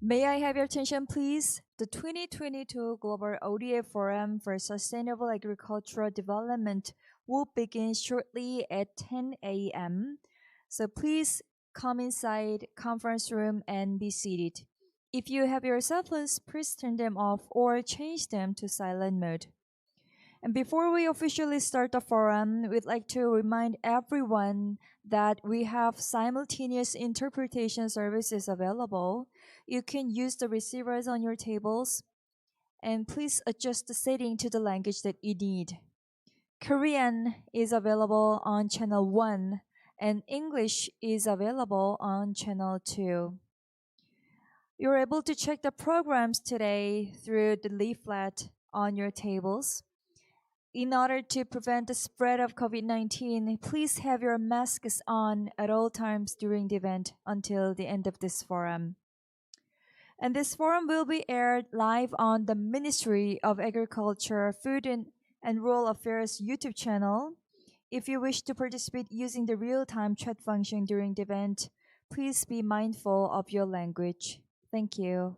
May I have your attention, please? The 2022 Global ODA Forum for Sustainable Agricultural Development will begin shortly at 10 a.m. So please come inside conference room and be seated. If you have your cell phones, please turn them off or change them to silent mode. And before we officially start the forum, we'd like to remind everyone that we have simultaneous interpretation services available. You can use the receivers on your tables, and please adjust the setting to the language that you need. Korean is available on channel 1, and English is available on channel 2. You're able to check the programs today through the leaflet on your tables. In order to prevent the spread of COVID-19, please have your masks on at all times during the event until the end of this forum. And this forum will be aired live on the Ministry of Agriculture, Food and Rural Affairs YouTube channel. If you wish to participate using the real-time chat function during the event, please be mindful of your language. Thank you.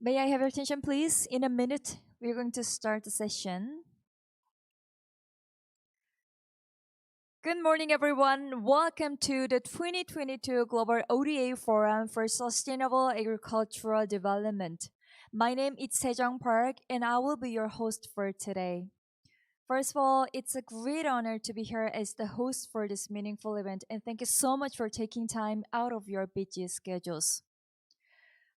May I have your attention, please? In a minute, we're going to start the session. Good morning, everyone. Welcome to the 2022 Global ODA Forum for Sustainable Agricultural Development. My name is Sejong Park, and I will be your host for today. First of all, it's a great honor to be here as the host for this meaningful event, and thank you so much for taking time out of your busy schedules.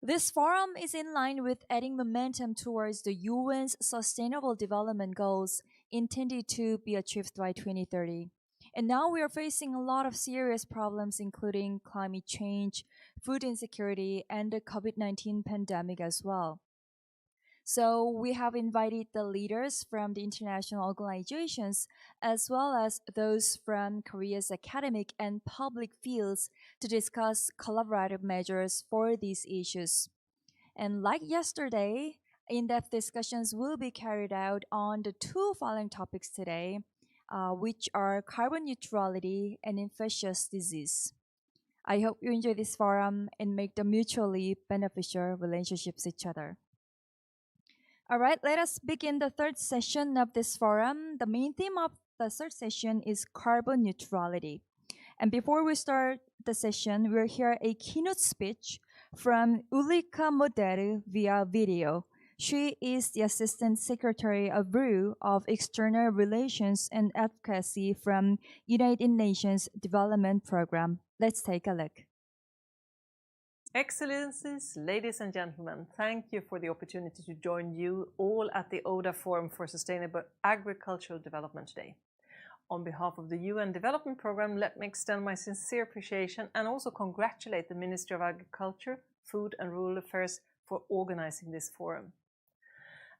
This forum is in line with adding momentum towards the UN's Sustainable Development Goals intended to be achieved by 2030. And now we are facing a lot of serious problems, including climate change, food insecurity, and the COVID-19 pandemic as well. So we have invited the leaders from the international organizations, as well as those from Korea's academic and public fields to discuss collaborative measures for these issues. And like yesterday, in-depth discussions will be carried out on the two following topics today, which are carbon neutrality and infectious disease. I hope you enjoy this forum and make the mutually beneficial relationships with each other. All right, let us begin the third session of this forum. The main theme of the third session is carbon neutrality. And before we start the session, we'll hear a keynote speech from Ulrika Moder via video. She is the Assistant Secretary of Bureau of External Relations and Advocacy from United Nations Development Program. Let's take a look. Excellencies, ladies and gentlemen, thank you for the opportunity to join you all at the ODA Forum for Sustainable Agricultural Development today. On behalf of the UN Development Programme, let me extend my sincere appreciation and also congratulate the Ministry of Agriculture, Food and Rural Affairs for organizing this forum.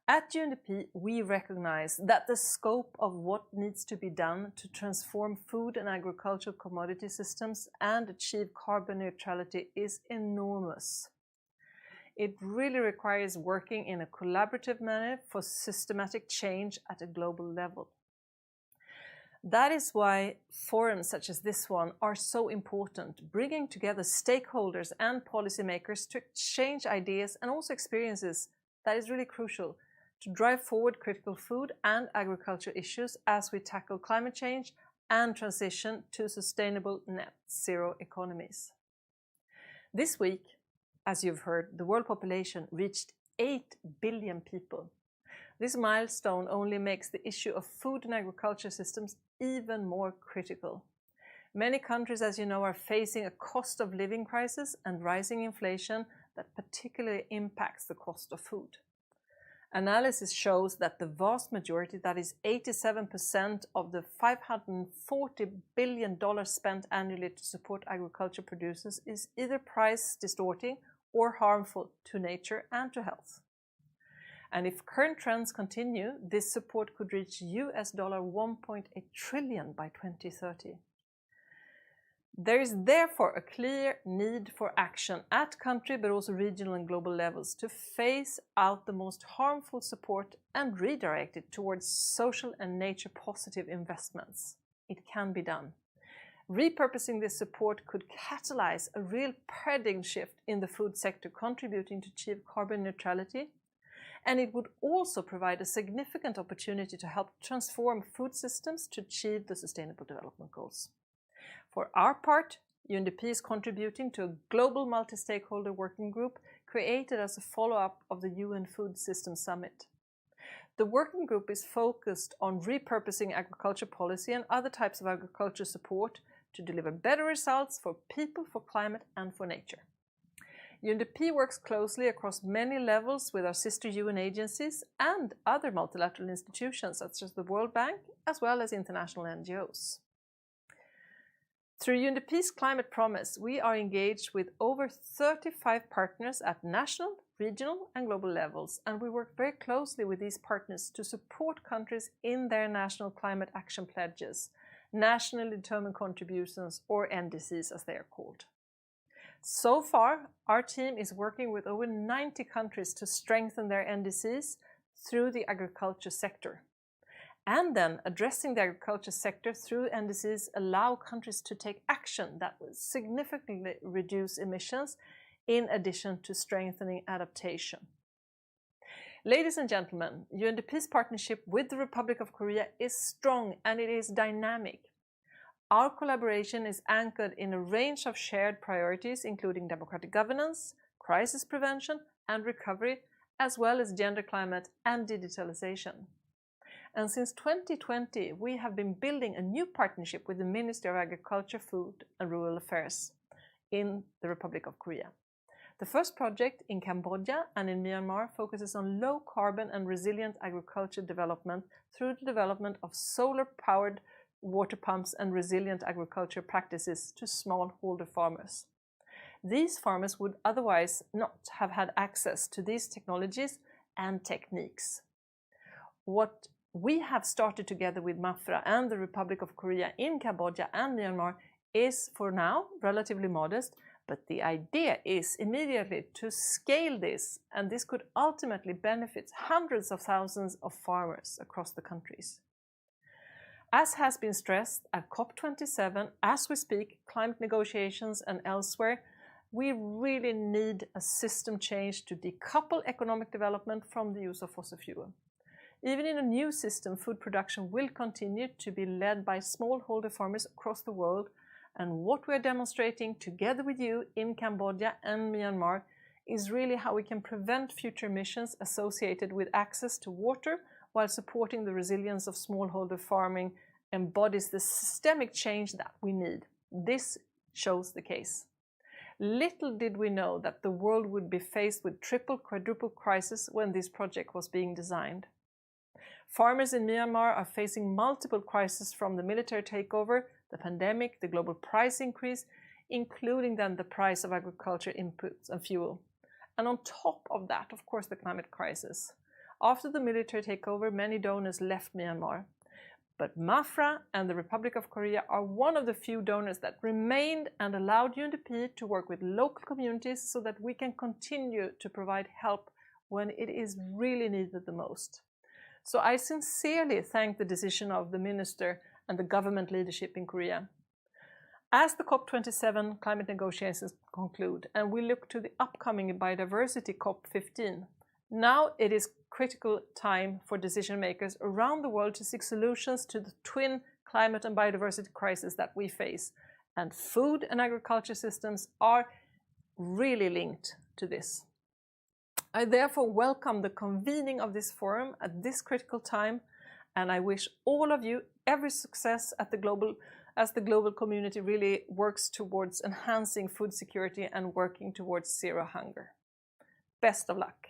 At UNDP, we recognize that the scope of what needs to be done to transform food and agricultural commodity systems and achieve carbon neutrality is enormous. It really requires working in a collaborative manner for systematic change at a global level. That is why forums such as this one are so important, bringing together stakeholders and policymakers to exchange ideas and also experiences. That is really crucial to drive forward critical food and agriculture issues as we tackle climate change and transition to sustainable net zero economies. This week, as you've heard, the world population reached 8 billion people. This milestone only makes the issue of food and agriculture systems even more critical. Many countries, as you know, are facing a cost of living crisis and rising inflation that particularly impacts the cost of food. Analysis shows that the vast majority, that is 87% of the $540 billion spent annually to support agriculture producers, is either price distorting or harmful to nature and to health. And if current trends continue, this support could reach $1.8 trillion by 2030. There is therefore a clear need for action at country but also regional and global levels to phase out the most harmful support and redirect it towards social and nature positive investments. It can be done. Repurposing this support could catalyze a real paradigm shift in the food sector, contributing to achieve carbon neutrality. And it would also provide a significant opportunity to help transform food systems to achieve the Sustainable Development Goals. For our part, UNDP is contributing to a global multi-stakeholder working group created as a follow-up of the UN Food Systems Summit. The working group is focused on repurposing agriculture policy and other types of agriculture support to deliver better results for people, for climate and for nature. UNDP works closely across many levels with our sister UN agencies and other multilateral institutions such as the World Bank, as well as international NGOs. Through UNDP's Climate Promise, we are engaged with over 35 partners at national, regional and global levels, and we work very closely with these partners to support countries in their national climate action pledges, nationally determined contributions, or NDCs as they are called. So far, our team is working with over 90 countries to strengthen their NDCs through the agriculture sector. And then addressing the agriculture sector through NDCs allow countries to take action that will significantly reduce emissions in addition to strengthening adaptation. Ladies and gentlemen, UNDP's partnership with the Republic of Korea is strong and it is dynamic. Our collaboration is anchored in a range of shared priorities, including democratic governance, crisis prevention and recovery, as well as gender, climate and digitalization. And since 2020, we have been building a new partnership with the Ministry of Agriculture, Food and Rural Affairs in the Republic of Korea. The first project in Cambodia and in Myanmar focuses on low carbon and resilient agriculture development through the development of solar-powered water pumps and resilient agriculture practices to smallholder farmers. These farmers would otherwise not have had access to these technologies and techniques. What we have started together with MAFRA and the Republic of Korea in Cambodia and Myanmar is, for now, relatively modest, but the idea is immediately to scale this, and this could ultimately benefit hundreds of thousands of farmers across the countries. As has been stressed at COP27, as we speak, climate negotiations and elsewhere, we really need a system change to decouple economic development from the use of fossil fuel. Even in a new system, food production will continue to be led by smallholder farmers across the world, and what we are demonstrating together with you in Cambodia and Myanmar is really how we can prevent future emissions associated with access to water while supporting the resilience of smallholder farming embodies the systemic change that we need. This shows the case. Little did we know that the world would be faced with triple, quadruple crisis when this project was being designed. Farmers in Myanmar are facing multiple crises, from the military takeover, the pandemic, the global price increase, including then the price of agriculture inputs and fuel. And on top of that, of course, the climate crisis. After the military takeover, many donors left Myanmar. But MAFRA and the Republic of Korea are one of the few donors that remained and allowed UNDP to work with local communities so that we can continue to provide help when it is really needed the most. So I sincerely thank the decision of the minister and the government leadership in Korea. As the COP27 climate negotiations conclude and we look to the upcoming biodiversity COP15, now it is critical time for decision makers around the world to seek solutions to the twin climate and biodiversity crisis that we face. And food and agriculture systems are really linked to this. I therefore welcome the convening of this forum at this critical time, and I wish all of you every success as the global community really works towards enhancing food security and working towards zero hunger. Best of luck.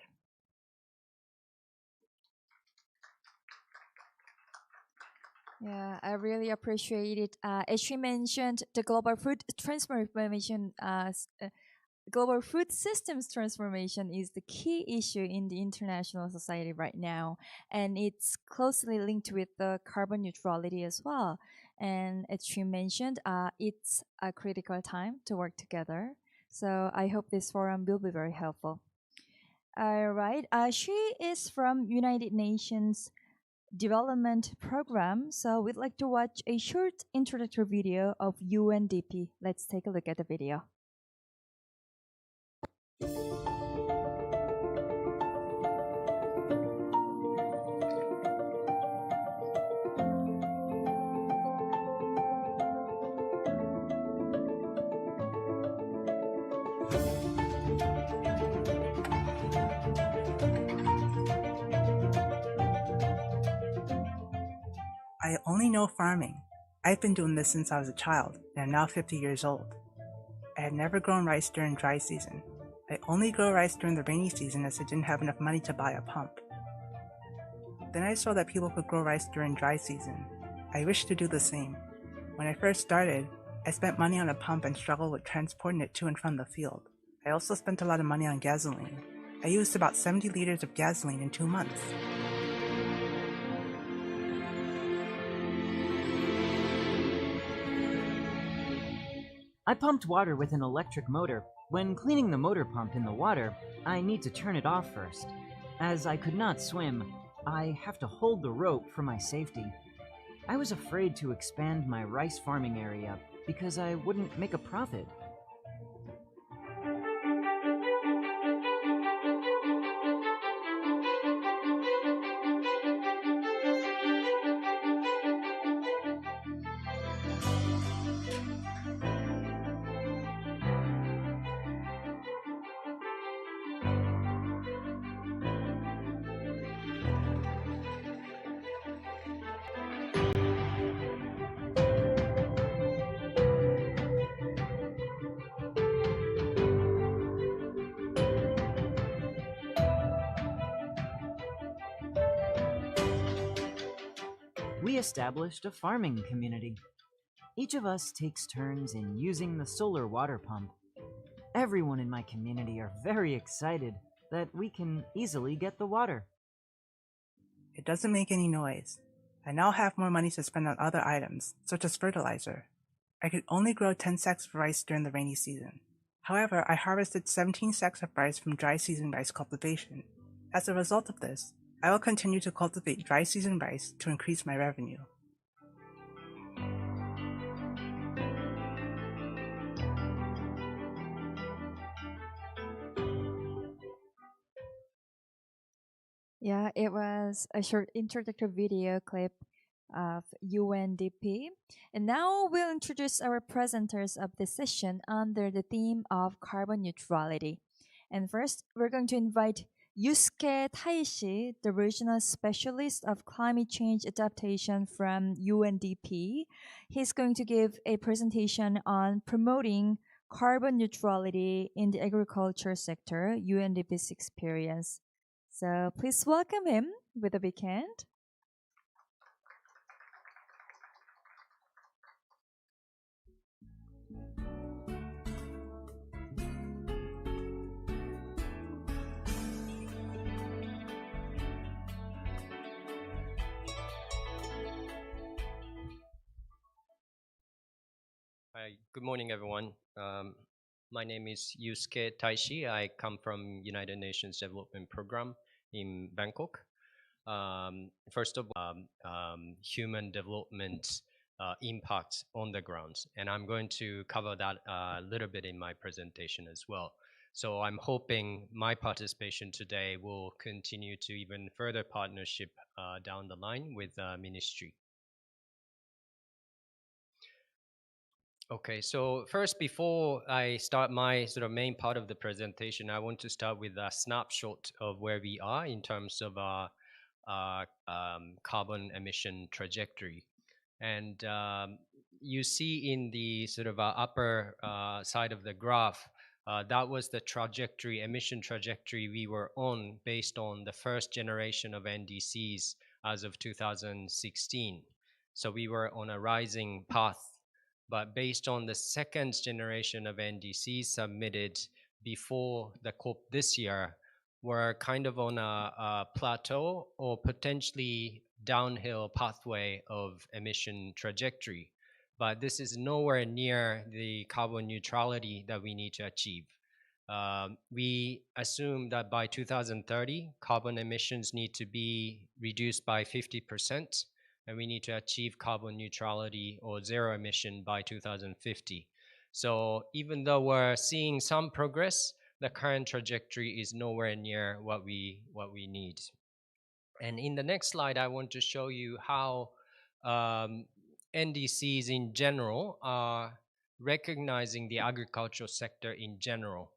Yeah, I really appreciate it. As she mentioned, the global food transformation, global food systems transformation is the key issue in the international society right now, and it's closely linked with the carbon neutrality as well. And as she mentioned, it's a critical time to work together. So I hope this forum will be very helpful. All right, she is from United Nations Development Program, so we'd like to watch a short introductory video of UNDP. Let's take a look at the video. I only know farming. I've been doing this since I was a child, and I'm now 50 years old. I had never grown rice during dry season. I only grow rice during the rainy season as I didn't have enough money to buy a pump. Then I saw that people could grow rice during dry season. I wished to do the same. When I first started, I spent money on a pump and struggled with transporting it to and from the field. I also spent a lot of money on gasoline. I used about 70 liters of gasoline in 2 months. I pumped water with an electric motor. When cleaning the motor pump in the water, I need to turn it off first. As I could not swim, I have to hold the rope for my safety. I was afraid to expand my rice farming area because I wouldn't make a profit. we established a farming community. Each of us takes turns in using the solar water pump. Everyone in my community are very excited that we can easily get the water. It doesn't make any noise. I now have more money to spend on other items, such as fertilizer. I could only grow 10 sacks of rice during the rainy season. However, I harvested 17 sacks of rice from dry season rice cultivation. As a result of this, I will continue to cultivate dry season rice to increase my revenue. Yeah, it was a short introductory video clip of UNDP. And now we'll introduce our presenters of this session under the theme of carbon neutrality. And first, we're going to invite Yusuke Taishi, the regional specialist of climate change adaptation from UNDP. He's going to give a presentation on promoting carbon neutrality in the agriculture sector, UNDP's experience. So please welcome him with a big hand. Hi, good morning, everyone. My name is Yusuke Taishi. I come from United Nations Development Program in Bangkok. First of all, human development impact on the ground, and I'm going to cover that a little bit in my presentation as well. So I'm hoping my participation today will continue to even further partnership down the line with the ministry. Okay, so first, before I start my sort of main part of the presentation, I want to start with a snapshot of where we are in terms of our carbon emission trajectory. And you see in the sort of upper side of the graph, that was the trajectory, emission trajectory we were on based on the first generation of NDCs as of 2016. So we were on a rising path. But based on the second generation of NDCs submitted before the COP this year, we're kind of on a plateau or potentially downhill pathway of emission trajectory. But this is nowhere near the carbon neutrality that we need to achieve. We assume that by 2030, carbon emissions need to be reduced by 50%. And we need to achieve carbon neutrality or zero emission by 2050. So even though we're seeing some progress, the current trajectory is nowhere near what we need. And in the next slide, I want to show you how NDCs in general are recognizing the agricultural sector in general.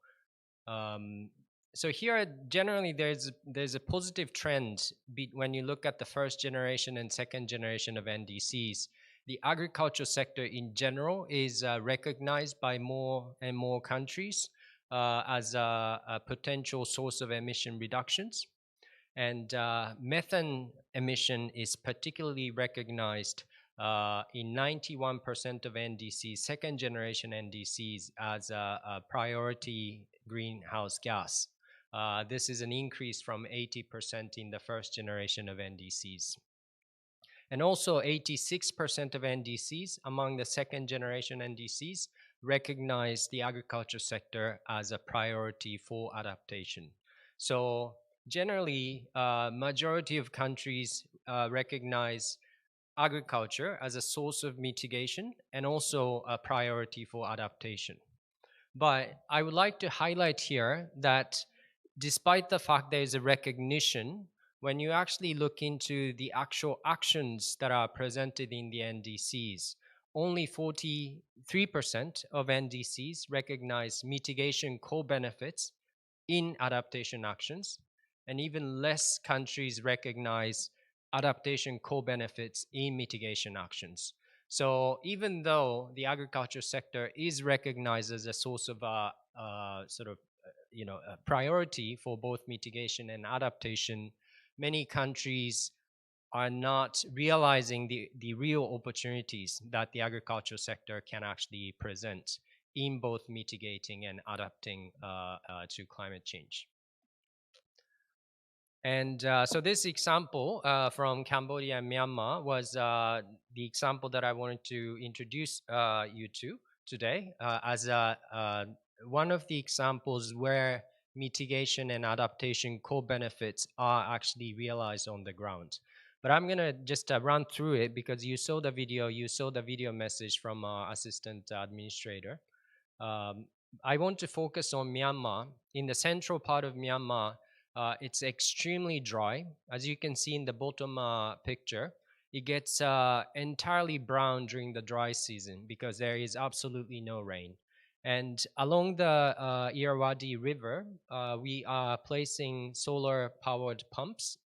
So here, generally, there's a positive trend when you look at the first generation and second generation of NDCs. The agriculture sector in general is recognized by more and more countries as a potential source of emission reductions. And methane emission is particularly recognized in 91% of NDCs, second generation NDCs, as a priority greenhouse gas. This is an increase from 80% in the first generation of NDCs. And also 86% of NDCs among the second generation NDCs recognize the agriculture sector as a priority for adaptation. So generally, majority of countries recognize agriculture as a source of mitigation and also a priority for adaptation. But I would like to highlight here that despite the fact there is a recognition, when you actually look into the actual actions that are presented in the NDCs, only 43% of NDCs recognize mitigation co-benefits in adaptation actions, and even less countries recognize adaptation co-benefits in mitigation actions. So even though the agriculture sector is recognized as a source of a priority for both mitigation and adaptation, many countries are not realizing the real opportunities that the agricultural sector can actually present in both mitigating and adapting to climate change. And so this example from Cambodia and Myanmar was the example that I wanted to introduce you to today as one of the examples where mitigation and adaptation co-benefits are actually realized on the ground. But I'm going to just run through it because you saw the video message from our assistant administrator. I want to focus on Myanmar. In the central part of Myanmar, it's extremely dry. As you can see in the bottom picture, it gets entirely brown during the dry season because there is absolutely no rain. And along the Irrawaddy River, we are placing solar-powered pumps.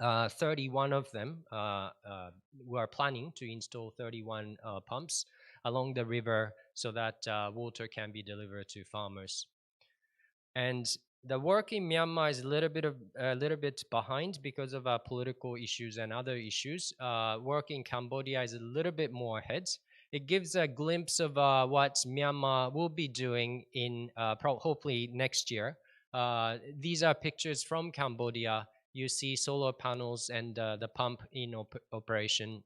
31 of them, we are planning to install 31 pumps along the river so that water can be delivered to farmers. And the work in Myanmar is a little bit behind because of political issues and other issues. Work in Cambodia is a little bit more ahead. It gives a glimpse of what Myanmar will be doing in hopefully next year. These are pictures from Cambodia. You see solar panels and the pump in operation.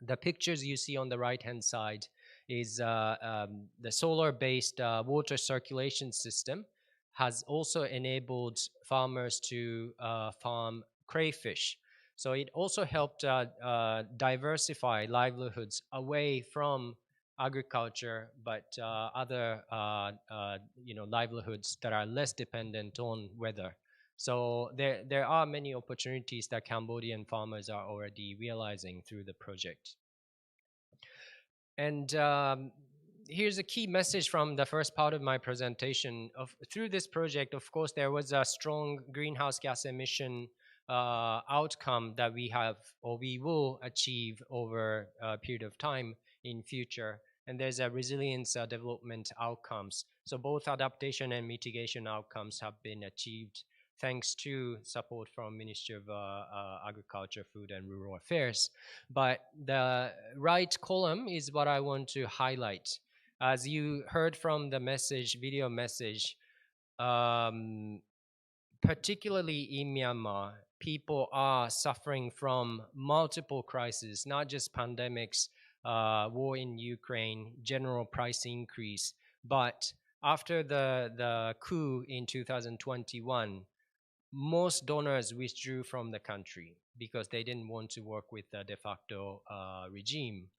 The pictures you see on the right-hand side is the solar-based water circulation system has also enabled farmers to farm crayfish. So it also helped diversify livelihoods away from agriculture, but other livelihoods that are less dependent on weather. So there are many opportunities that Cambodian farmers are already realizing through the project. And here's a key message from the first part of my presentation. Through this project, of course, there was a strong greenhouse gas emission outcome that we have or we will achieve over a period of time in future. And there's a resilience development outcomes. So both adaptation and mitigation outcomes have been achieved thanks to support from Ministry of Agriculture, Food and Rural Affairs. But the right column is what I want to highlight. As you heard from the video message, particularly in Myanmar, people are suffering from multiple crises, not just pandemics, war in Ukraine, general price increase, but after the coup in 2021, most donors withdrew from the country because they didn't want to work with the de facto regime.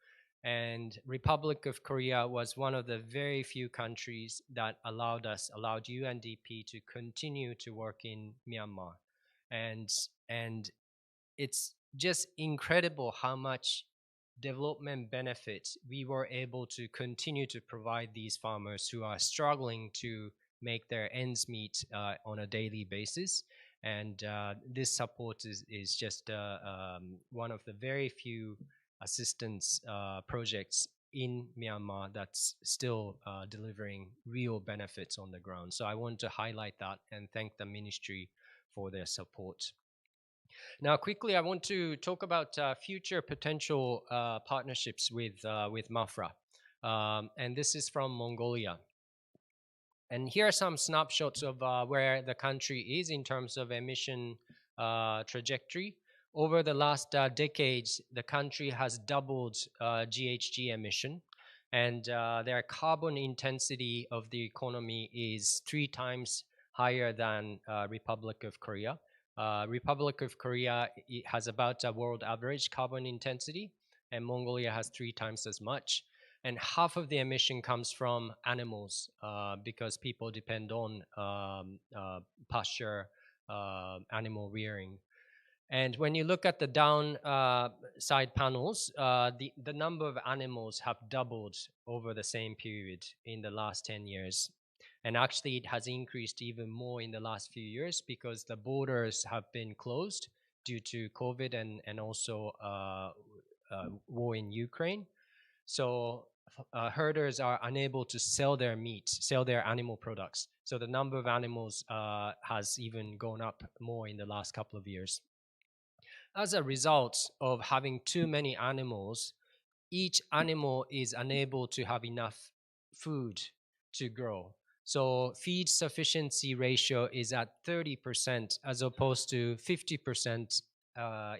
And Republic of Korea was one of the very few countries that allowed UNDP to continue to work in Myanmar. And it's just incredible how much development benefits we were able to continue to provide these farmers who are struggling to make their ends meet on a daily basis. And this support is just one of the very few assistance projects in Myanmar that's still delivering real benefits on the ground. So I want to highlight that and thank the ministry for their support. Now, quickly, I want to talk about future potential partnerships with MAFRA. And this is from Mongolia. And here are some snapshots of where the country is in terms of emission trajectory. Over the last decades, the country has doubled GHG emission, and their carbon intensity of the economy is 3 times higher than Republic of Korea. Republic of Korea has about a world average carbon intensity, and Mongolia has 3 times as much. And half of the emission comes from animals because people depend on pasture, animal rearing. And when you look at the downside panels, the number of animals have doubled over the same period in the last 10 years. And actually, it has increased even more in the last few years because the borders have been closed due to COVID and also war in Ukraine. So herders are unable to sell their meat, sell their animal products. So the number of animals has even gone up more in the last couple of years. As a result of having too many animals, each animal is unable to have enough food to grow. So feed sufficiency ratio is at 30% as opposed to 50%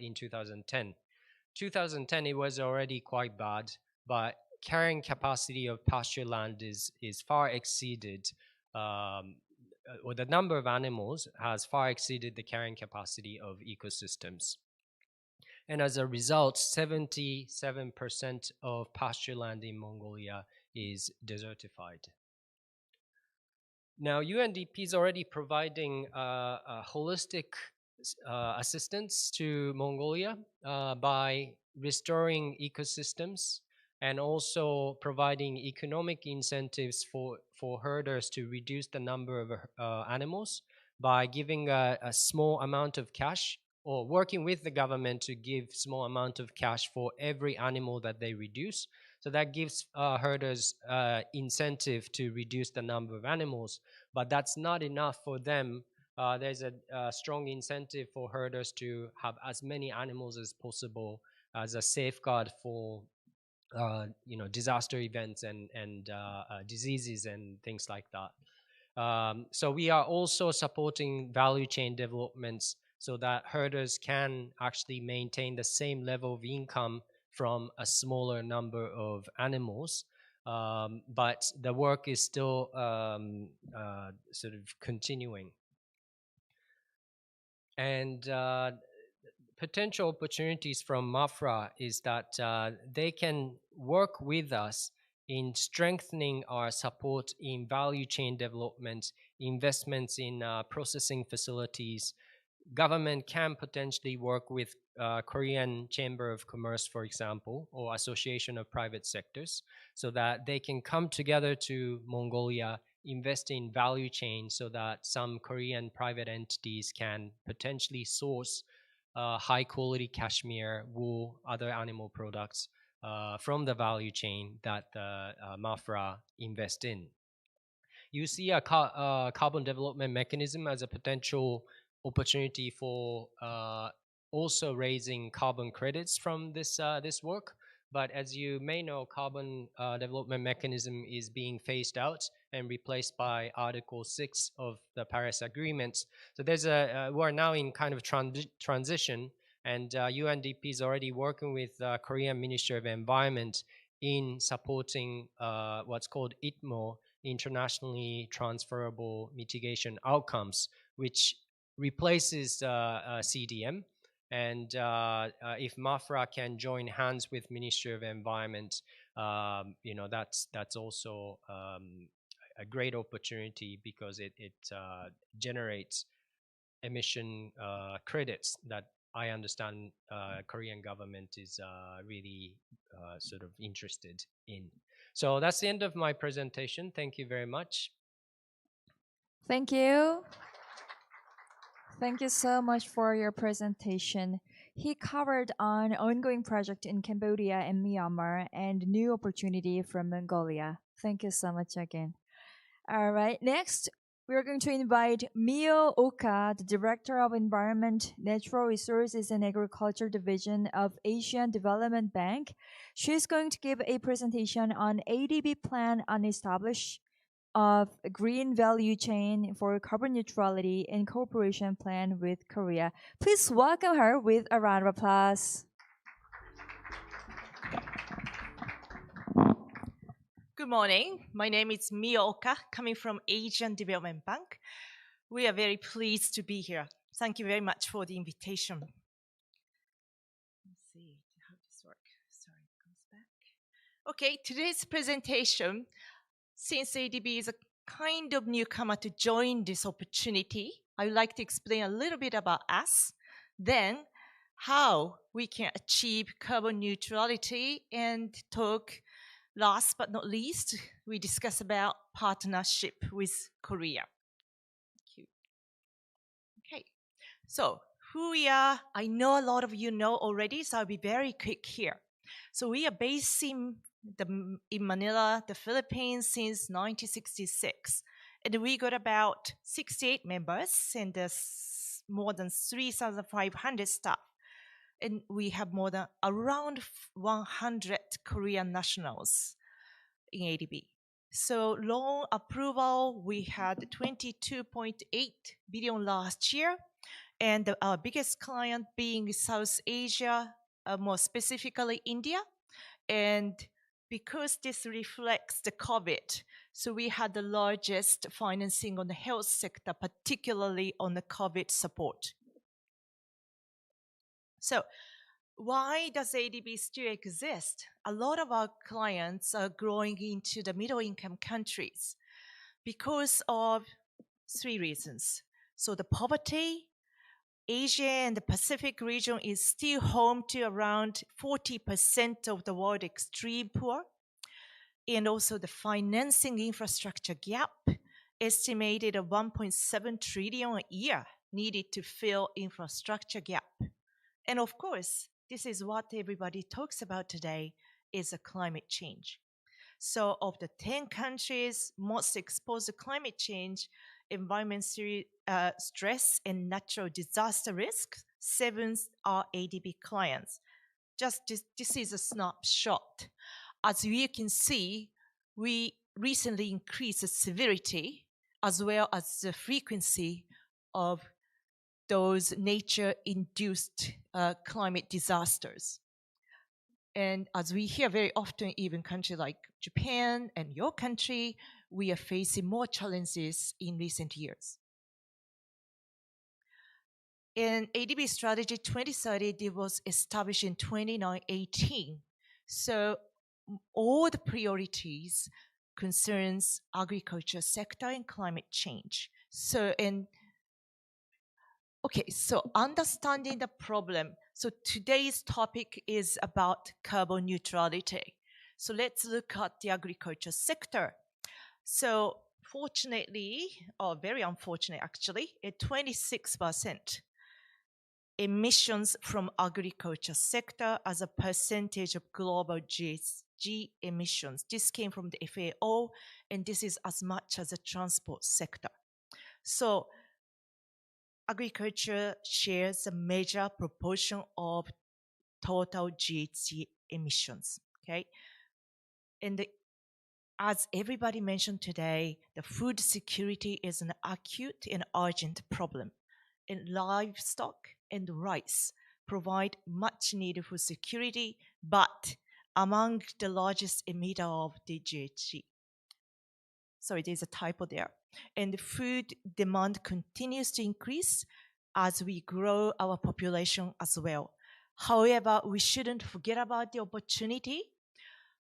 in 2010. 2010, it was already quite bad, but carrying capacity of pasture land is far exceeded, or the number of animals has far exceeded the carrying capacity of ecosystems. And as a result, 77% of pasture land in Mongolia is desertified. Now, UNDP is already providing a holistic assistance to Mongolia by restoring ecosystems and also providing economic incentives for herders to reduce the number of animals by giving a small amount of cash, or working with the government to give small amount of cash for every animal that they reduce. So that gives herders incentive to reduce the number of animals, but that's not enough for them. There's a strong incentive for herders to have as many animals as possible as a safeguard for disaster events and diseases and things like that. So we are also supporting value chain developments so that herders can actually maintain the same level of income from a smaller number of animals. But the work is still sort of continuing. And potential opportunities from MAFRA is that they can work with us in strengthening our support in value chain development, investments in processing facilities. Government can potentially work with Korean Chamber of Commerce, for example, or Association of Private Sectors, so that they can come together to Mongolia, invest in value chain so that some Korean private entities can potentially source high quality cashmere, wool, other animal products from the value chain that MAFRA invest in. You see a carbon development mechanism as a potential opportunity for also raising carbon credits from this work. But as you may know, carbon development mechanism is being phased out and replaced by Article 6 of the Paris Agreement. So there's we're now in kind of transition, and UNDP is already working with Korean Ministry of Environment in supporting what's called ITMO, Internationally Transferable Mitigation Outcomes, which replaces CDM. And if MAFRA can join hands with Ministry of Environment, that's also a great opportunity because it generates emission credits that I understand Korean government is really sort of interested in. So that's the end of my presentation. Thank you very much. Thank you. Thank you so much for your presentation. He covered an ongoing project in Cambodia and Myanmar and new opportunity from Mongolia. Thank you so much again. All right, next we're going to invite Mio Oka, the Director of Environment, Natural Resources and Agriculture Division of Asian Development Bank. She's going to give a presentation on ADB plan on establishment of a green value chain for carbon neutrality and cooperation plan with Korea. Please welcome her with a round of applause. Good morning. My name is Mio Oka, coming from Asian Development Bank. We are very pleased to be here. Thank you very much for the invitation. Let's see how this works. Sorry, it comes back. Okay, today's presentation, since ADB is a kind of newcomer to join this opportunity, I would like to explain a little bit about us, then how we can achieve carbon neutrality, and talk, last but not least, we discuss about partnership with Korea. Thank you. Okay, so who we are, I know a lot of you know already, so I'll be very quick here. So we are based in Manila, the Philippines, since 1966. And we got about 68 members and more than 3,500 staff. And we have more than around 100 Korean nationals in ADB. So loan approval, we had 22.8 billion last year. And our biggest client being South Asia, more specifically India. And because this reflects the COVID, so we had the largest financing on the health sector, particularly on the COVID support. So why does ADB still exist? A lot of our clients are growing into the middle-income countries because of 3 reasons. So the poverty, Asia and the Pacific region is still home to around 40% of the world extreme poor. And also the financing infrastructure gap, estimated at 1.7 trillion a year needed to fill infrastructure gap. And of course, this is what everybody talks about today, is a climate change. So of the 10 countries most exposed to climate change, environment stress and natural disaster risks, 7 are ADB clients. This is a snapshot. As you can see, we recently increased the severity as well as the frequency of those nature-induced climate disasters. And as we hear very often, even countries like Japan and your country, we are facing more challenges in recent years. And ADB Strategy 2030 was established in 2018. So all the priorities concerns agriculture sector and climate change. So understanding the problem. So today's topic is about carbon neutrality. So let's look at the agriculture sector. So fortunately, or very unfortunately actually, 26% emissions from agriculture sector as a percentage of global GHG emissions. This came from the FAO, and this is as much as the transport sector. So agriculture shares a major proportion of total GHG emissions, okay? And as everybody mentioned today, the food security is an acute and urgent problem. And livestock and rice provide much needed food security, but among the largest emitter of the GHG. Sorry, there's a typo there. And the food demand continues to increase as we grow our population as well. However, we shouldn't forget about the opportunity.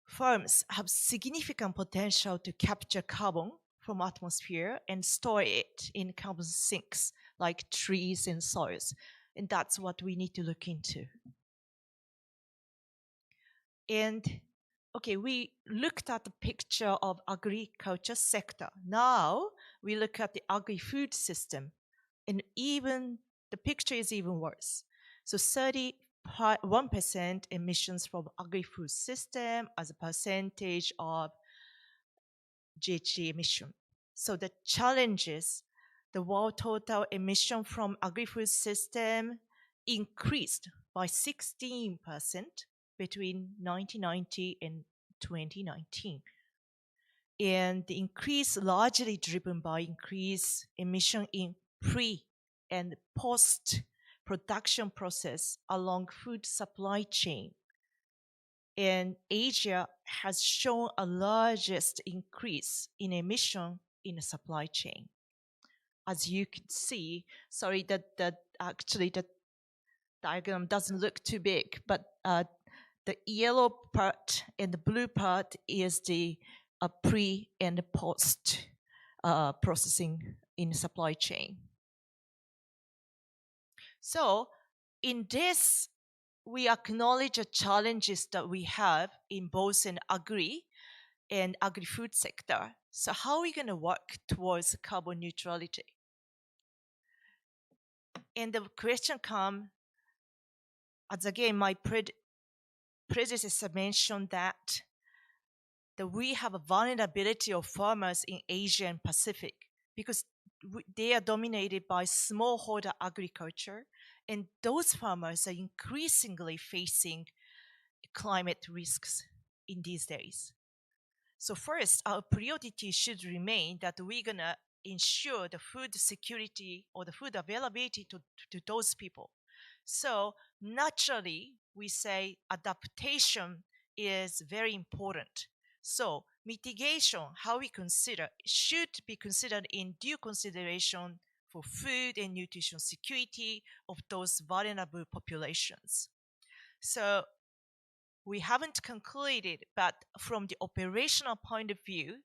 Farms have significant potential to capture carbon from atmosphere and store it in carbon sinks like trees and soils. And that's what we need to look into. And okay, we looked at the picture of agriculture sector. Now we look at the agri-food system, and even the picture is even worse. So 31% emissions from agri-food system as a percentage of GHG emission. So the challenge is the world total emission from agri-food system increased by 16% between 1990 and 2019. And the increase largely driven by increased emission in pre and post-production process along food supply chain. And Asia has shown a largest increase in emission in the supply chain. As you can see, sorry that actually the diagram doesn't look too big, but the yellow part and the blue part is the pre and post processing in the supply chain. So in this, we acknowledge the challenges that we have in both an agri and agri-food sector. So how are we going to work towards carbon neutrality? And the question comes, as again, my predecessor mentioned that we have a vulnerability of farmers in Asia and Pacific, because they are dominated by smallholder agriculture, and those farmers are increasingly facing climate risks in these days. So first, our priority should remain that we're gonna ensure the food security or the food availability to those people. So naturally, we say adaptation is very important. So mitigation, how we consider, should be considered in due consideration for food and nutrition security of those vulnerable populations. So we haven't concluded, but from the operational point of view,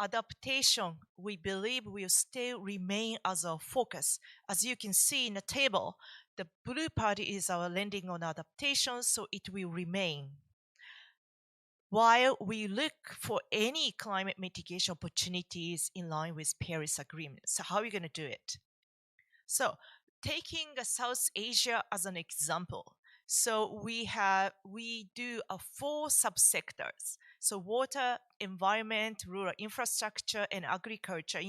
adaptation, we believe, will still remain as our focus. As you can see in the table, the blue part is our landing on adaptation, so it will remain. While we look for any climate mitigation opportunities in line with Paris Agreement. So how are we going to do it? So taking South Asia as an example, so we do 4 subsectors. So water, environment, rural infrastructure, and agriculture,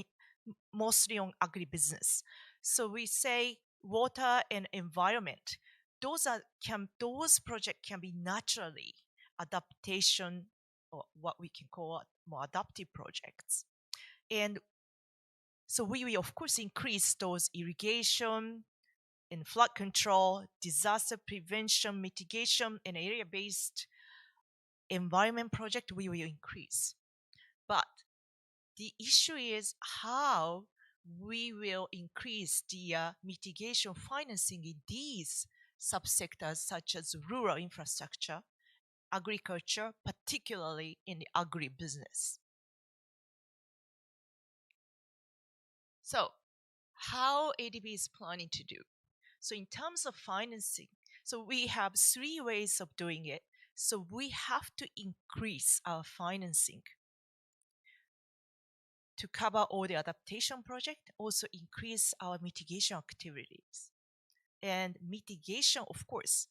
mostly on agribusiness. So we say water and environment. Those projects can be naturally adaptation, or what we can call more adaptive projects. And so we will, of course, increase those irrigation and flood control, disaster prevention, mitigation, and area-based environment project we will increase. But the issue is how we will increase the mitigation financing in these subsectors such as rural infrastructure, agriculture, particularly in the agribusiness. So how ADB is planning to do? So in terms of financing, so we have 3 ways of doing it. So we have to increase our financing to cover all the adaptation project, also increase our mitigation activities. And mitigation, of course,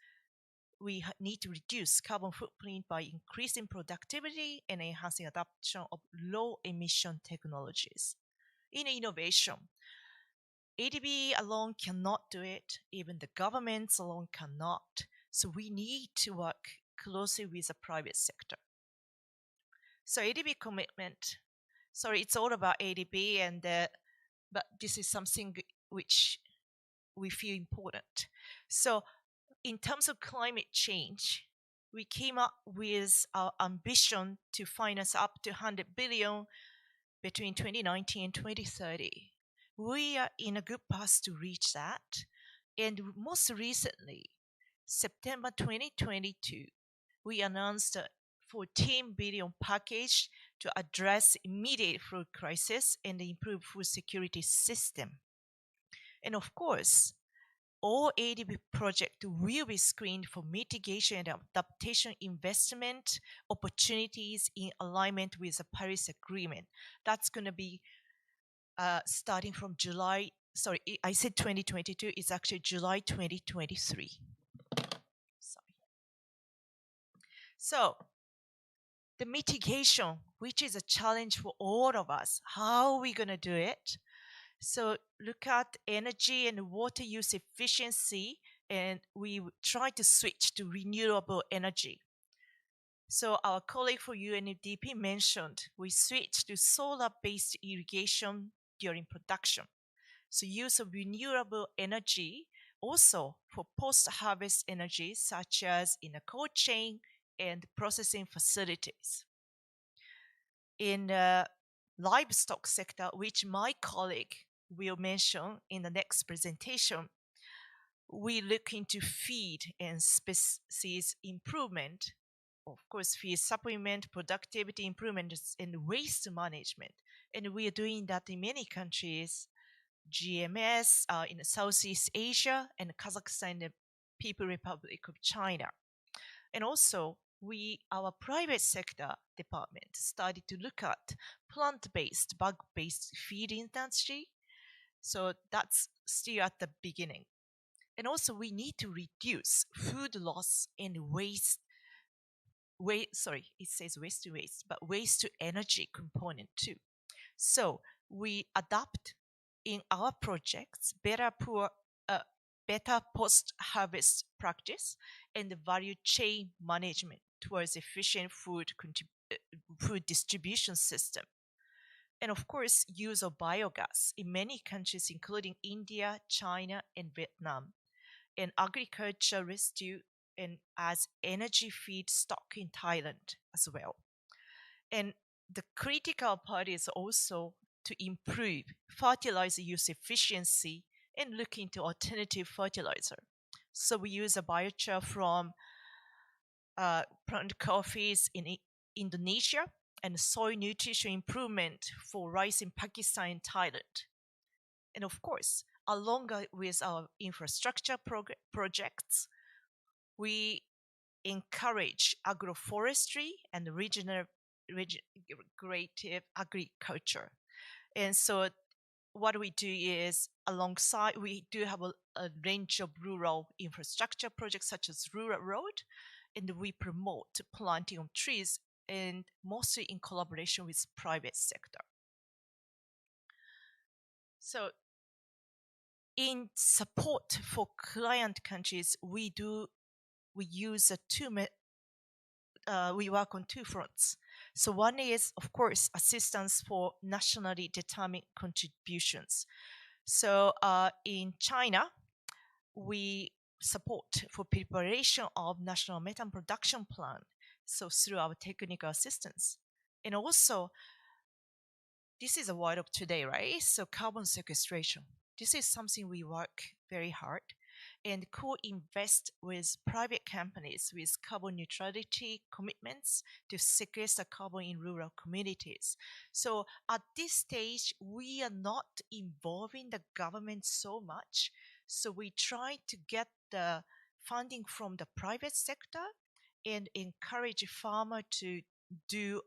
we need to reduce carbon footprint by increasing productivity and enhancing adoption of low emission technologies. In innovation, ADB alone cannot do it, even the governments alone cannot. So we need to work closely with the private sector. So ADB commitment, sorry, it's all about ADB, but this is something which we feel important. So in terms of climate change, we came up with our ambition to finance up to 100 billion between 2019 and 2030. We are in a good path to reach that. And most recently, September 2022, we announced a 14 billion package to address immediate food crisis and improve food security system. And of course, all ADB projects will be screened for mitigation and adaptation investment opportunities in alignment with the Paris Agreement. That's going to be starting from July, sorry, I said 2022, it's actually July 2023. Sorry. So, the mitigation, which is a challenge for all of us, how are we going to do it? So look at energy and water use efficiency, and we try to switch to renewable energy. So our colleague for UNDP mentioned we switched to solar-based irrigation during production. So use of renewable energy also for post-harvest energy, such as in a cold chain and processing facilities. In the livestock sector, which my colleague will mention in the next presentation, we look into feed and species improvement, of course, feed supplement, productivity improvements, and waste management. And we are doing that in many countries, GMS in Southeast Asia and Kazakhstan and the People's Republic of China. And also, our private sector department started to look at plant-based, bug-based feed industry. So that's still at the beginning. And also we need to reduce food loss and waste, sorry, it says waste to waste, but waste to energy component too. So we adapt in our projects, better post-harvest practice and the value chain management towards efficient food distribution system. And of course, use of biogas in many countries, including India, China, and Vietnam, and agriculture residue and as energy feedstock in Thailand as well. And the critical part is also to improve fertilizer use efficiency and look into alternative fertilizer. So we use a biochar from plant coffees in Indonesia and soil nutrition improvement for rice in Pakistan and Thailand. And of course, along with our infrastructure projects, we encourage agroforestry and regenerative agriculture. And so what we do is, alongside, we do have a range of rural infrastructure projects such as rural road, and we promote planting of trees, and mostly in collaboration with private sector. So in support for client countries, we use we work on two fronts. So one is, of course, assistance for nationally determined contributions. So in China, we support for preparation of national methane production plan, so through our technical assistance. And also, this is a word of today, right? So carbon sequestration. This is something we work very hard and co-invest with private companies with carbon neutrality commitments to sequester carbon in rural communities. So at this stage, we are not involving the government so much. So we try to get the funding from the private sector and encourage farmer to do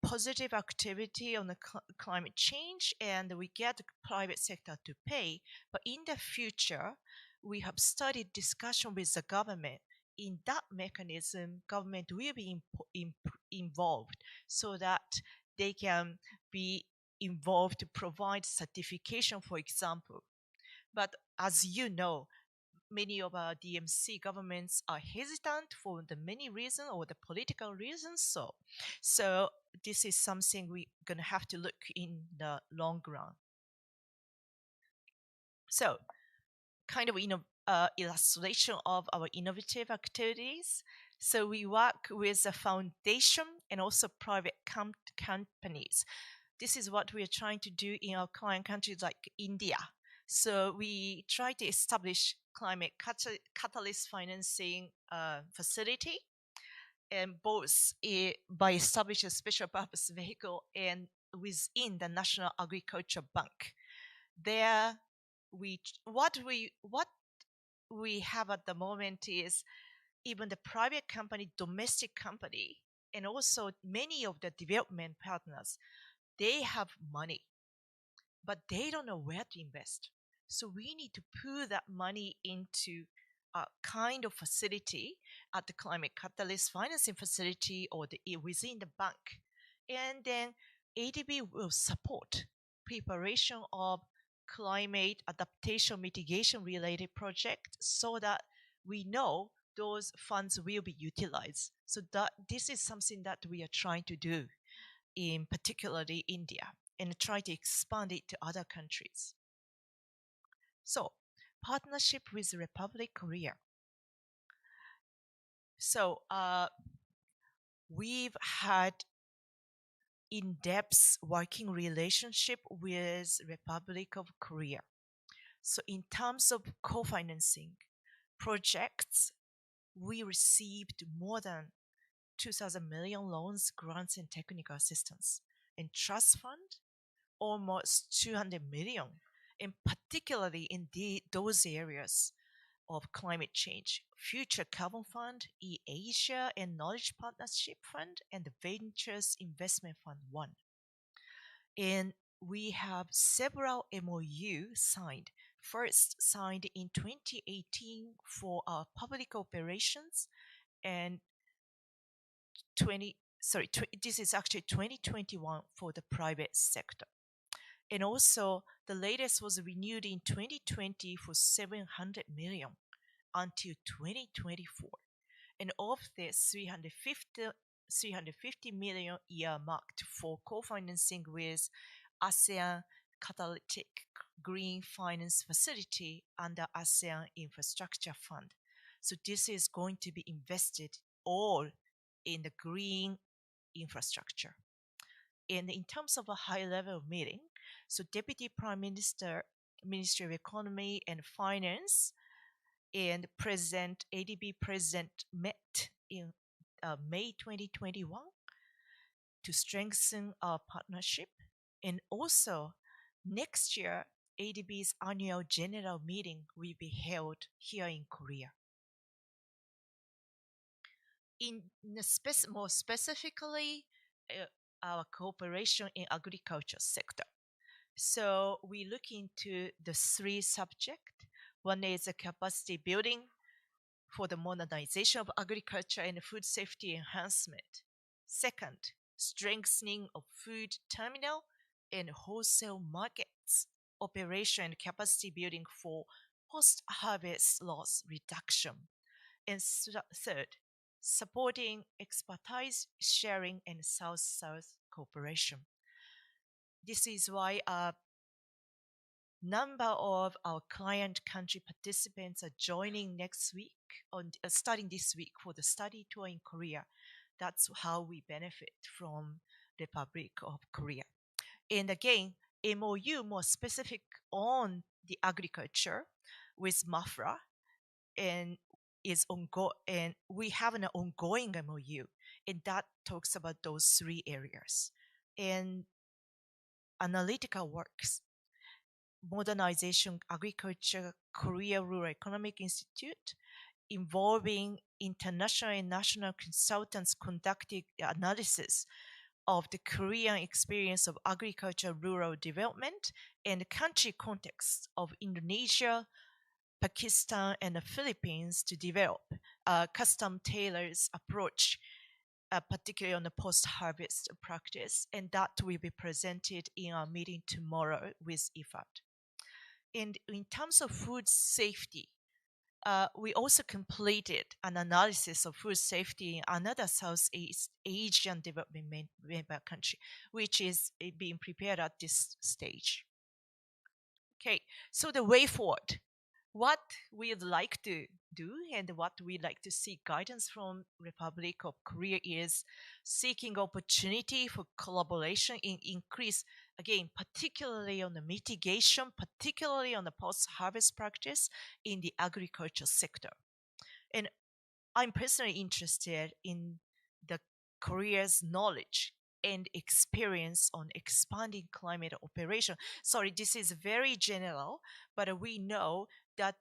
positive activity on the climate change, and we get the private sector to pay. But in the future, we have started discussion with the government. In that mechanism, government will be involved so that they can be involved to provide certification, for example. But as you know, many of our DMC governments are hesitant for the many reasons or the political reasons. So this is something we're going to have to look in the long run. So kind of illustration of our innovative activities. So we work with a foundation and also private companies. This is what we are trying to do in our client countries like India. So we try to establish climate catalyst financing facility, and both by establishing a special purpose vehicle and within the National Agriculture Bank. There, what we have at the moment is even the private company, domestic company, and also many of the development partners, they have money, but they don't know where to invest. So we need to put that money into a kind of facility at the climate catalyst financing facility or within the bank. And then ADB will support preparation of climate adaptation mitigation related projects so that we know those funds will be utilized. So that this is something that we are trying to do in particularly India, and try to expand it to other countries. So, partnership with Republic Korea. So, we've had in-depth working relationship with Republic of Korea. So, in terms of co-financing projects, we received more than 2,000 million loans, grants, and technical assistance. In trust fund, almost 200 million, and particularly in those areas of climate change. Future Carbon Fund, E-Asia, and Knowledge Partnership Fund, and the Ventures Investment Fund 1. And we have several MOU signed. First signed in 2018 for our public operations, and this is actually 2021 for the private sector. And also, the latest was renewed in 2020 for 700 million until 2024. And of this, 350 million earmarked for co-financing with ASEAN Catalytic Green Finance Facility under ASEAN Infrastructure Fund. So this is going to be invested all in the green infrastructure. And in terms of a high-level meeting, so Deputy Prime Minister, Ministry of Economy and Finance, and ADB President met in May 2021 to strengthen our partnership. And also, next year, ADB's annual general meeting will be held here in Korea. More specifically, our cooperation in agriculture sector. So we look into the three subjects. One is the capacity building for the modernization of agriculture and food safety enhancement. Second, strengthening of food terminal and wholesale markets operation and capacity building for post-harvest loss reduction. And third, supporting expertise sharing and South-South cooperation. This is why a number of our client country participants are joining next week, starting this week for the study tour in Korea. That's how we benefit from Republic of Korea. And again, MOU more specific on the agriculture with MAFRA and is ongoing, and we have an ongoing MOU, and that talks about those three areas. And analytical works, modernization agriculture Korea Rural Economic Institute, involving international and national consultants conducting analysis of the Korean experience of agriculture rural development and the country context of Indonesia, Pakistan, and the Philippines to develop a custom-tailored approach, particularly on the post-harvest practice, and that will be presented in our meeting tomorrow with IFAD. And in terms of food safety, we also completed an analysis of food safety in another Southeast Asian development member country, which is being prepared at this stage. Okay, so the way forward, what we'd like to do and what we'd like to seek guidance from Republic of Korea is seeking opportunity for collaboration in increase, again, particularly on the mitigation, particularly on the post-harvest practice in the agriculture sector. And I'm personally interested in the Korea's knowledge and experience on expanding climate operation. Sorry, this is very general, but we know that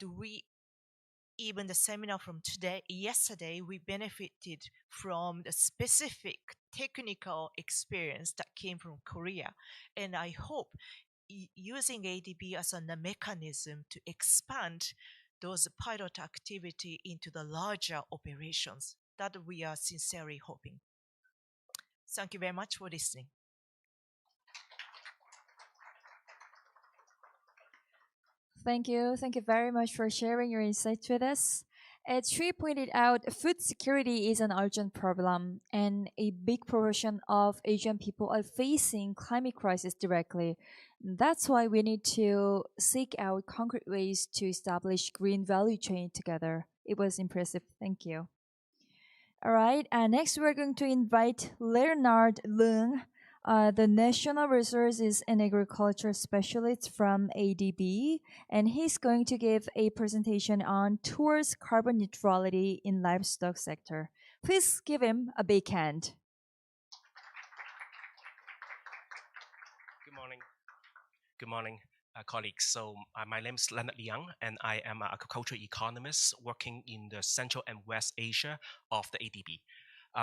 even the seminar from yesterday, we benefited from the specific technical experience that came from Korea. And I hope using ADB as a mechanism to expand those pilot activity into the larger operations that we are sincerely hoping. Thank you very much for listening. Thank you. Thank you very much for sharing your insights with us. As Sri pointed out, food security is an urgent problem, and a big proportion of Asian people are facing climate crisis directly. That's why we need to seek out concrete ways to establish green value chain together. It was impressive. Thank you. All right. Next, we're going to invite Leonard Leung, the National Resources and Agriculture Specialist from ADB, and he's going to give a presentation on towards carbon neutrality in livestock sector. Please give him a big hand. Good morning, colleagues. So my name is Leonard Leung, and I am an agricultural economist working in the Central and West Asia of the ADB.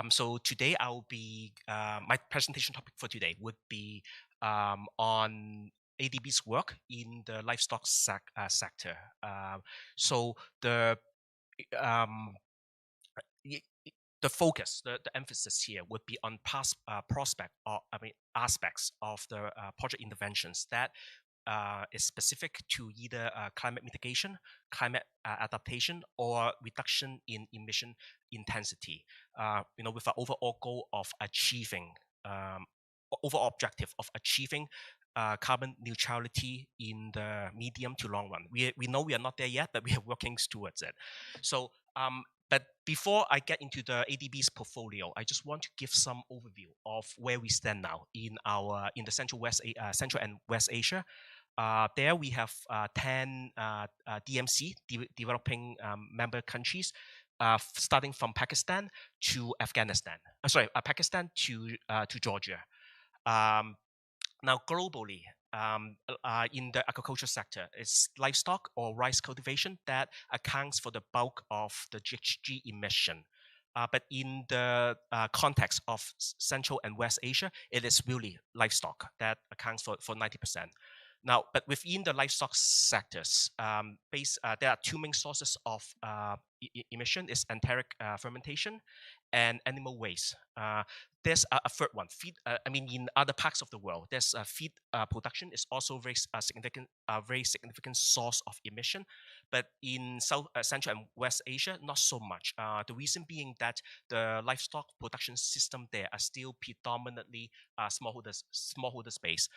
So today I'll be, my presentation topic for today would be on ADB's work in the livestock sector. So the the focus, the emphasis here would be on past aspects of the project interventions that is specific to either climate mitigation, climate adaptation, or reduction in emission intensity. With an overall goal of achieving, overall objective of achieving carbon neutrality in the medium to long run. We know we are not there yet, but we are working towards it. So, but before I get into the ADB's portfolio, I just want to give some overview of where we stand now in the Central and West Asia. There we have 10 DMC, developing member countries, starting from Pakistan to Afghanistan. Pakistan to Georgia. Now globally, in the agriculture sector, it's livestock or rice cultivation that accounts for the bulk of the GHG emission. But in the context of Central and West Asia, it is really livestock that accounts for 90%. Now, but within the livestock sectors, there are two main sources of emission: is enteric fermentation and animal waste. There's a third one, feed. In other parts of the world, there's feed production is also very significant source of emission. But in Central and West Asia, not so much. The reason being that the livestock production system there are still predominantly smallholders based.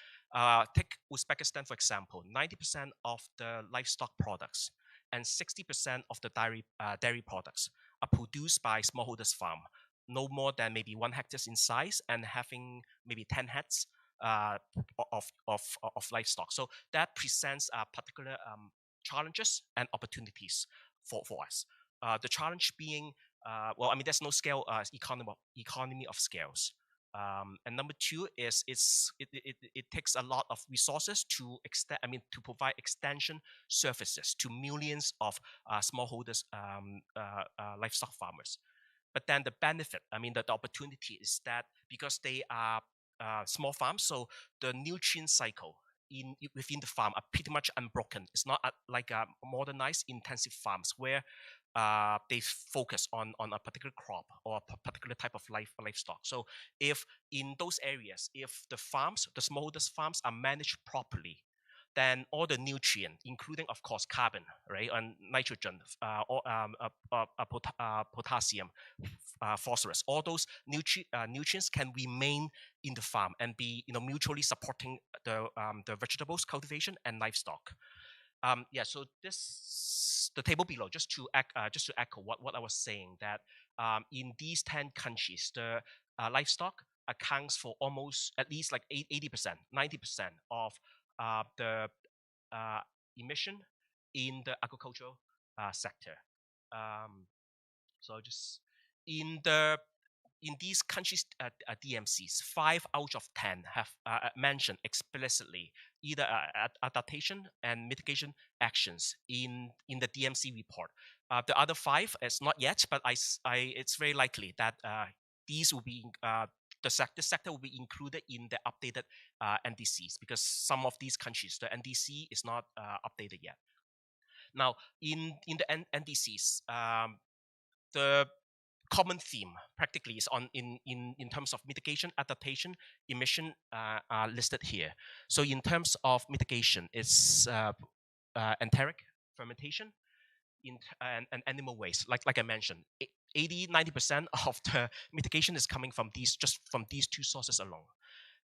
Take Uzbekistan, for example. 90% of the livestock products and 60% of the dairy products are produced by smallholders farm, no more than maybe 1 hectare in size and having maybe 10 heads of livestock. So that presents particular challenges and opportunities for us. The challenge being, there's no scale economy of scales. And number two is it takes a lot of resources to provide extension services to millions of smallholders livestock farmers. But then the benefit, the opportunity is that because they are small farms, so the nutrient cycle within the farm are pretty much unbroken. It's not like modernized intensive farms where they focus on a particular crop or a particular type of livestock. So if in those areas, if the smallholders farms are managed properly, then all the nutrient, including of course carbon, right, and nitrogen, potassium, phosphorus, all those nutrients can remain in the farm and be mutually supporting the vegetables cultivation and livestock. So the table below, just to echo what I was saying, that in these 10 countries, the livestock accounts for almost at least like 80%, 90% of the emission in the agricultural sector. So just in these countries, DMCs, 5 out of 10 have mentioned explicitly either adaptation and mitigation actions in the DMC report. The other 5 is not yet, but it's very likely that these will be this sector will be included in the updated NDCs, because some of these countries, the NDC is not updated yet. Now, in the NDCs, the common theme practically is in terms of mitigation, adaptation, emission are listed here. So in terms of mitigation, it's enteric fermentation and animal waste. Like I mentioned, 80-90% of the mitigation is coming from these two sources alone.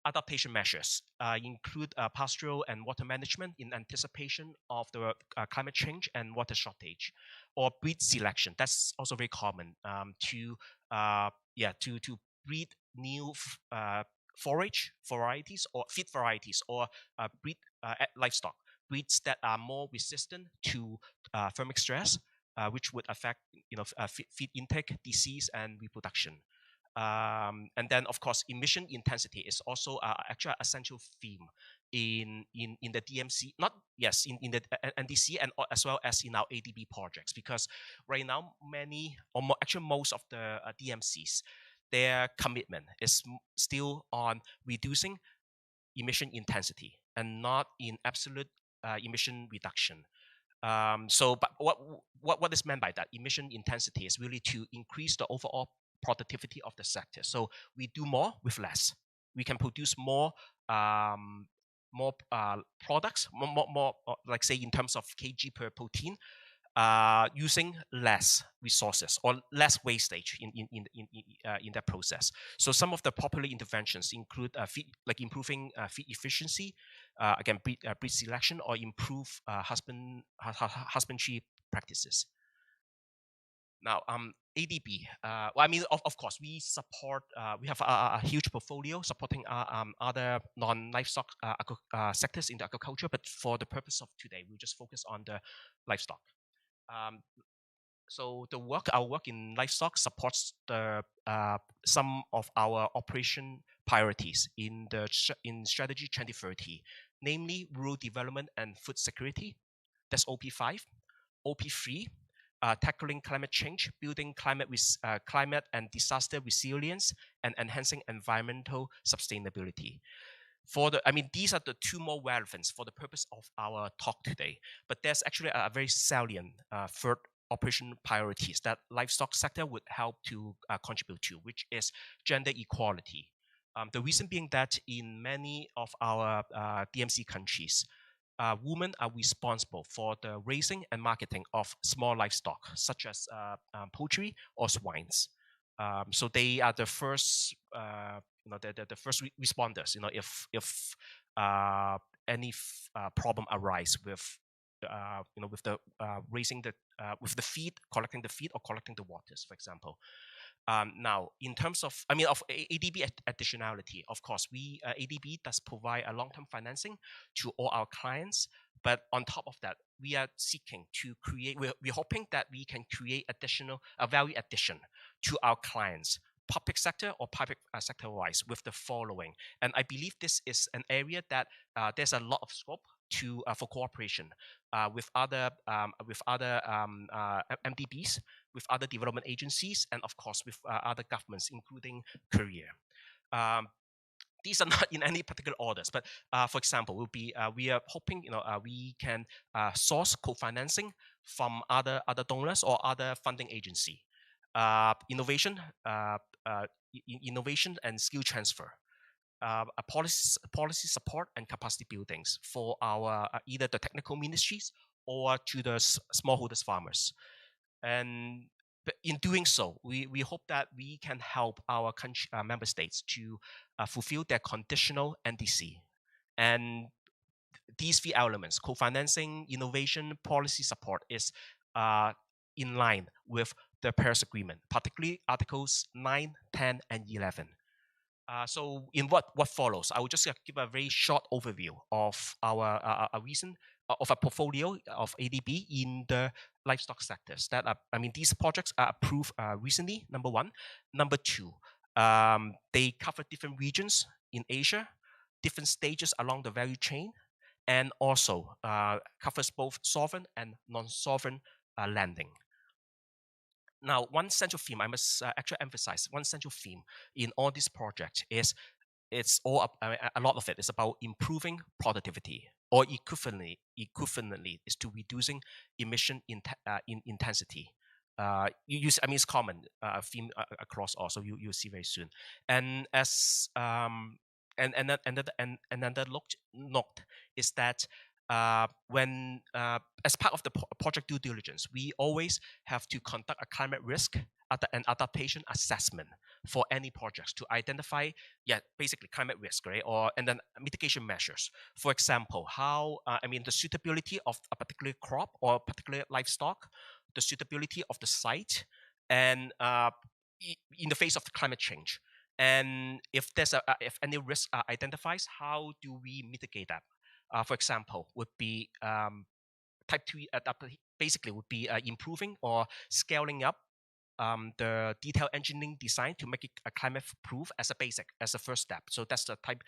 Adaptation measures include pastoral and water management in anticipation of the climate change and water shortage, or breed selection. That's also very common to breed new forage varieties or feed varieties, or breed livestock breeds that are more resistant to thermic stress, which would affect feed intake, disease, and reproduction. And then, of course, emission intensity is also actually an essential theme in the DMC, in the NDC, and as well as in our ADB projects, because right now most of the DMCs, their commitment is still on reducing emission intensity and not in absolute emission reduction. But what is meant by that? Emission intensity is really to increase the overall productivity of the sector. So we do more with less. We can produce more products, more like say in terms of kg per protein, using less resources or less wastage in that process. So some of the popular interventions include like improving feed efficiency, again breed selection, or improve husbandry practices. Now, ADB. Well, I mean, of course, we support. We have a huge portfolio supporting other non-livestock sectors in the agriculture. But for the purpose of today, we just focus on the livestock. So our work in livestock supports some of our operation priorities in Strategy 2030, namely rural development and food security. That's OP5, OP3. Tackling climate change, building climate and disaster resilience, and enhancing environmental sustainability. These are the two more relevant for the purpose of our talk today. But there's actually a very salient third operation priorities that livestock sector would help to contribute to, which is gender equality. The reason being that in many of our DMC countries, women are responsible for the raising and marketing of small livestock, such as poultry or swines. So they are the first, the first responders. If any problem arise with, with the raising with the feed, collecting the feed, or collecting the waters, for example. Now, in terms of, of ADB additionality, of course, ADB does provide a long-term financing to all our clients. But on top of that, we are seeking to create, we're hoping that we can create additional value addition to our clients, public sector or private sector-wise, with the following. And I believe this is an area that there's a lot of scope for cooperation with other MDBs, with other development agencies, and of course with other governments, including Korea. These are not in any particular orders, but for example, we are hoping we can source co-financing from other donors or other funding agency, innovation and skill transfer. Policy support and capacity buildings for our either the technical ministries or to the smallholders farmers. And in doing so, we hope that we can help our country, member states to fulfill their conditional NDC. And these three elements, co-financing, innovation, policy support, is in line with the Paris Agreement, particularly Articles 9, 10, and 11. So in what follows, I will just give a very short overview of our recent of a portfolio of ADB in the livestock sectors. That these projects are approved recently. Number one, number two, they cover different regions in Asia, different stages along the value chain, and also covers both sovereign and non-sovereign lending. Now, one central theme, I must actually emphasize, one central theme in all these projects is a lot of it is about improving productivity, or equivalently is to reducing emission intensity. It's common theme across all, so you'll see very soon. And as another note is that when as part of the project due diligence, we always have to conduct a climate risk and adaptation assessment for any projects to identify, basically climate risk, right? And then mitigation measures. For example, how the suitability of a particular crop or particular livestock, the suitability of the site, and in the face of the climate change. And if there's if any risk identifies, how do we mitigate that? For example, would be type 2 basically would be improving or scaling up the detailed engineering design to make it climate proof as a first step. So that's the type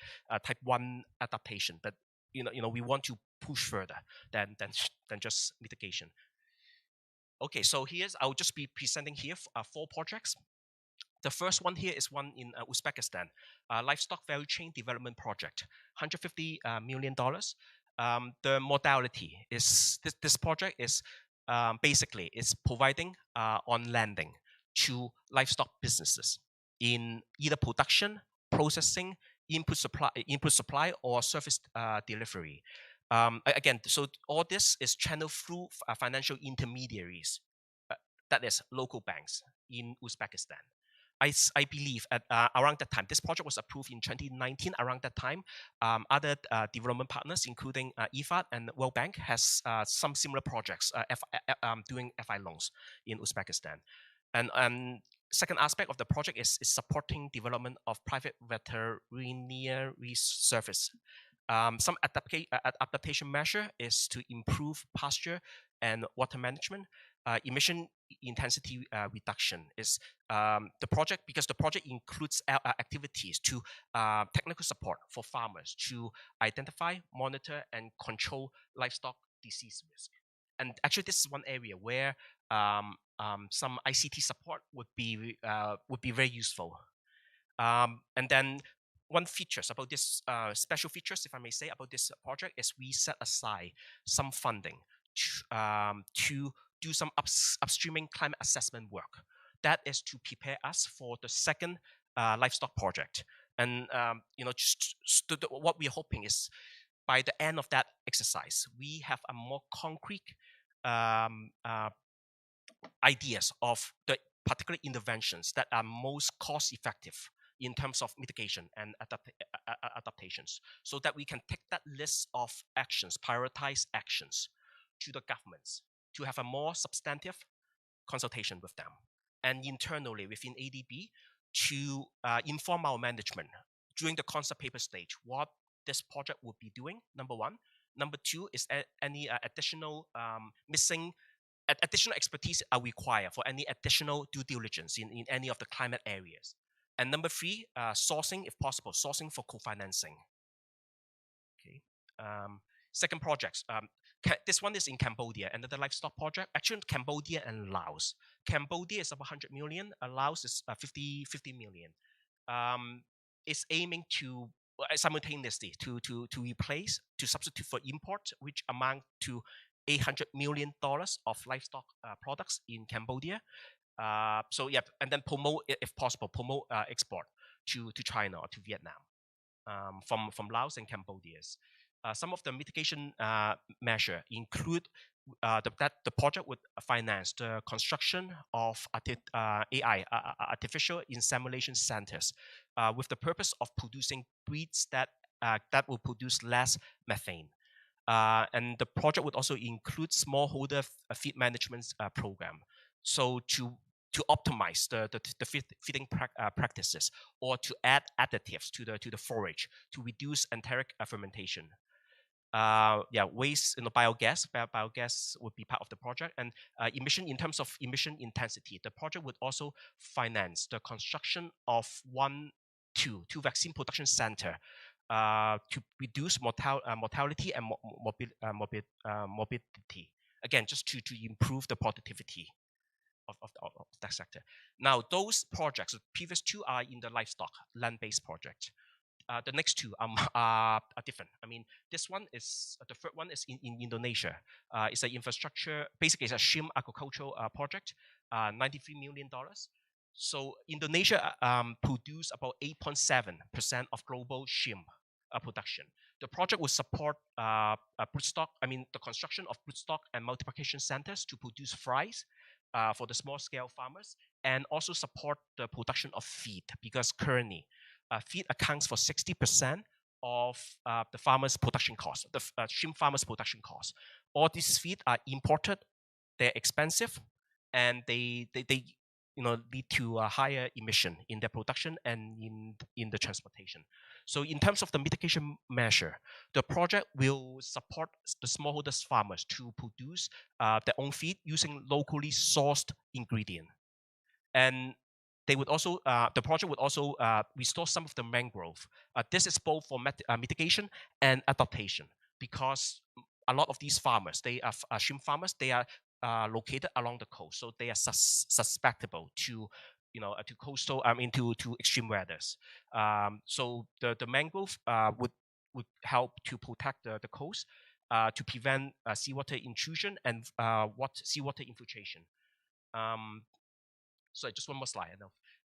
1 adaptation. But we want to push further than just mitigation. Okay, so I'll just be presenting here 4 projects. The first one here is one in Uzbekistan, livestock value chain development project, $150 million. The modality is this project is basically it's providing on lending to livestock businesses in either production, processing, input supply, or service delivery. Again, so all this is channeled through financial intermediaries, that is local banks in Uzbekistan. I believe at around that time, this project was approved in 2019. Around that time, other development partners, including IFAD and World Bank, has some similar projects doing FI loans in Uzbekistan. And second aspect of the project is supporting development of private veterinary service. Some adaptation measure is to improve pasture and water management. Emission intensity reduction is the project, because the project includes activities to technical support for farmers to identify, monitor, and control livestock disease risk. And actually, this is one area where some ICT support would be very useful. And then one features about this special features, if I may say, about this project is we set aside some funding to do some upstreaming climate assessment work. That is to prepare us for the second livestock project. And what we're hoping is by the end of that exercise, we have a more concrete ideas of the particular interventions that are most cost effective in terms of mitigation and adaptations, so that we can take that list of actions, prioritize actions to the governments to have a more substantive consultation with them, and internally within ADB to inform our management during the concept paper stage what this project would be doing, number one. Number two is any additional additional expertise are required for any additional due diligence in any of the climate areas. And number three, sourcing, if possible, sourcing for co-financing. Okay. Second projects. This one is in Cambodia, another livestock project. Actually, Cambodia and Laos. Cambodia is about 100 million. Laos is 50 million. It's aiming to simultaneously to substitute for import, which amount to $800 million of livestock products in Cambodia. So yeah, and then promote, if possible, export to China or to Vietnam from Laos and Cambodia. Some of the mitigation measure include that the project would finance the construction of AI, artificial insemination centers, with the purpose of producing breeds that will produce less methane. And the project would also include smallholder feed management program. So to optimize the feeding practices, or to add additives to the forage to reduce enteric fermentation. Waste, biogas. Biogas would be part of the project, and emission, in terms of emission intensity, the project would also finance the construction of two vaccine production center to reduce mortality and morbidity. Again, just to improve the productivity of that sector. Now, those projects, the previous two are in the livestock, land-based project. The next two are different. I mean, this one is, the third one is in Indonesia. It's an infrastructure, basically it's a shrimp aquaculture project, $93 million. So Indonesia produce about 8.7% of global shrimp production. The project will support broodstock, the construction of broodstock and multiplication centers to produce fries for the small scale farmers, and also support the production of feed, because currently feed accounts for 60% of the farmers' production costs, the shrimp farmers' production costs. All these feed are imported, they're expensive, and they lead to a higher emission in their production and in the transportation. So in terms of the mitigation measure, the project will support the smallholder farmers to produce their own feed using locally sourced ingredient. And they would also, the project would also restore some of the mangrove. This is both for mitigation and adaptation, because a lot of these farmers, they are shrimp farmers, they are located along the coast, so they are susceptible to to coastal, to extreme weathers. So the mangrove would help to protect the coast, to prevent seawater intrusion and seawater infiltration. So just one more slide.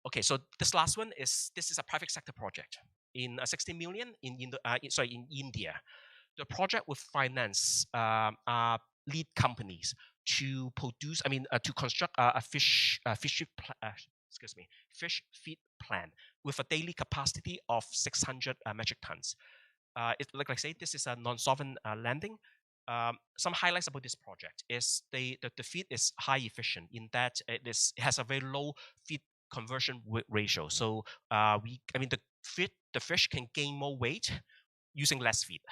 Okay, so this last one is a private sector project in 60 million in India. The project will finance lead companies to produce, to construct a fish feed plant with a daily capacity of 600 metric tons. Like I say, this is a non-solvent lending. Some highlights about this project is the feed is high efficient in that it has a very low feed conversion ratio. So the fish can gain more weight using less feed.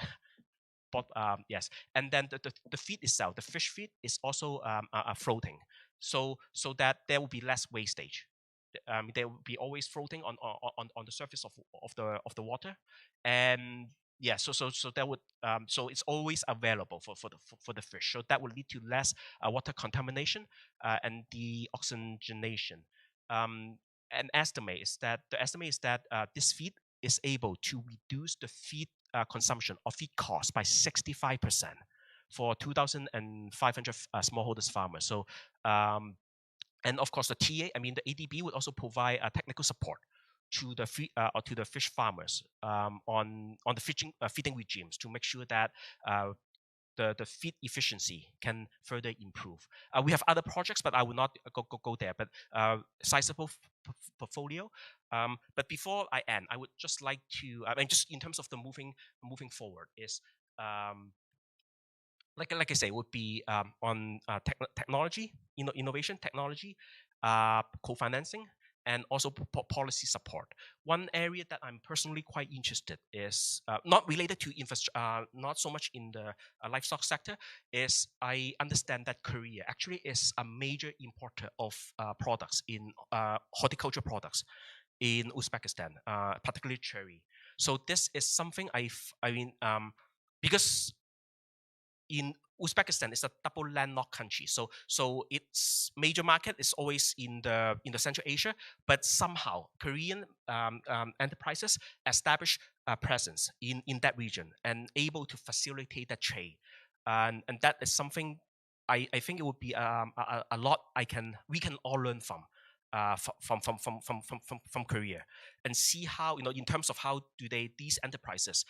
But yes, and then the feed itself, the fish feed is also floating, so that there will be less wastage. They will be always floating on the surface of the water, and yeah, so that would so it's always available for the fish. So that will lead to less water contamination and the oxygenation. The estimate is that this feed is able to reduce the feed consumption or feed cost by 65% for 2,500 smallholders farmers. So and of course the TA, the ADB would also provide technical support to the fish farmers on the feeding regimes to make sure that the feed efficiency can further improve. We have other projects, but I will not go there. But sizable portfolio. But before I end, I would just like to, just in terms of the moving forward, is like I say, would be on technology, innovation, technology, co-financing, and also policy support. One area that I'm personally quite interested is not related to infrastructure, not so much in the livestock sector, is I understand that Korea actually is a major importer of products in horticulture products in Uzbekistan, particularly cherry. So this is something because in Uzbekistan, it's a double landlocked country, so its major market is always in the Central Asia. But somehow Korean enterprises establish a presence in that region and able to facilitate that trade, and that is something I think it would be a lot we can all learn from Korea, and see how, in terms of how do these enterprises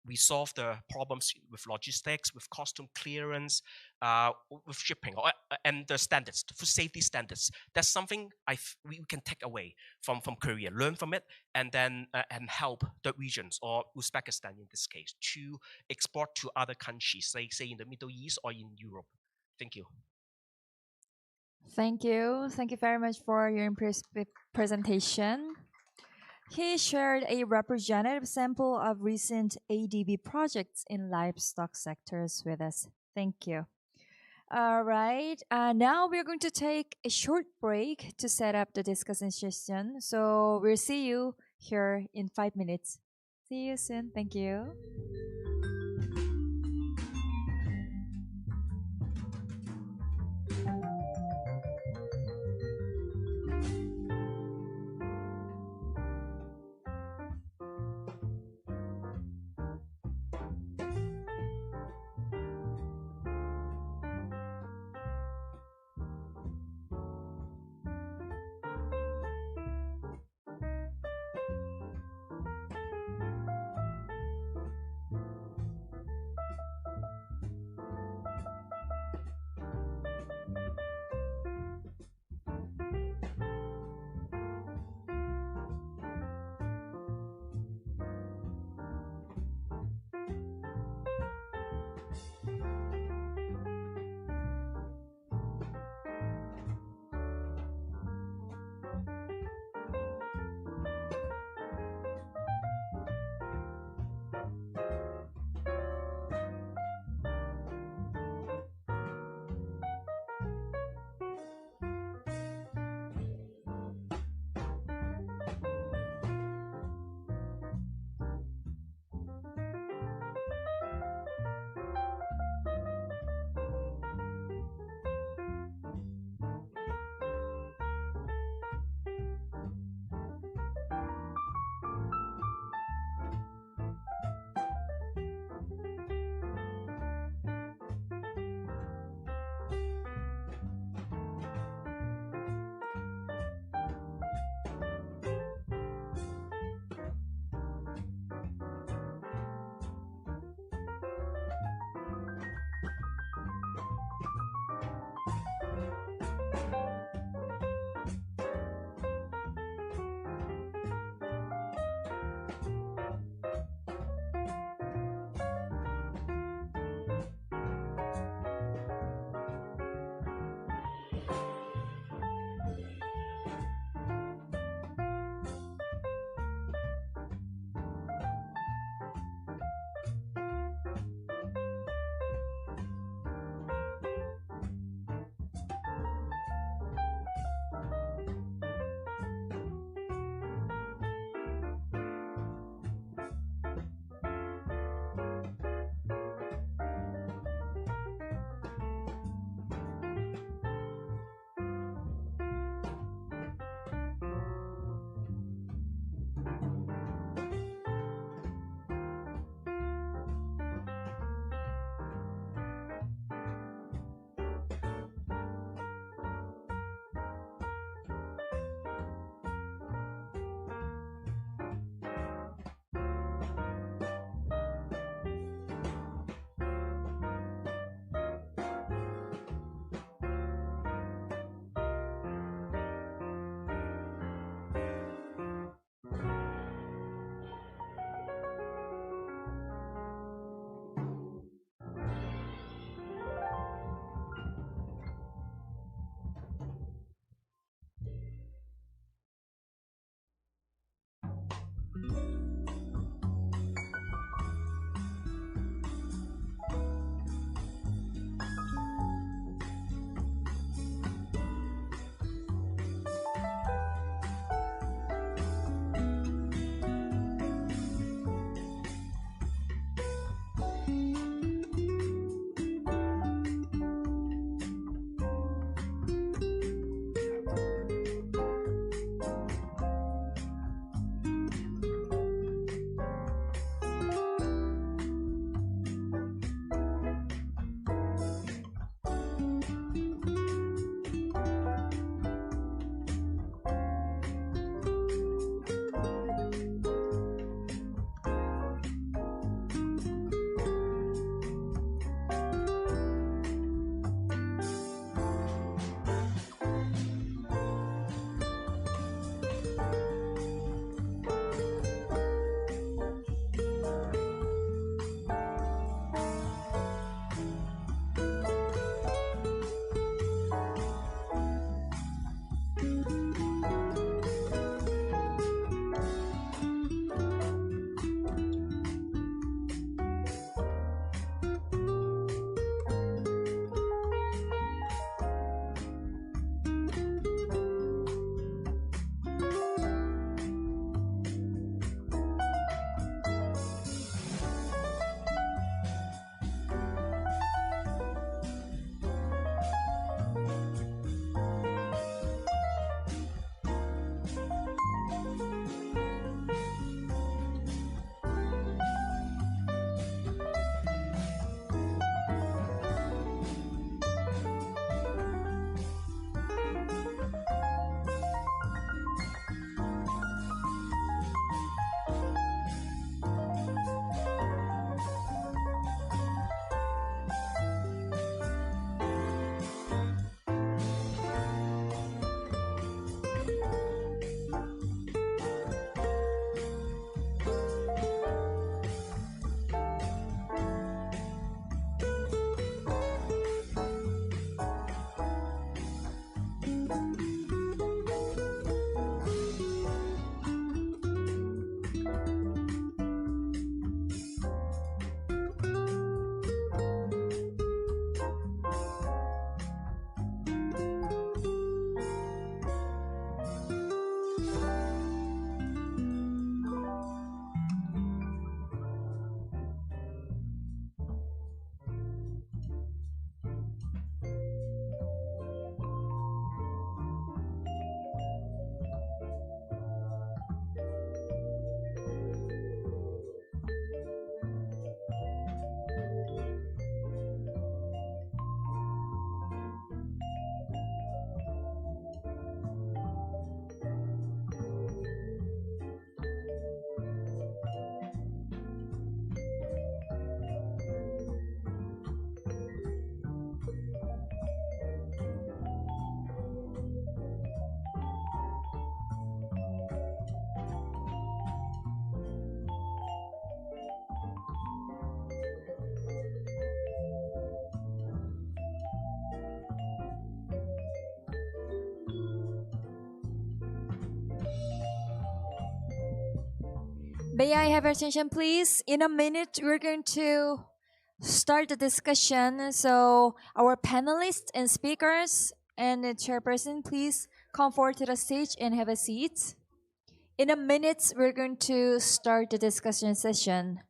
resolve the problems with logistics, with custom clearance, with shipping, and the standards, food safety standards. That's something we can take away from Korea, learn from it, and then and help the regions, or Uzbekistan in this case, to export to other countries, like say in the Middle East or in Europe. Thank you. Thank you. Thank you very much for your impressive presentation. He shared a representative sample of recent ADB projects in livestock sectors with us. Thank you. All right. Now we're going to take a short break to set up the discussion session. So we'll see you here in 5 minutes. See you soon. Thank you. May I have your attention, please? In a minute, we're going to start the discussion. So our panelists and speakers and the chairperson, please come forward to the stage and have a seat. In a minute, we're going to start the discussion session.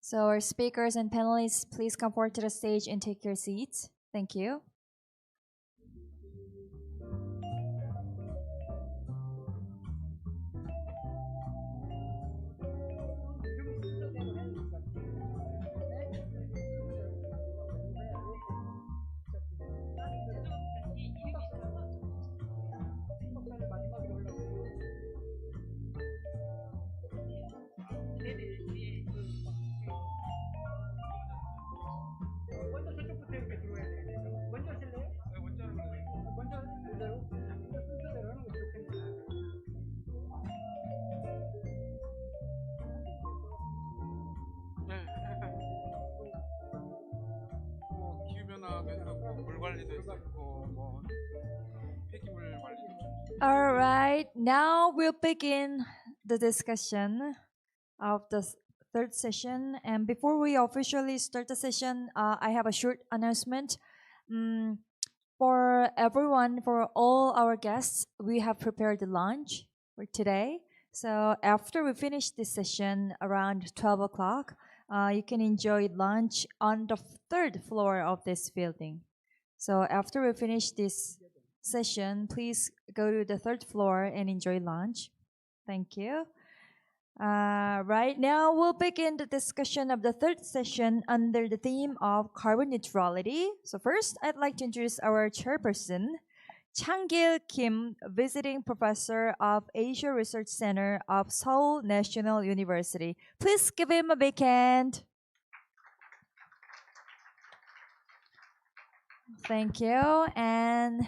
So our speakers and panelists, please come forward to the stage and take your seats. Thank you. All right, now we'll begin the discussion of the third session. And before we officially start the session, I have a short announcement. For everyone, for all our guests, we have prepared the lunch for today. So after we finish this session around 12 o'clock, you can enjoy lunch on the third floor of this building. So after we finish this session, please go to the third floor and enjoy lunch. Thank you. Right now, we'll begin the discussion of the third session under the theme of carbon neutrality. So first, I'd like to introduce our chairperson, Chang-gil Kim, visiting professor of Asia Research Center of Seoul National University. Please give him a big hand. Thank you. And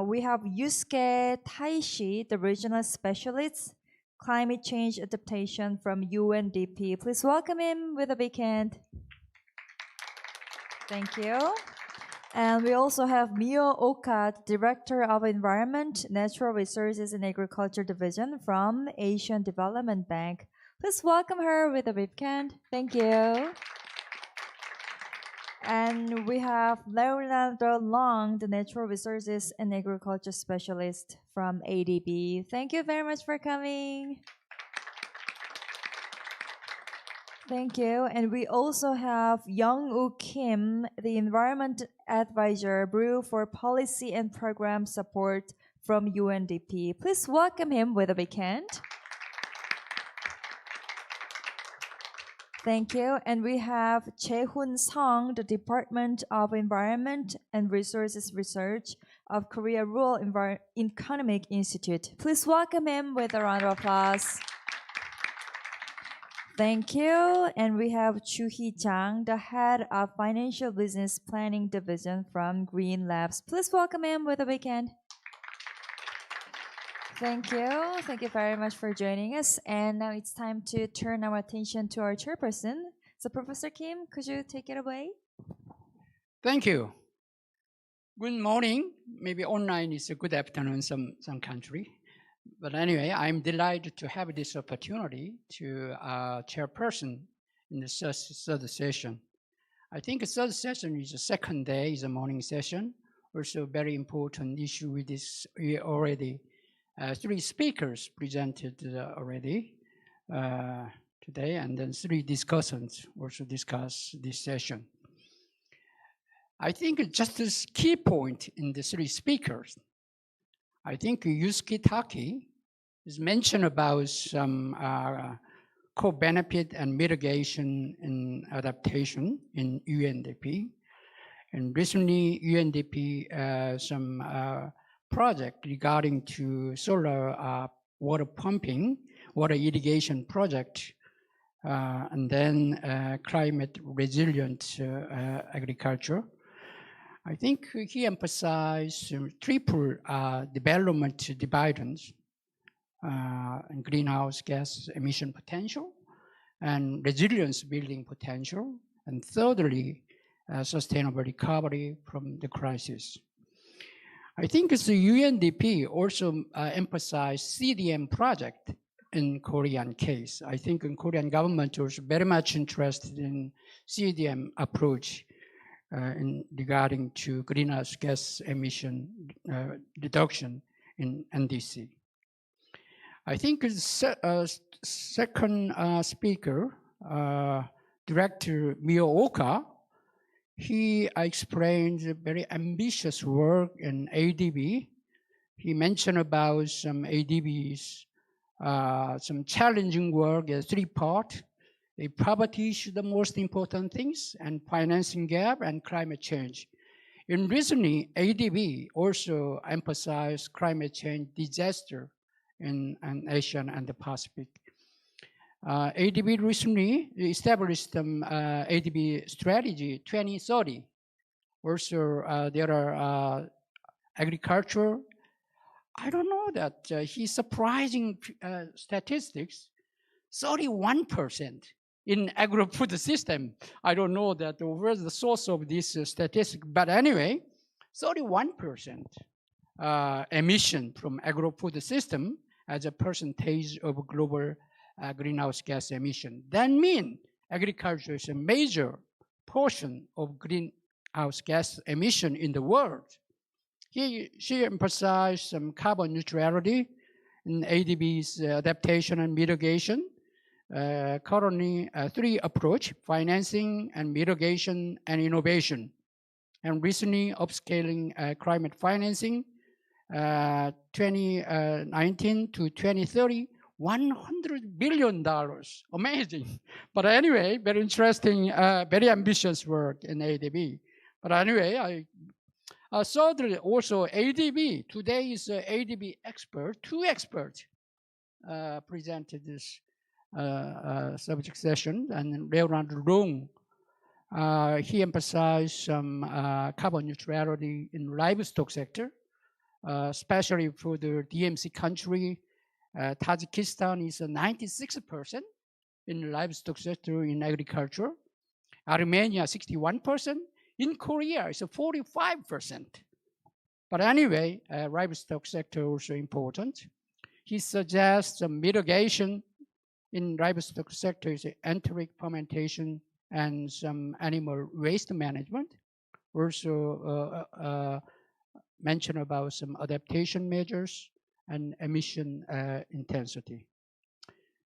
we have Yusuke Taishi, the regional specialist, climate change adaptation from UNDP. Please welcome him with a big hand. Thank you. And we also have Mio Oka, Director of Environment, Natural Resources and Agriculture Division from Asian Development Bank. Please welcome her with a big hand. Thank you. And we have Leonardo Long, the Natural Resources and Agriculture Specialist from ADB. Thank you very much for coming. Thank you. And we also have Young-woo Kim, the Environment Advisor, Brew for Policy and Program Support from UNDP. Please welcome him with a big hand. Thank you. And we have Chae-hoon Song, the Department of Environment and Resources Research of Korea Rural Economic Institute. Please welcome him with a round of applause. Thank you. And we have Chu-hee Jang, the Head of Financial Business Planning Division from Green Labs. Please welcome him with a big hand. Thank you. Thank you very much for joining us. And now it's time to turn our attention to our chairperson. So Professor Kim, could you take it away? Thank you. Good morning. Maybe online is a good afternoon in some country. But anyway, I'm delighted to have this opportunity to chairperson in the third session. I think the third session is the second day, is a morning session. Also very important issue with this already. 3 speakers presented already today, and then 3 discussants also discuss this session. I think just this key point in the 3 speakers, I think Yusuke Taki is mentioned about some co-benefit and mitigation and adaptation in UNDP. And recently UNDP some project regarding to solar water pumping, water irrigation project, and then climate resilient agriculture. I think he emphasized triple development dividends, and greenhouse gas emission potential, and resilience building potential, and thirdly, sustainable recovery from the crisis. I think the UNDP also emphasized CDM project in Korean case. I think in Korean government was very much interested in CDM approach in regarding to greenhouse gas emission reduction in NDC. I think the second speaker, Director Miyooka, he explained very ambitious work in ADB. He mentioned about some ADBs, some challenging work, 3-part. The poverty issue, the most important things, and financing gap and climate change. In recently, ADB also emphasized climate change disaster in Asia and the Pacific. ADB recently established ADB strategy 2030. Also, there are agriculture. I don't know that he's surprising statistics, 31% in agro-food system. I don't know that where's the source of this statistic, but anyway, 31% emission from agro-food system as a percentage of global greenhouse gas emission. That means agriculture is a major portion of greenhouse gas emission in the world. She emphasized some carbon neutrality in ADB's adaptation and mitigation. Currently, 3 approach: financing and mitigation and innovation. And recently, upscaling climate financing, 2019 to 2030, $100 billion. Amazing. But anyway, very interesting, very ambitious work in ADB. But anyway, thirdly, also ADB. Today is ADB expert, 2 experts presented this subject session, and Leonard Long, he emphasized some carbon neutrality in livestock sector, especially for the DMC country. Tajikistan is 96% in livestock sector in agriculture. Armenia 61%. In Korea, it's 45%. But anyway, livestock sector also important. He suggests some mitigation in livestock sector is enteric fermentation and some animal waste management. Also mention about some adaptation measures and emission intensity.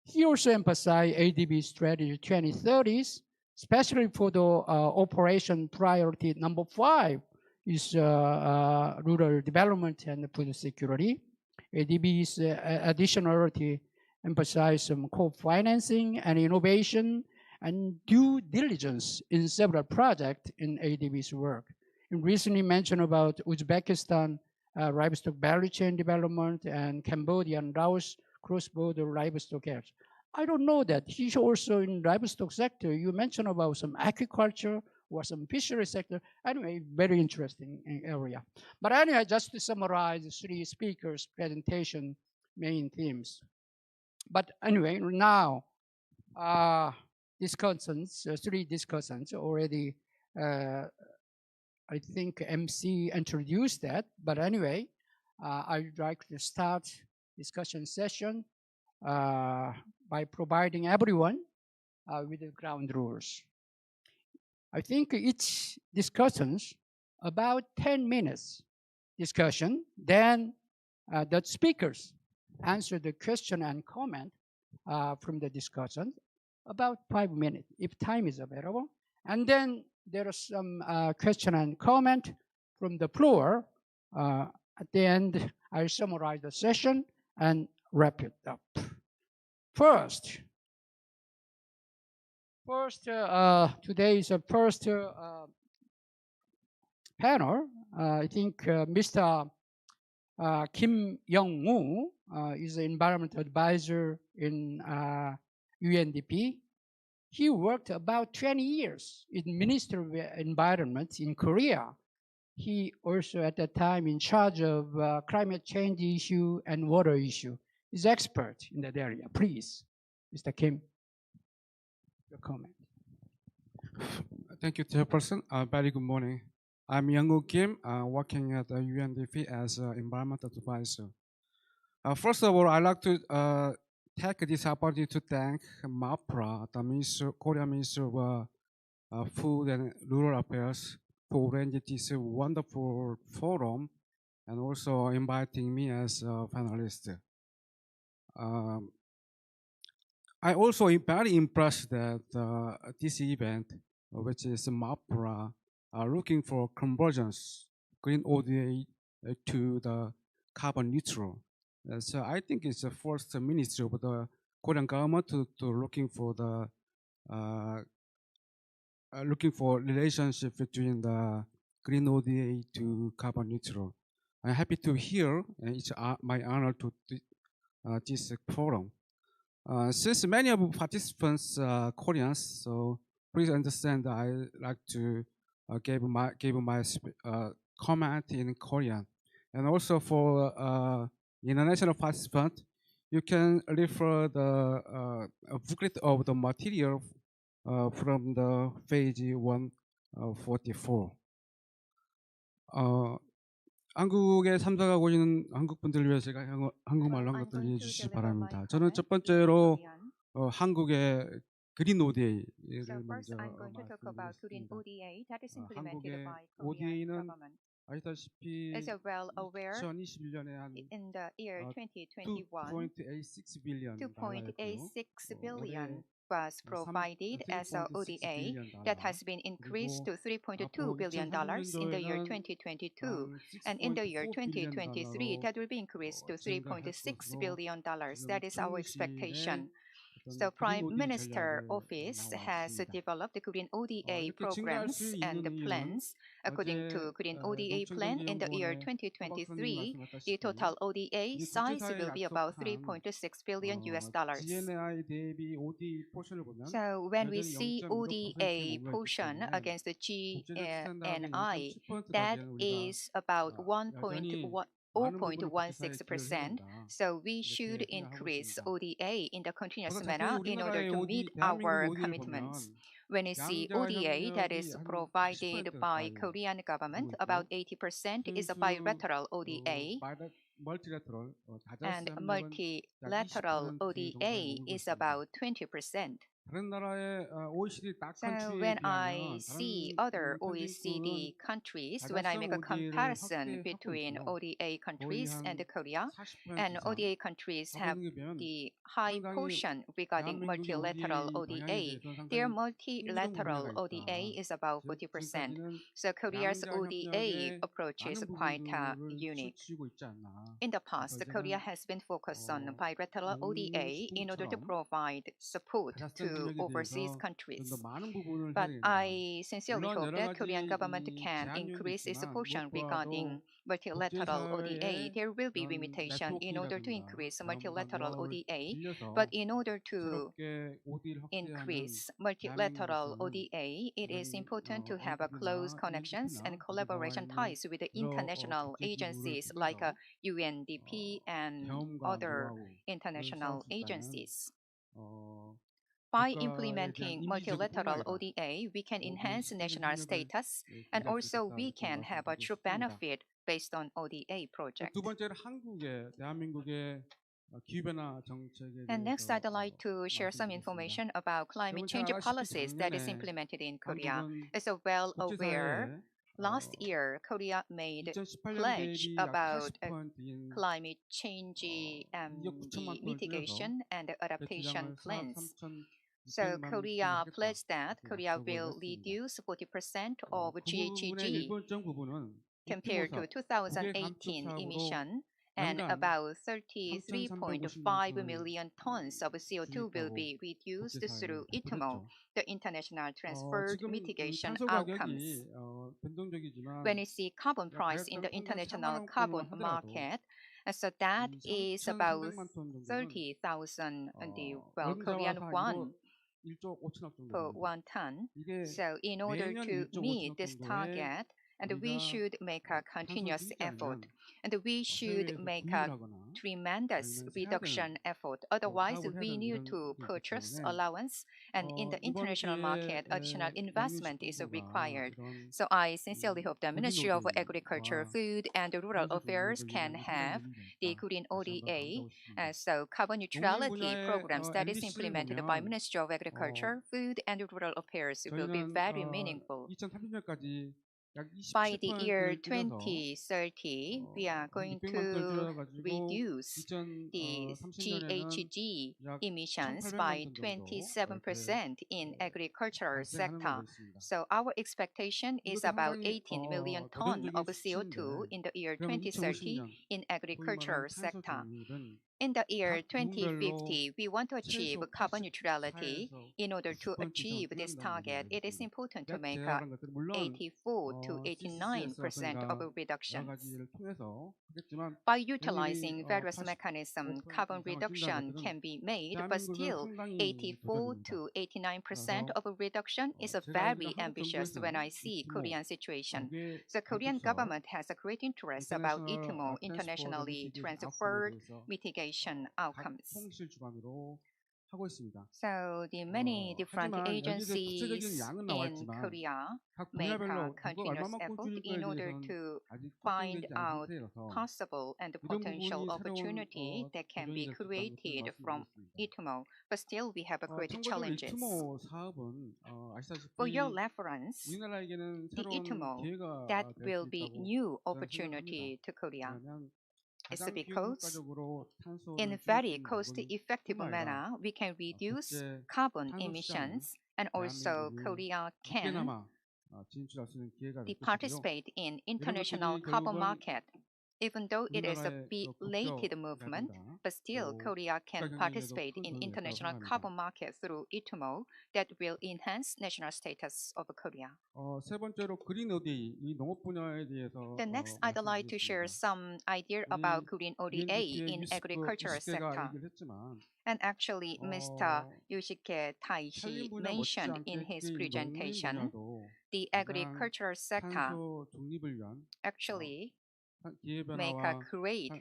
He also emphasized ADB strategy 2030s, especially for the operation priority number 5 is rural development and food security. ADB's additionality emphasize some co-financing and innovation and due diligence in several projects in ADB's work. And recently mentioned about Uzbekistan livestock value chain development and Cambodia and Laos cross-border livestock health. I don't know that. He's also in livestock sector. You mentioned about some agriculture or some fishery sector. Anyway, very interesting area. But anyway, just to summarize the 3 speakers' presentation main themes. But anyway, now discussions, 3 discussions already. I think MC introduced that. But anyway, I'd like to start discussion session by providing everyone with the ground rules. I think each discussions about 10 minutes discussion. Then the speakers answer the question and comment from the discussion about 5 minutes if time is available. And then there are some question and comment from the floor. At the end, I'll summarize the session and wrap it up. First, today is the first panel. I think Mr. Kim Young-woo is the environmental advisor in UNDP. He worked about 20 years in Ministry of Environment in Korea. He also at that time in charge of climate change issue and water issue. He's expert in that area. Please, Mr. Kim, your comment. Thank you, Chairperson. Very good morning. I'm Young-woo Kim, working at UNDP as an environmental advisor. First of all, I'd like to take this opportunity to thank MAFRA, the Korean Ministry of Food and Rural Affairs, for arranging this wonderful forum and also inviting me as a panelist. I also very impressed that this event, which is MAFRA, are looking for conversions, green ODA to the carbon neutral. So I think it's the first ministry of the Korean government to looking for the relationship between the green ODA to carbon neutral. I'm happy to hear, and it's my honor to this forum. Since many of participants are Koreans, so please understand I like to give my comment in Korean. And also for international participants, you can refer the booklet of the material from the page 144. 한국에 참석하고 있는 한국 분들을 위해서 제가 한국말로 한 것들 이해해 주시기 바랍니다. 저는 첫 번째로 한국의 그린 ODA를 먼저 말씀드리겠습니다. 한국의 ODA는 아시다시피 2021년에 한 2.86 빌리언 was provided as a ODA that has been increased to $3.2 billion in the year 2022. And in the year 2023, that will be increased to $3.6 billion. That is our expectation. So Prime Minister Office has developed the Green ODA programs and the plans. According to Green ODA plan, in the year 2023, the total ODA size will be about $3.6 billion. So when we see ODA portion against the GNI, that is about 0.16%. So we should increase ODA in the continuous manner in order to meet our commitments. When you see ODA that is provided by Korean government, about 80% is a bilateral ODA. And multilateral ODA is about 20%. So when I see other OECD countries, when I make a comparison between ODA countries and Korea, and ODA countries have the high portion regarding multilateral ODA, their multilateral ODA is about 40%. So Korea's ODA approach is quite unique. In the past, Korea has been focused on bilateral ODA in order to provide support to overseas countries. But I sincerely hope that Korean government can increase its portion regarding multilateral ODA. There will be limitation in order to increase multilateral ODA, but in order to increase multilateral ODA, it is important to have a close connections and collaboration ties with the international agencies like UNDP and other international agencies. By implementing multilateral ODA, we can enhance national status, and also we can have a true benefit based on ODA project. And next, I'd like to share some information about climate change policies that is implemented in Korea. As you're well aware, last year, Korea made pledge about climate change the mitigation and adaptation plans. So Korea pledged that Korea will reduce 40% of GHG compared to 2018 emission, and about 33.5 million tons of CO2 will be reduced through ITMO, the International Transferred Mitigation Outcomes. When you see carbon price in the international carbon market, so that is about 30,000 Korean won per 1 ton. So in order to meet this target, And we should make a continuous effort. And we should make a tremendous reduction effort. Otherwise, we need to purchase allowance. And in the international market, additional investment is required. So I sincerely hope the Ministry of Agriculture, Food and Rural Affairs can have the Green ODA, so carbon neutrality programs that is implemented by Ministry of Agriculture, Food and Rural Affairs will be very meaningful. By the year 2030, we are going to reduce the GHG emissions by 27% in agricultural sector. So our expectation is about 18 million tons of CO2 in the year 2030 in agricultural sector. In the year 2050, we want to achieve carbon neutrality. In order to achieve this target, it is important to make 84 to 89% of reductions. By utilizing various mechanisms, carbon reduction can be made, but still 84 to 89% of reduction is very ambitious when I see Korean situation. The Korean government has a great interest about ITMO, internationally transferred mitigation outcomes. So the many different agencies in Korea make a continuous effort in order to find out possible and potential opportunity that can be created from ITMO. But still, we have great challenges. For your reference, the ITMO, that will be new opportunity to Korea. It's because in a very cost-effective manner, we can reduce carbon emissions, and also Korea can participate in international carbon market. Even though it is a belated movement, but still Korea can participate in international carbon market through ITMO that will enhance national status of Korea. The next, I'd like to share some idea about Green ODA in agricultural sector. And actually, Mr. Yoshike Taishi mentioned in his presentation, the agricultural sector actually make a create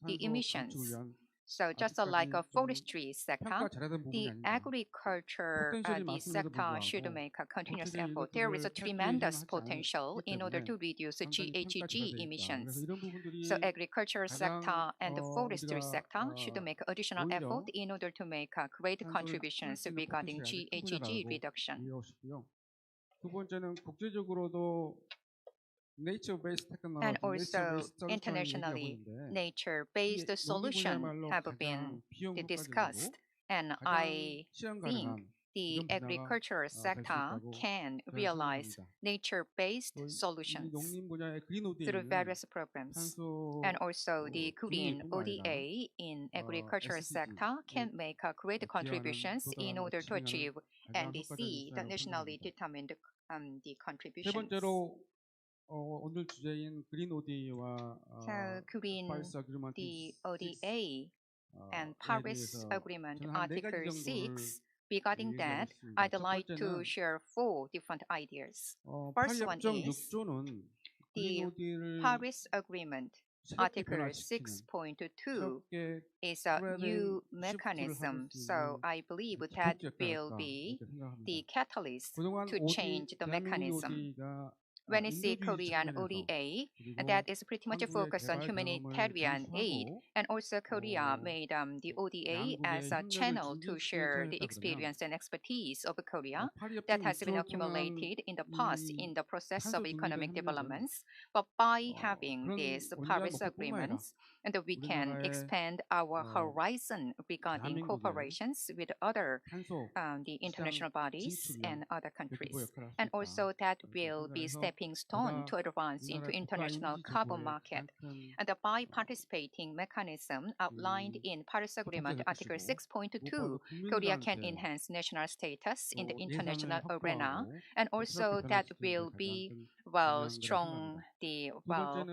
the emissions. So just like a forestry sector, the agriculture the sector should make a continuous effort. There is a tremendous potential in order to reduce the GHG emissions. So agricultural sector and the forestry sector should make additional effort in order to make great contributions regarding GHG reduction. And also internationally, nature-based solutions have been discussed, and I think the agricultural sector can realize nature-based solutions through various programs. And also the Green ODA in agricultural sector can make great contributions in order to achieve NDC, the nationally determined the contributions. 오늘 주제인 그린 ODA와 Green the ODA and Paris Agreement Article 6. Regarding that, I'd like to share 4 different ideas. First one is the Paris Agreement Article 6.2 is a new mechanism, so I believe that will be the catalyst to change the mechanism. When you see Korean ODA, that is pretty much focused on humanitarian aid, and also Korea made the ODA as a channel to share the experience and expertise of Korea that has been accumulated in the past in the process of economic developments. But by having these Paris agreements, and we can expand our horizon regarding cooperations with other the international bodies and other countries, and also that will be stepping stone to advance into international carbon market. And by participating mechanism outlined in Paris Agreement Article 6.2, Korea can enhance national status in the international arena, and also that will be strong the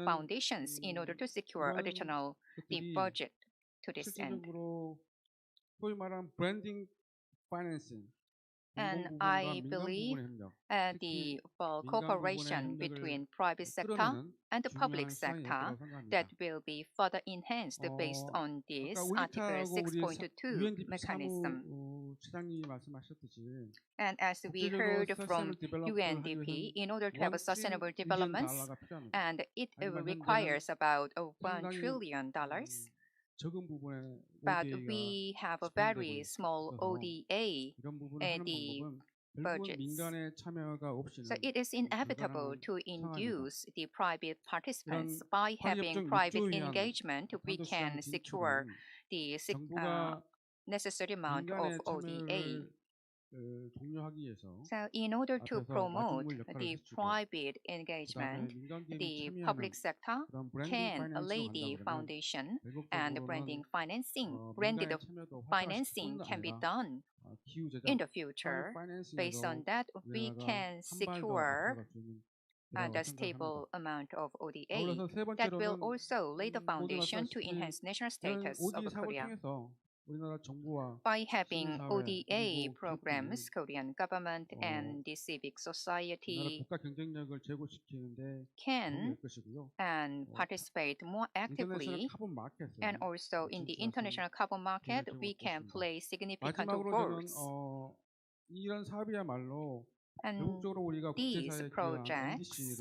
foundations in order to secure additional the budget to this end. 소위 말하는 branding financing, And I believe the cooperation between private sector and the public sector that will be further enhanced based on this Article 6.2 mechanism. And as we heard from UNDP, in order to have a sustainable development, and it requires about $1 trillion. But we have a very small ODA budgets. So it is inevitable to induce the private participants. By having private engagement, we can secure the necessary amount of ODA. So in order to promote the private engagement, the public sector can lay the foundation, and branded financing can be done in the future. Based on that, we can secure the stable amount of ODA that will also lay the foundation to enhance national status of Korea. By having ODA programs, Korean government and the civic society can and participate more actively, and also in the international carbon market, we can play significant roles. And these projects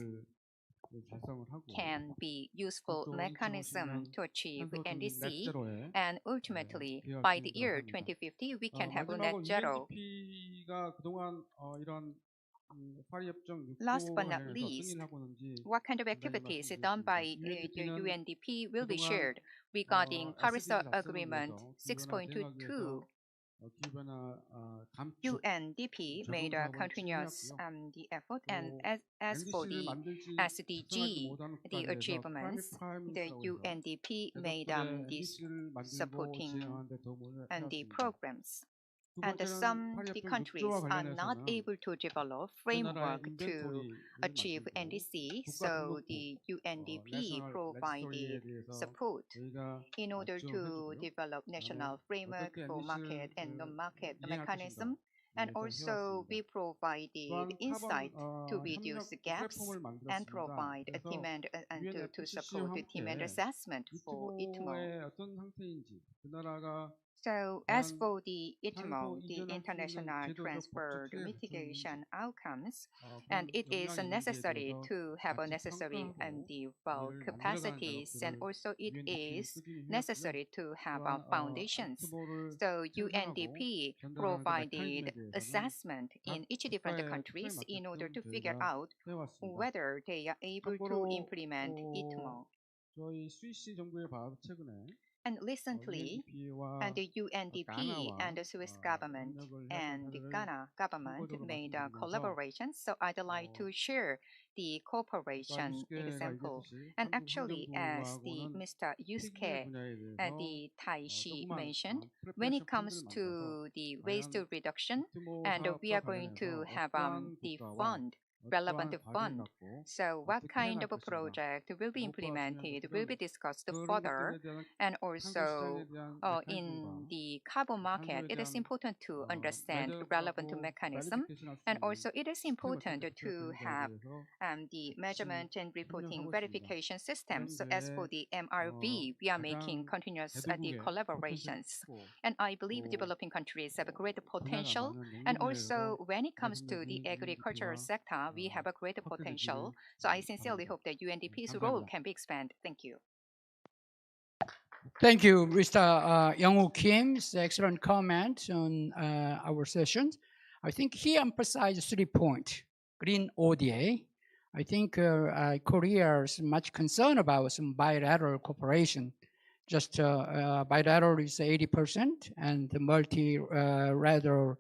can be useful mechanism to achieve NDC, and ultimately by the year 2050 we can have net zero. Last but not least, what kind of activities done by the UNDP will be shared regarding Paris Agreement 6.22. UNDP made a continuous effort, and as for the SDG, the achievements, the UNDP made these supporting and the programs. And some countries are not able to develop framework to achieve NDC, so the UNDP provided support in order to develop national framework for market and non-market mechanism. And also we provided insight to reduce gaps and provide a demand and to support the demand assessment for ITMO. So as for the ITMO, the International Transfer Mitigation Outcomes, and it is necessary to have a necessary the capacities, and also it is necessary to have foundations. So UNDP provided assessment in each different countries in order to figure out whether they are able to implement ITMO. And recently, the UNDP and the Swiss government and the Ghana government made a collaboration. So I'd like to share the cooperation example. And actually, as the Mr. Yusuke, the Taishi mentioned, when it comes to the waste reduction, and we are going to have the relevant fund. So what kind of a project will be implemented will be discussed further. And also in the carbon market, it is important to understand relevant mechanism. And also it is important to have the measurement and reporting verification systems. So as for the MRV, we are making continuous the collaborations. And I believe developing countries have a great potential. And also when it comes to the agricultural sector, we have a greater potential. So I sincerely hope that UNDP's role can be expanded. Thank you. Thank you, Mr. Young-woo Kim's excellent comment on our session. I think he emphasized 3 points. Green ODA. I think Korea is much concerned about some bilateral cooperation. Just bilateral is 80%, and the multilateral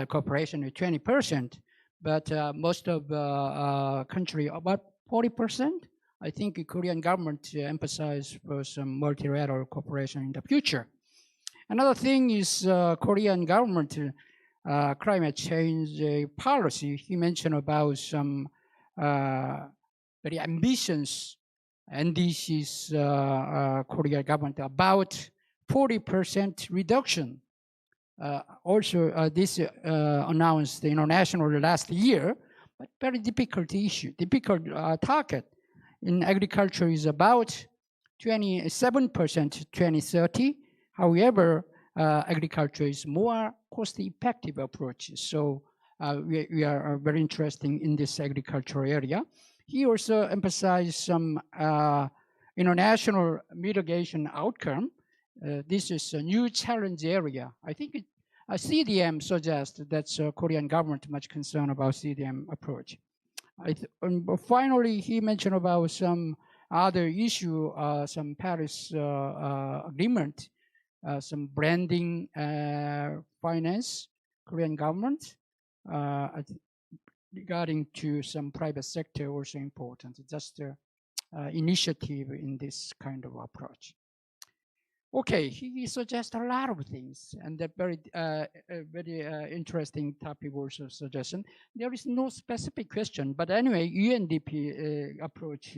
cooperation is 20%. But most of the country, about 40%, I think the Korean government emphasize for some multilateral cooperation in the future. Another thing is Korean government climate change policy. He mentioned about some very ambitious NDC's Korean government, about 40% reduction Also, this announced internationally last year, but very difficult issue, difficult target in agriculture is about 27% 2030. However, agriculture is more cost-effective approach. So we are very interested in this agricultural area. He also emphasized some international mitigation outcome. This is a new challenge area. I think CDM suggests that Korean government much concerned about CDM approach. Finally, he mentioned about some other issue, some Paris agreement, some branding finance, Korean government, regarding to some private sector also important, just initiative in this kind of approach. Okay, he suggests a lot of things, and that very interesting topic also suggestion. There is no specific question, but anyway, UNDP approach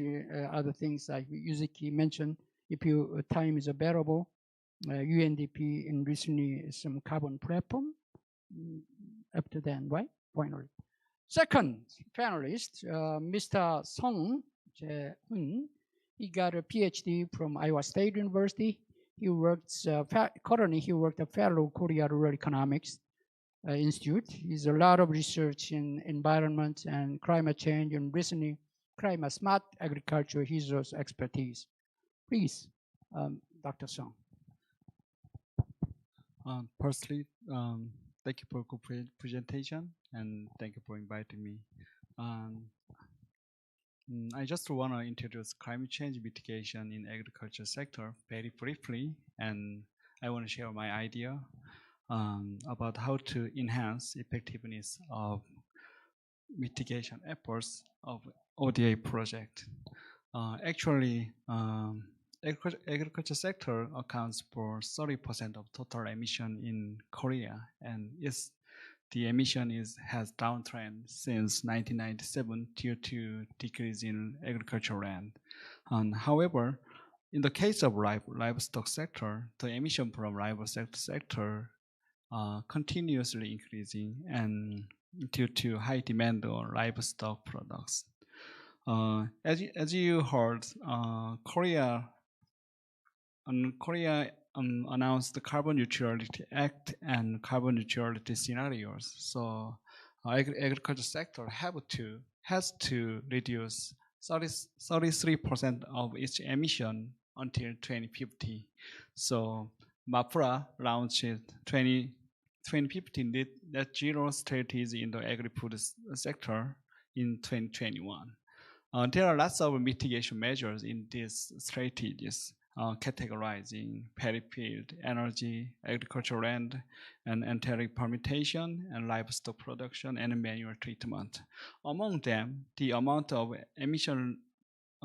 other things like Yuzuki mentioned. If your time is available, UNDP in recently some carbon platform. After then, right? Finally, second panelist, Mr. Song Jae-hoon. He got a PhD from Iowa State University. He works, currently he worked at Fellow Korea Rural Economics Institute. He's a lot of research in environment and climate change, and recently climate smart agriculture, his expertise. Please, Dr. Song. Firstly, thank you for good presentation, and thank you for inviting me. I just want to introduce climate change mitigation in agriculture sector very briefly, and I want to share my idea about how to enhance effectiveness of mitigation efforts of ODA project. Actually, agriculture sector accounts for 30% of total emission in Korea, and the emission has downtrend since 1997 due to decrease in agricultural land. However, in the case of livestock sector, the emission from livestock sector continuously increasing, and due to high demand on livestock products. As you heard, Korea announced the Carbon Neutrality Act and carbon neutrality scenarios. So agriculture sector has to reduce 33% of its emission until 2050. So MAFRA launched 2050 net zero strategy in the agri-food sector in 2021. There are lots of mitigation measures in these strategies, categorizing paddy field, energy, agricultural land, and enteric permutation, and livestock production, and manual treatment. Among them, the amount of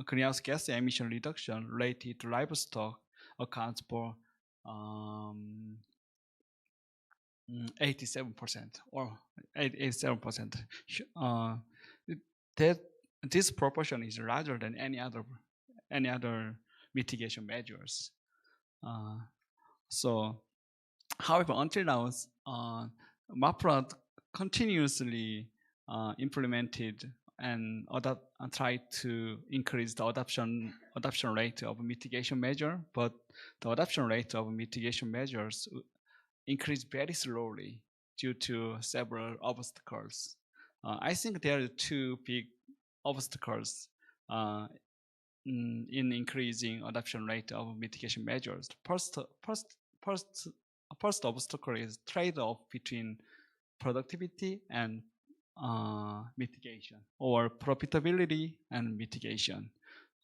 greenhouse gas emission reduction related to livestock accounts for 87%, or 87%. This proportion is larger than any other mitigation measures. However, until now, MAFRA continuously implemented and tried to increase the adoption rate of mitigation measure, but the adoption rate of mitigation measures increased very slowly due to several obstacles. I think there are two big obstacles in increasing adoption rate of mitigation measures. First obstacle is trade-off between productivity and mitigation, or profitability and mitigation.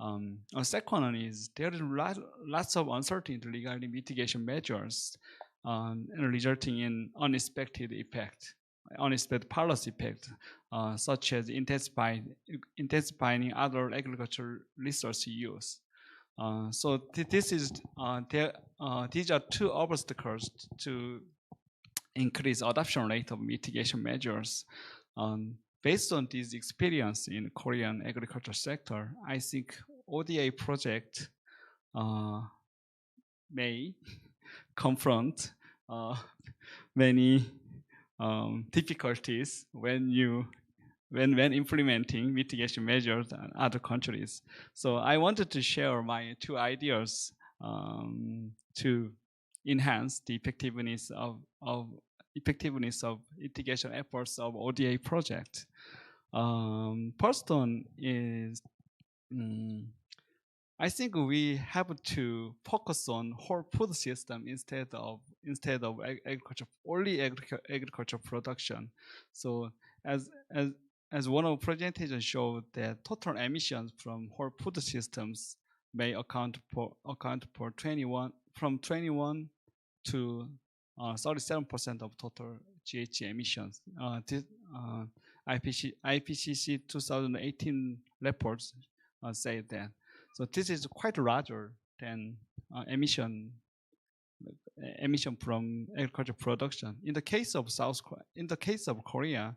A second one is there is lots of uncertainty regarding mitigation measures, resulting in unexpected policy effect, such as intensifying other agricultural resource use. So these are two obstacles to increase adoption rate of mitigation measures. Based on this experience in Korean agriculture sector, I think ODA project may confront many difficulties when implementing mitigation measures in other countries. So I wanted to share my two ideas to enhance the effectiveness of mitigation efforts of ODA project. First one is I think we have to focus on whole food system instead of agriculture, only agriculture production. So as one of the presentations showed, that total emissions from whole food systems may account for 21 to 37% of total GHG emissions. IPCC 2018 reports say that. So this is quite larger than emission from agricultural production. In the case of Korea,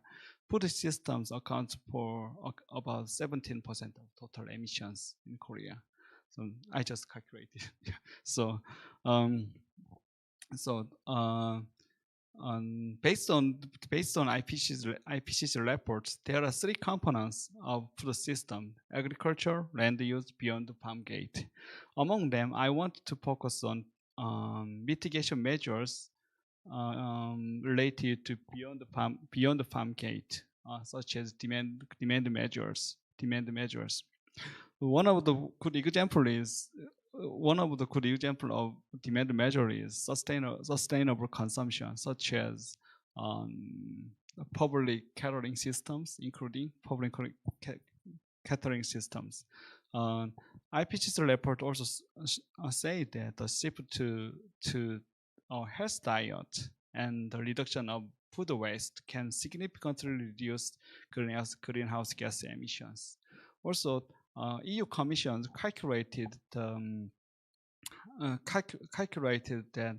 food systems account for about 17% of total emissions in Korea. So I just calculated. So based on IPCC reports, there are three components of food system: agriculture, land use, beyond the farm gate. Among them, I want to focus on mitigation measures related to beyond the farm gate, such as demand measures. One of the good example of demand measure is sustainable consumption, such as public catering systems, including public catering systems. IPCC report also say that the shift to a health diet and the reduction of food waste can significantly reduce greenhouse gas emissions. Also, EU Commission calculated that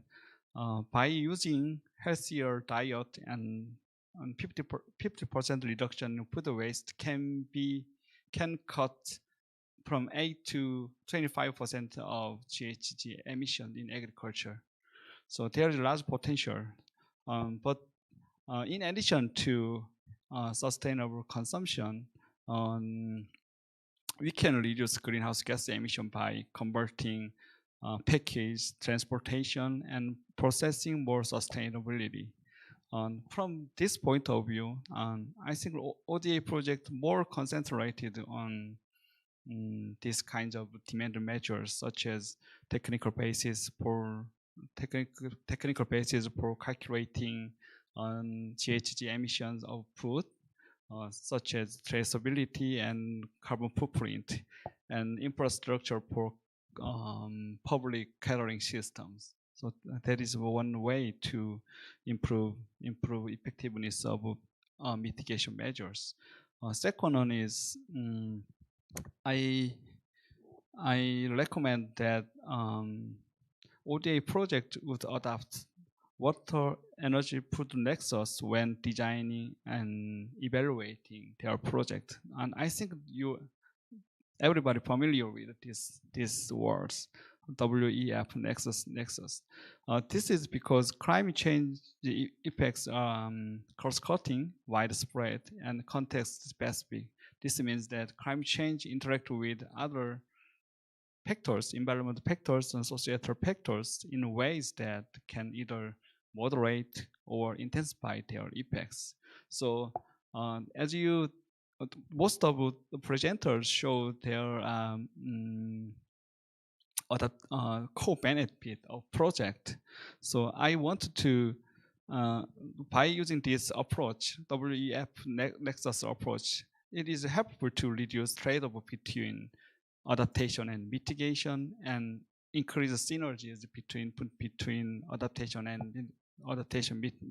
by using healthier diet and 50% reduction in food waste can cut from 8 to 25% of GHG emission in agriculture. So there is large potential. But in addition to sustainable consumption, we can reduce greenhouse gas emission by converting package, transportation, and processing more sustainability. From this point of view, I think ODA project more concentrated on these kinds of demand measures, such as technical basis for calculating GHG emissions of food, such as traceability and carbon footprint, and infrastructure for public catering systems. So that is one way to improve effectiveness of mitigation measures. Second one is I recommend that ODA project would adopt water energy food nexus when designing and evaluating their project. And I think everybody familiar with these words, WEF nexus. This is because climate change effects are cross-cutting, widespread, and context-specific. This means that climate change interacts with other factors, environmental factors and societal factors, in ways that can either moderate or intensify their effects. So as most of the presenters show their co-benefit of project. So I wanted to, by using this approach, WEF nexus approach, it is helpful to reduce trade-off between adaptation and mitigation, and increase the synergies between adaptation and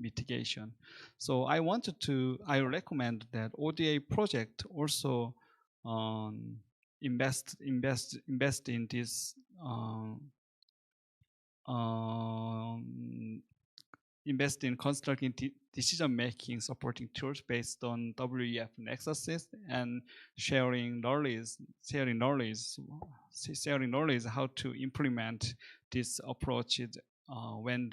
mitigation. So I recommend that ODA project also invest in this invest in constructing decision-making supporting tools based on WEF nexuses, and sharing knowledge how to implement these approaches when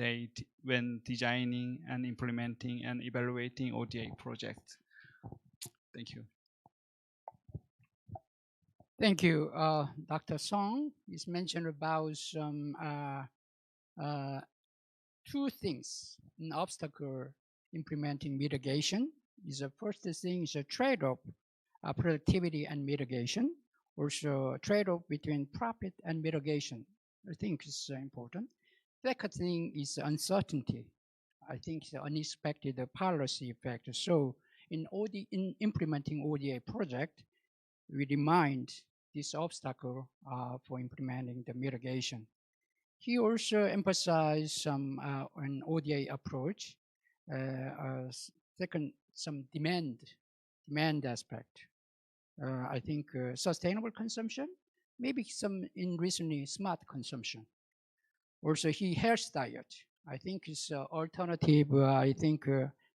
designing and implementing and evaluating ODA projects. Thank you. Thank you. Dr. Song is mentioned about some two things, an obstacle implementing mitigation. The first thing is a trade-off, productivity and mitigation. Also, trade-off between profit and mitigation. I think is important. Second thing is uncertainty. I think the unexpected policy effect. So in implementing ODA project, we remind this obstacle for implementing the mitigation. He also emphasized some an ODA approach. Second, some demand aspect. I think sustainable consumption, maybe some in recently smart consumption. Also, health diet. I think it's alternative.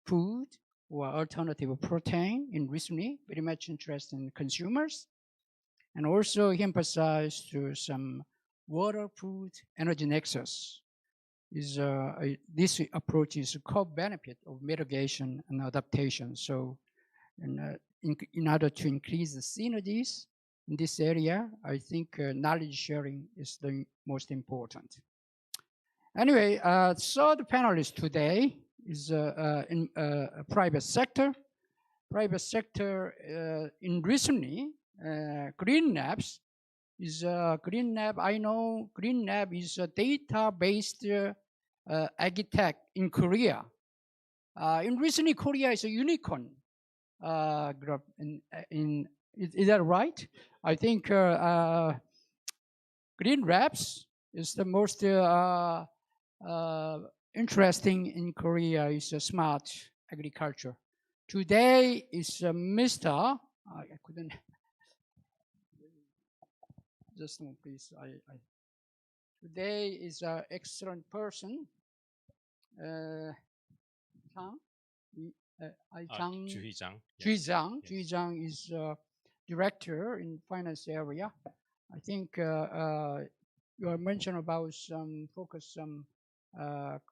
Food or alternative protein in recently very much interested in consumers. And also he emphasized some water, food, energy nexus. This approach is a core benefit of mitigation and adaptation. So in order to increase the synergies in this area, I think knowledge sharing is the most important. Anyway, third panelist today is in private sector. Private sector in recently, Green Labs is Green Lab. I know Green Lab is a data-based agritech in Korea. In recently, Korea is a unicorn group. Is that right? I think Green Labs is the most interesting in Korea. Is smart agriculture. Today is Mr. I couldn't. Just one, please. Today is an excellent person. Zhang. Zhang is director in finance area. I think you are mentioned about some focus some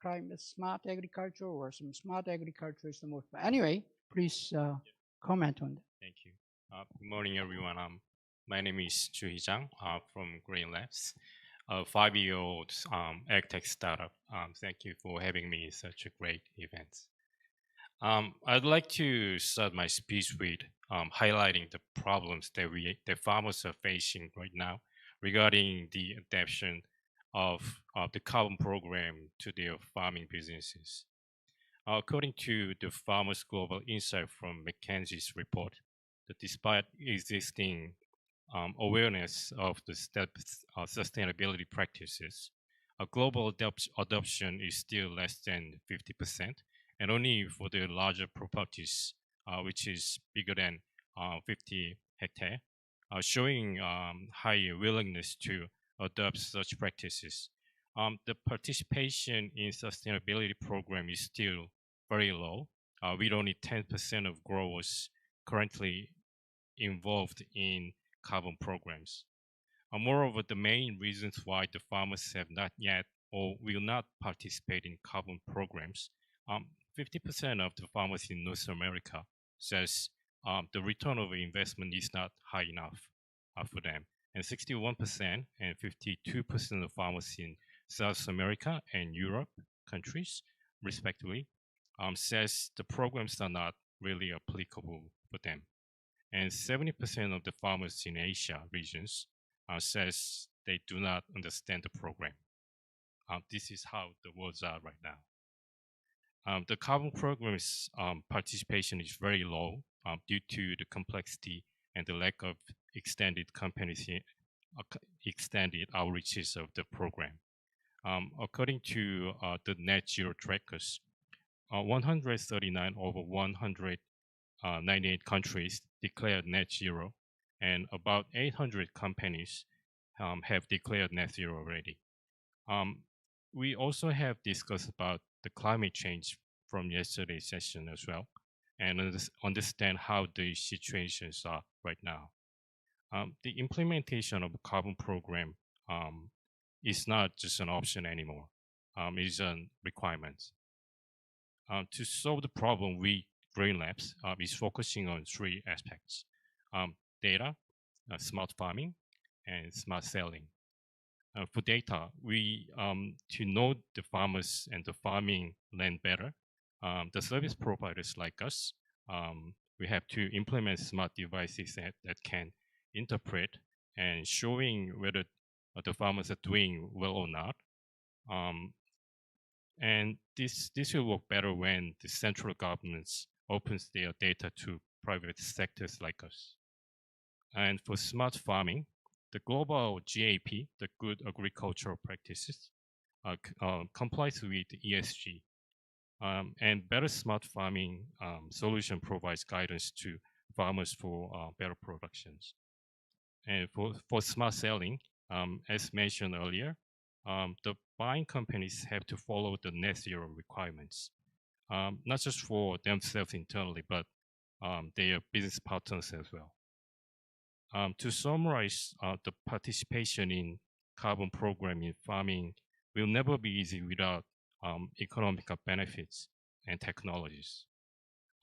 climate smart agriculture or some smart agriculture is the most. But anyway, please comment on that. Thank you. Good morning, everyone. My name is Ju Hee-jang from Green Labs, a 5-year-old agtech startup. Thank you for having me in such a great event. I'd like to start my speech with highlighting the problems that farmers are facing right now regarding the adaptation of the carbon program to their farming businesses. According to the Farmers Global Insight from McKinsey's report, that despite existing awareness of the sustainability practices, a global adoption is still less than 50%, and only for the larger properties, which is bigger than 50 hectares, showing higher willingness to adopt such practices. The participation in sustainability program is still very low, with only 10% of growers currently involved in carbon programs. Moreover, the main reasons why the farmers have not yet or will not participate in carbon programs, 50% of the farmers in North America says the return of investment is not high enough for them. And 61% and 52% of farmers in South America and Europe countries, respectively, says the programs are not really applicable for them. And 70% of the farmers in Asia regions says they do not understand the program. This is how the worlds are right now. The carbon program's participation is very low due to the complexity and the lack of extended outreaches of the program. According to the net zero trackers, 139 over 198 countries declared net zero, and about 800 companies have declared net zero already. We also have discussed about the climate change from yesterday's session as well, and understand how the situations are right now. The implementation of a carbon program is not just an option anymore. emission requirements. To solve the problem, Green Labs is focusing on three aspects: data, smart farming, and smart selling. For data, to know the farmers and the farming land better, the service providers like us, we have to implement smart devices that can interpret and showing whether the farmers are doing well or not. And this will work better when the central governments opens their data to private sectors like us. And for smart farming, the global GAP, the Good Agricultural Practices, complies with ESG. And better smart farming solution provides guidance to farmers for better productions. And for smart selling, as mentioned earlier, the buying companies have to follow the net zero requirements, not just for themselves internally, but their business partners as well. To summarize, the participation in carbon program in farming will never be easy without economic benefits and technologies.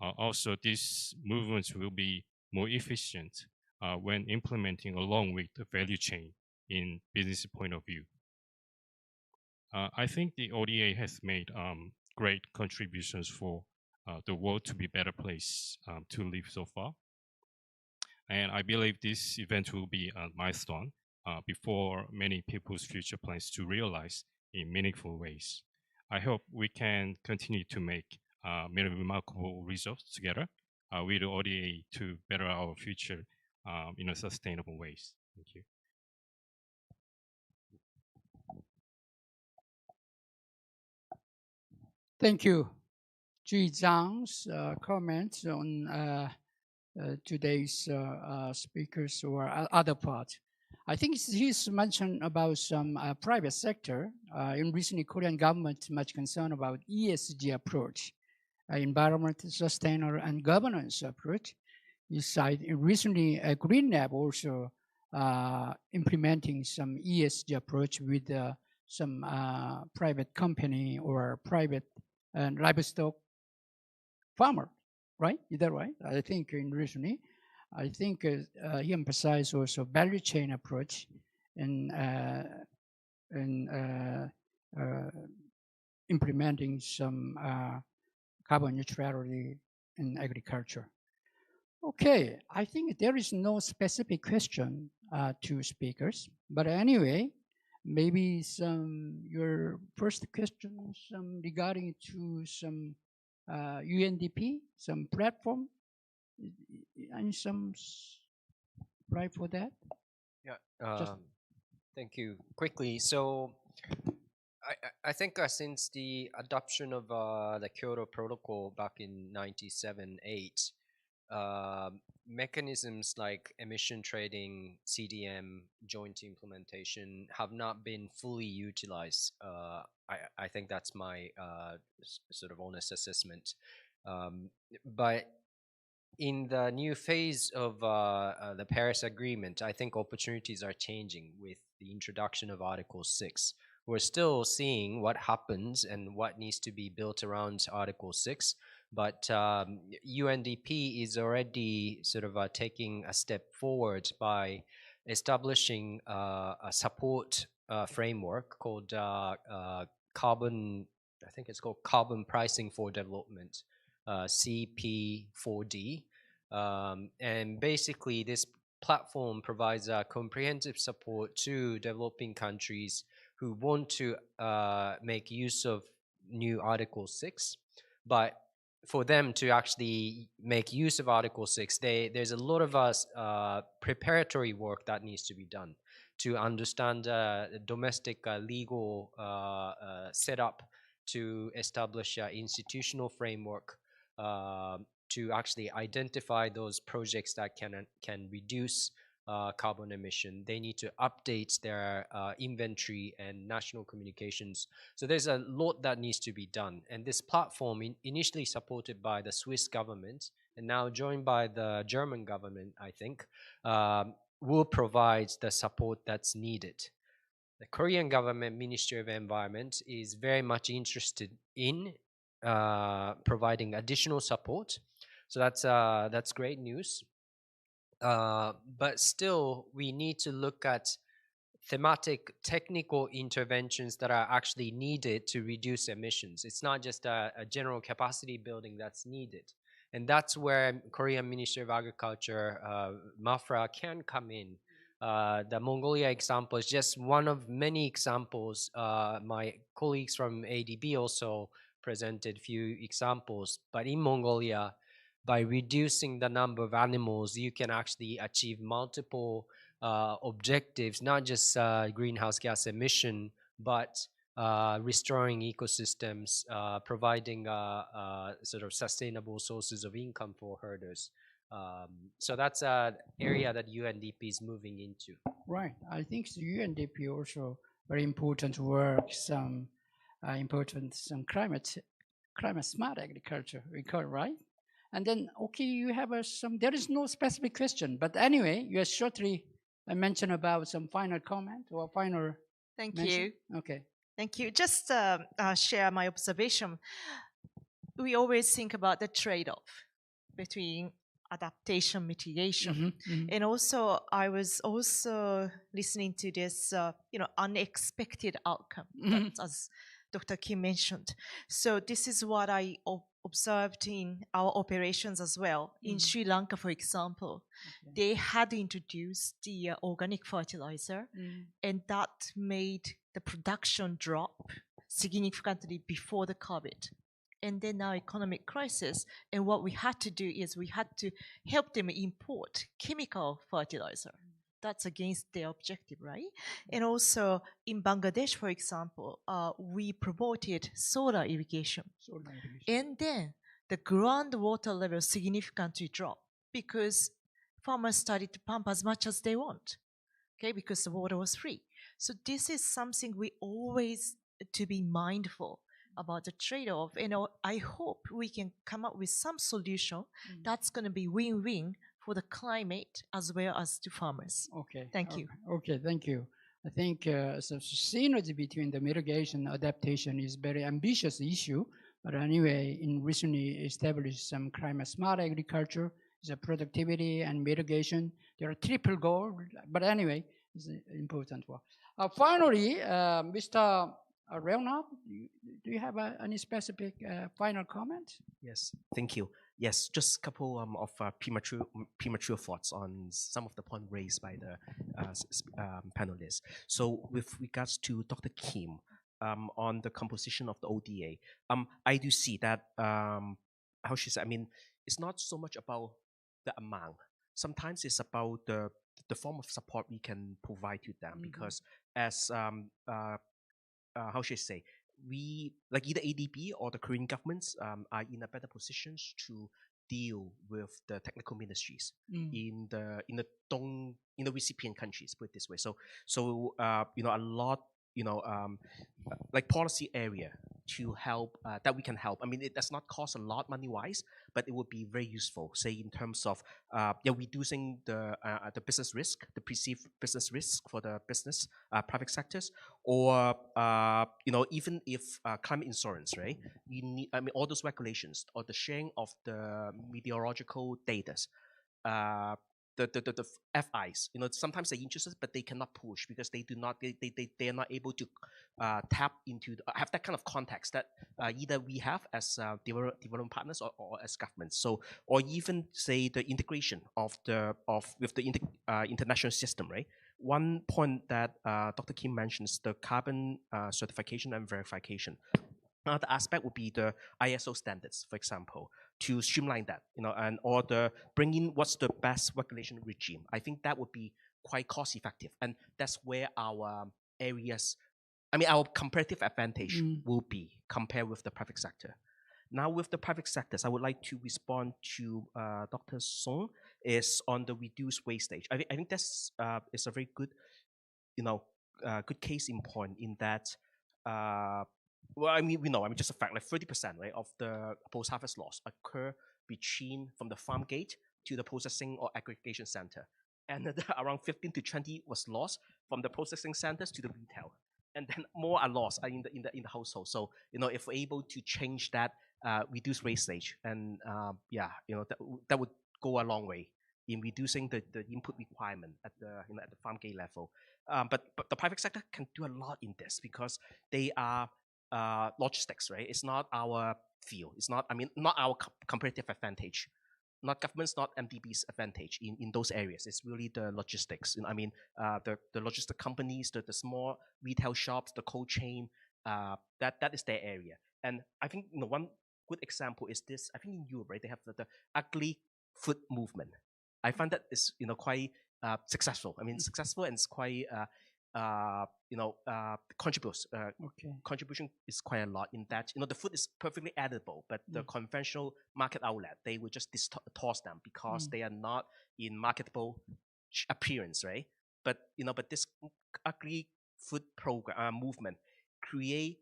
Also, these movements will be more efficient when implementing along with the value chain in business point of view. I think the ODA has made great contributions for the world to be a better place to live so far. And I believe this event will be a milestone before many people's future plans to realize in meaningful ways. I hope we can continue to make many remarkable results together with the ODA to better our future in a sustainable ways. Thank you. Thank you. Ji Zhang's comments on today's speakers or other part. I think he's mentioned about some private sector. In recently, Korean government much concerned about ESG approach, environment, sustainable, and governance approach. Recently, Green Lab also implementing some ESG approach with some private company or private livestock farmer, right? Is that right? I think in recently, I think he emphasized also value chain approach in implementing some carbon neutrality in agriculture. Okay, I think there is no specific question to speakers, but anyway, maybe your first question regarding to some UNDP, some platform, and some right for that? Yeah, thank you. Quickly, so I think since the adoption of the Kyoto Protocol back in 97-8, mechanisms like emission trading, CDM, joint implementation have not been fully utilized. I think that's my sort of honest assessment. But in the new phase of the Paris Agreement, I think opportunities are changing with the introduction of Article 6. We're still seeing what happens and what needs to be built around Article 6, but UNDP is already sort of taking a step forward by establishing a support framework called Carbon Pricing for Development, CP4D. And basically this platform provides comprehensive support to developing countries who want to make use of new Article 6. But for them to actually make use of Article 6, there's a lot of preparatory work that needs to be done to understand the domestic legal setup, to establish an institutional framework, to actually identify those projects that can reduce carbon emission. They need to update their inventory and national communications. So there's a lot that needs to be done. And this platform, initially supported by the Swiss government and now joined by the German government, I think, will provide the support that's needed. the Korean government Ministry of Environment is very much interested in providing additional support. So that's great news. But still, we need to look at thematic technical interventions that are actually needed to reduce emissions. It's not just a general capacity building that's needed. And that's where Korean Ministry of Agriculture, MAFRA, can come in. The Mongolia example is just one of many examples. My colleagues from ADB also presented a few examples. But in Mongolia, by reducing the number of animals, you can actually achieve multiple objectives, not just greenhouse gas emission, but restoring ecosystems, providing sort of sustainable sources of income for herders. So that's an area that UNDP is moving into. Right. I think the UNDP also very important work, some climate smart agriculture, we call it, right? And then, okay, you have there is no specific question, but anyway, you shortly mention about some final comment or final Thank mention. you. Okay. Thank you. Just share my observation. We always think about the trade-off between adaptation, mitigation, and also I was also listening to this, unexpected outcome, as Dr. Kim mentioned. So this is what I observed in our operations as well. In Sri Lanka, for example, they had introduced the organic fertilizer, and that made the production drop significantly before the COVID. And then now economic crisis, and what we had to do is we had to help them import chemical fertilizer. That's against their objective, right? And also in Bangladesh, for example, we promoted solar irrigation. And then the groundwater level significantly dropped because farmers started to pump as much as they want, okay, because the water was free. So this is something we always to be mindful about the trade-off, and I hope we can come up with some solution that's going to be win-win for the climate as well as to farmers. Okay. Thank you. Okay, thank you. I think so synergy between the mitigation and adaptation is very ambitious issue, but anyway, in recently established some climate smart agriculture, the productivity and mitigation, there are triple goal, but anyway, it's an important one. Finally, Mr. Leonard, do you have any specific final comment? Yes, thank you. Yes, just a couple of premature thoughts on some of the points raised by the panelists. So with regards to Dr. Kim, on the composition of the ODA, I do see that, how should I say, I mean, it's not so much about the amount. Sometimes it's about the form of support we can provide to them, because as how should I say, we, like either ADB or the Korean governments, are in a better positions to deal with the technical ministries in the recipient countries, put it this way. So a lot, like policy area to help, that we can help. I mean, it does not cost a lot money-wise, but it would be very useful, say in terms of reducing the business risk, the perceived business risk for the business private sectors, or even if climate insurance, right? You need, I mean, all those regulations or the sharing of the meteorological data. The FIs, sometimes they're interested, but they cannot push because they do not, they are not able to tap into, have that kind of context that either we have as development partners or as governments. So, or even say the integration with the international system, right? One point that Dr. Kim mentions, the carbon certification and verification. Another aspect would be the ISO standards, for example, to streamline that, and or the bring in what's the best regulation regime. I think that would be quite cost effective, and that's where our areas, I mean, our comparative advantage will be compared with the private sector. Now, with the private sectors, I would like to respond to Dr. Song is on the reduced wastage. I think that's is a very good, good case in point in that. Well, I mean, we know, just a fact, like 30%, right, of the post-harvest loss occur from the farm gate to the processing or aggregation center. and around 15 to 20 was lost from the processing centers to the retail, and then more are lost in the household. So if we're able to change that, reduce wastage, and that would go a long way in reducing the input requirement at the at the farm gate level. But the private sector can do a lot in this because they are logistics, right? It's not our field. It's not not our competitive advantage. Not government's, not MDB's advantage in those areas. It's really the logistics. The logistic companies, the small retail shops, the cold chain. That is their area. And I think one good example is this. I think in Europe, right, they have the ugly food movement. I find that is quite successful. Successful, and it's quite contributes. Contribution is quite a lot in that. The food is perfectly edible, but the conventional market outlet, they will just toss them because they are not in marketable appearance, right? But this ugly food program movement create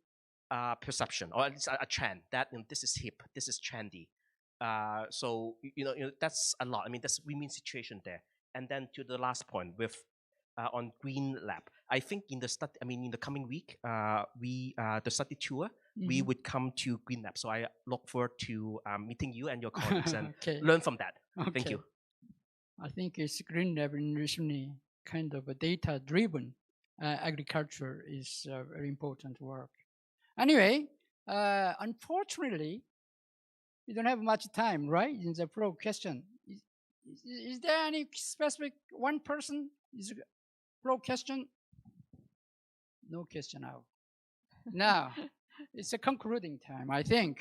perception, or at least a trend that this is hip, this is trendy. So that's a lot. That's win-win situation there. And then to the last point with on Green Lab, I think in the study, in the coming week, the study tour, we would come to Green Lab. So I look forward to meeting you and your colleagues and learn from that. Thank you. I think it's Green Lab initially kind of a data-driven agriculture is very important work. Anyway, unfortunately, we don't have much time, right? In the flow question, is there any specific one person? Is it flow question? No question now. Now, it's a concluding time. I think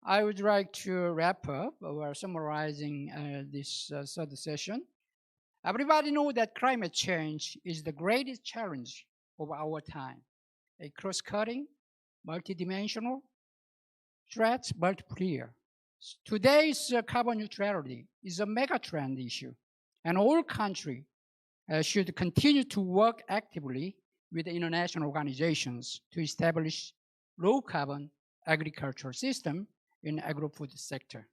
I would like to wrap up or summarizing this third session. Everybody knows that climate change is the greatest challenge of our time. A cross-cutting, multidimensional threat, multiplayer. Today's carbon neutrality is a mega trend issue, and all countries should continue to work actively with the international organizations to establish low-carbon agricultural system in agro-food sector.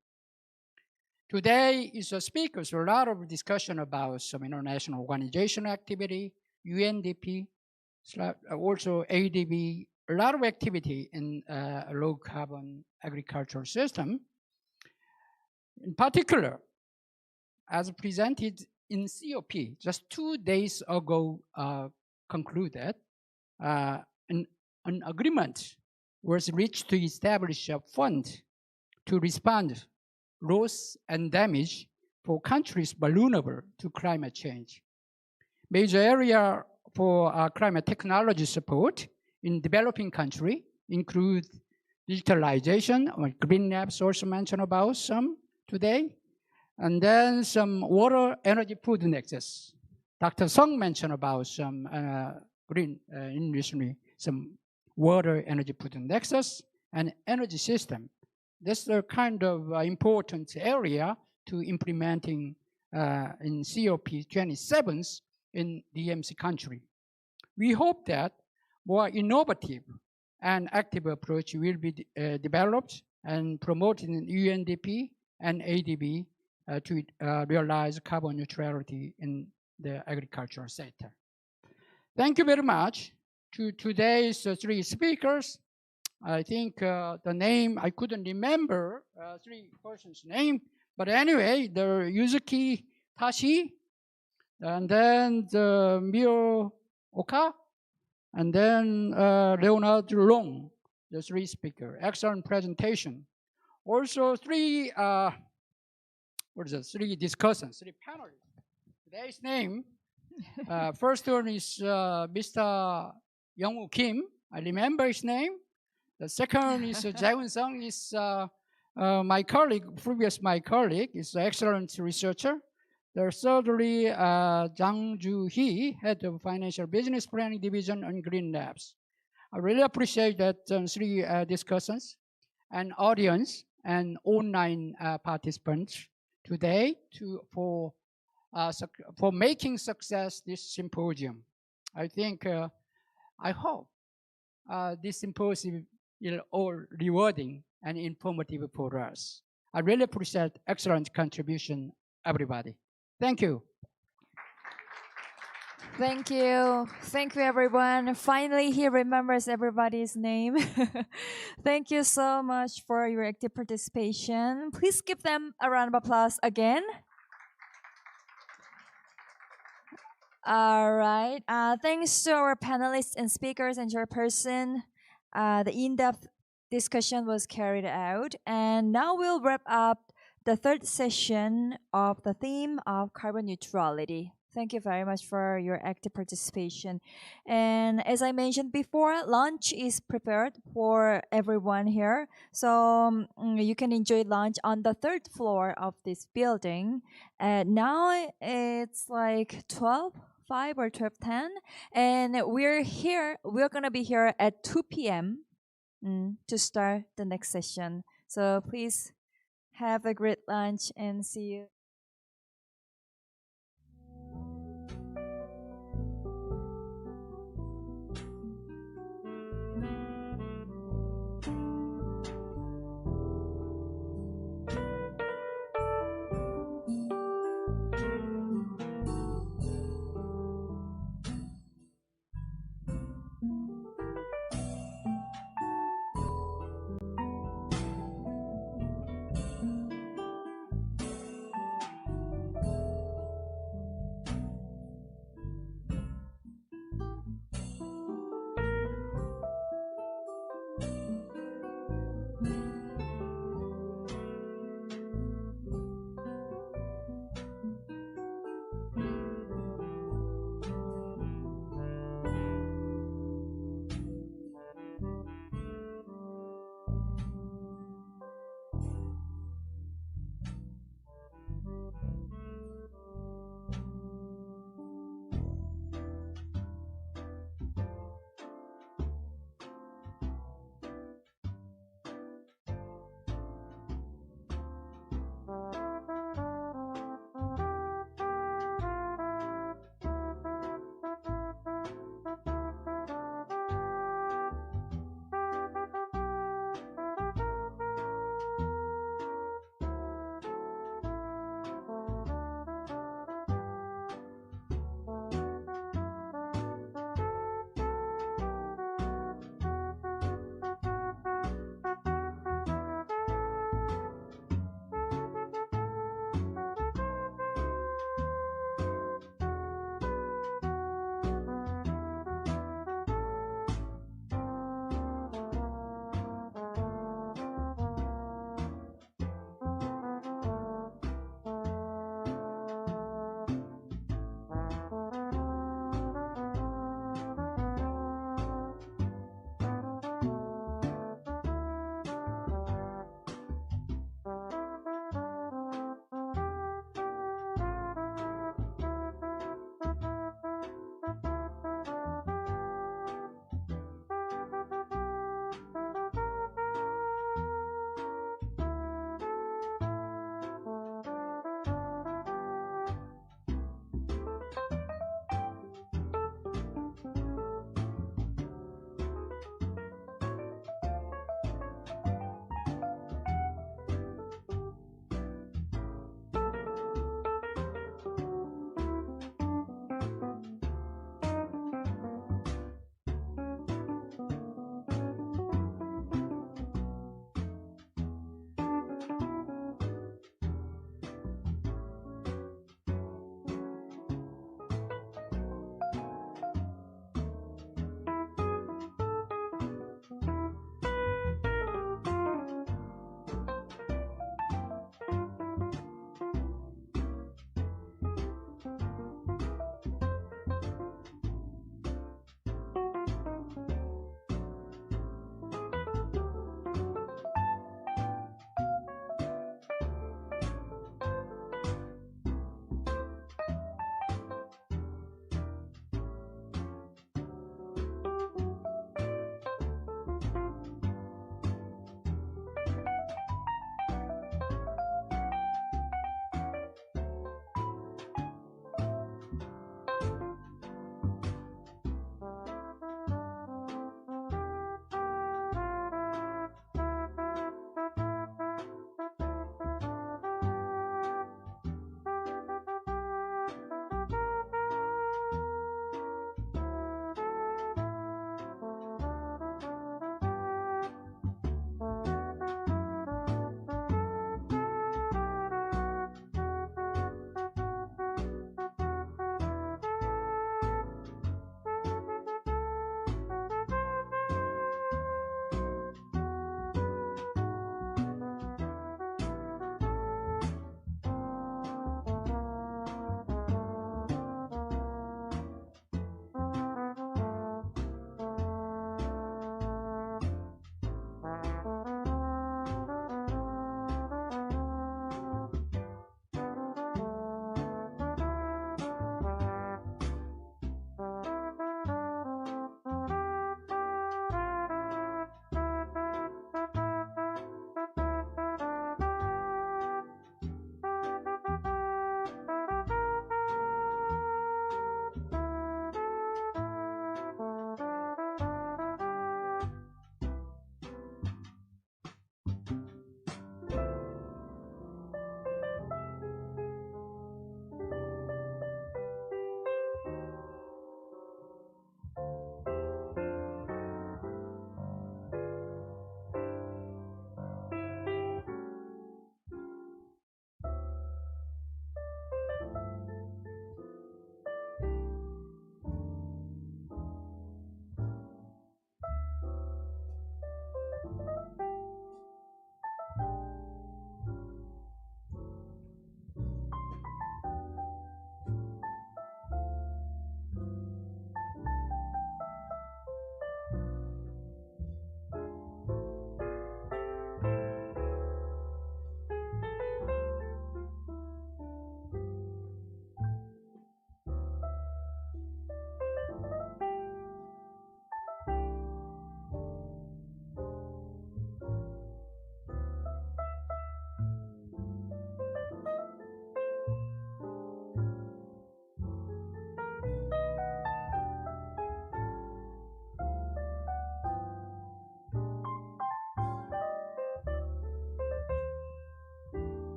Today is a speakers, a lot of discussion about some international organization activity, UNDP, also ADB, a lot of activity in a low-carbon agricultural system. In particular, as presented in COP, just 2 days ago concluded, an agreement was reached to establish a fund to respond loss and damage for countries vulnerable to climate change. Major area for climate technology support in developing countries include digitalization, or Green Labs also mentioned about some today, and then some water, energy, food nexus. Dr. Song mentioned about some green industry, some water, energy, food nexus, and energy system. That's the kind of important area to implementing in COP27 in DMC country. We hope that more innovative and active approach will be developed and promoted in UNDP and ADB to realize carbon neutrality in the agricultural sector. Thank you very much to today's 3 speakers. I think the name, I couldn't remember 3 persons' name, but anyway, the Yuzuki Tashi, and then the Mio Oka, and then Leonard Long, the 3 speakers. Excellent presentation. Also 3, 3 discussants, 3 panelists. Today's name, first one is Mr. Young-woo Kim. I remember his name. The second is Jae-woon Sung, is my colleague, my colleague, is an excellent researcher. The thirdly, Jang Joo-hee, head of Financial Business Planning Division on Green Labs. I really appreciate that 3 discussants and audience and online participants today for making success this symposium. I think, I hope this symposium is all rewarding and informative for us. I really appreciate excellent contribution, everybody. Thank you. Thank you. Thank you, everyone. Finally, he remembers everybody's name. Thank you so much for your active participation. Please give them a round of applause again. All right. Thanks to our panelists and speakers and chairperson. The in-depth discussion was carried out. And now we'll wrap up the third session of the theme of carbon neutrality. Thank you very much for your active participation. And as I mentioned before, lunch is prepared for everyone here. So you can enjoy lunch on the third floor of this building. Now it's like 12:05 or 12:10. And we're going to be here at 2 p.m. To start the next session. So please have a great lunch and see you.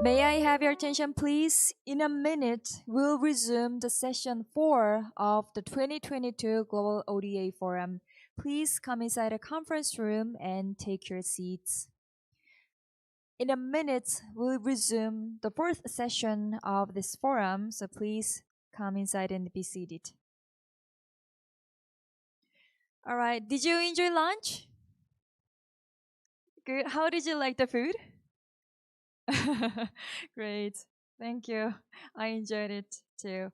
May I have your attention, please? In a minute, we'll resume the session 4 of the 2022 Global ODA Forum. Please come inside the conference room and take your seats. In a minute, we'll resume the 4th session of this forum, so please come inside and be seated. All right, did you enjoy lunch? Good. How did you like the food? Great. Thank you. I enjoyed it too.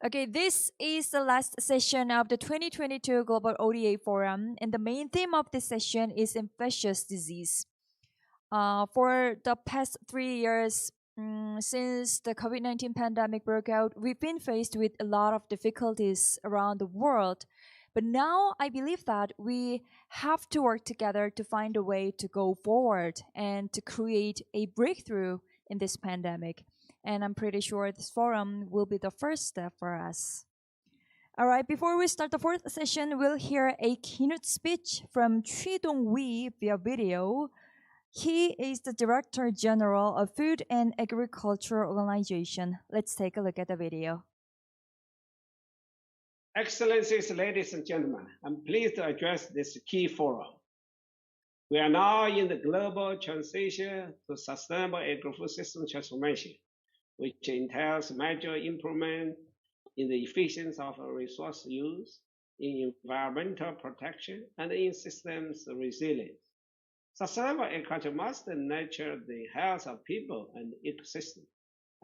Okay, this is the last session of the 2022 Global ODA Forum, and the main theme of this session is infectious disease. For the past 3 years, since the COVID-19 pandemic broke out, we've been faced with a lot of difficulties around the world. But now I believe that we have to work together to find a way to go forward and to create a breakthrough in this pandemic. And I'm pretty sure this forum will be the first step for us. All right, before we start the 4th session, we'll hear a keynote speech from Choi Dong-wee via video. He is the Director General of Food and Agriculture Organization. Let's take a look at the video. Excellencies, ladies and gentlemen, I'm pleased to address this key forum. We are now in the global transition to sustainable agri-food system transformation, which entails major improvement in the efficiency of resource use, in environmental protection, and in systems resilience. Sustainable agriculture must nurture the health of people and ecosystems,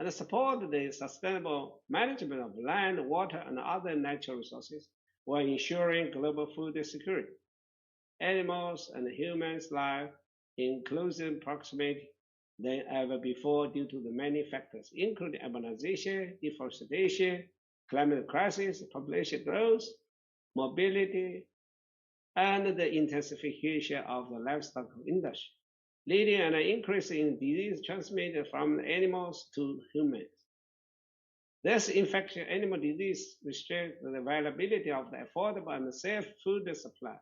and support the sustainable management of land, water, and other natural resources while ensuring global food security. Animals and humans' life in closer proximity than ever before due to the many factors, including urbanization, deforestation, climate crisis, population growth, mobility, and the intensification of the livestock industry, leading an increase in disease transmitted from animals to humans. This infectious animal disease restricts the availability of the affordable and safe food supply,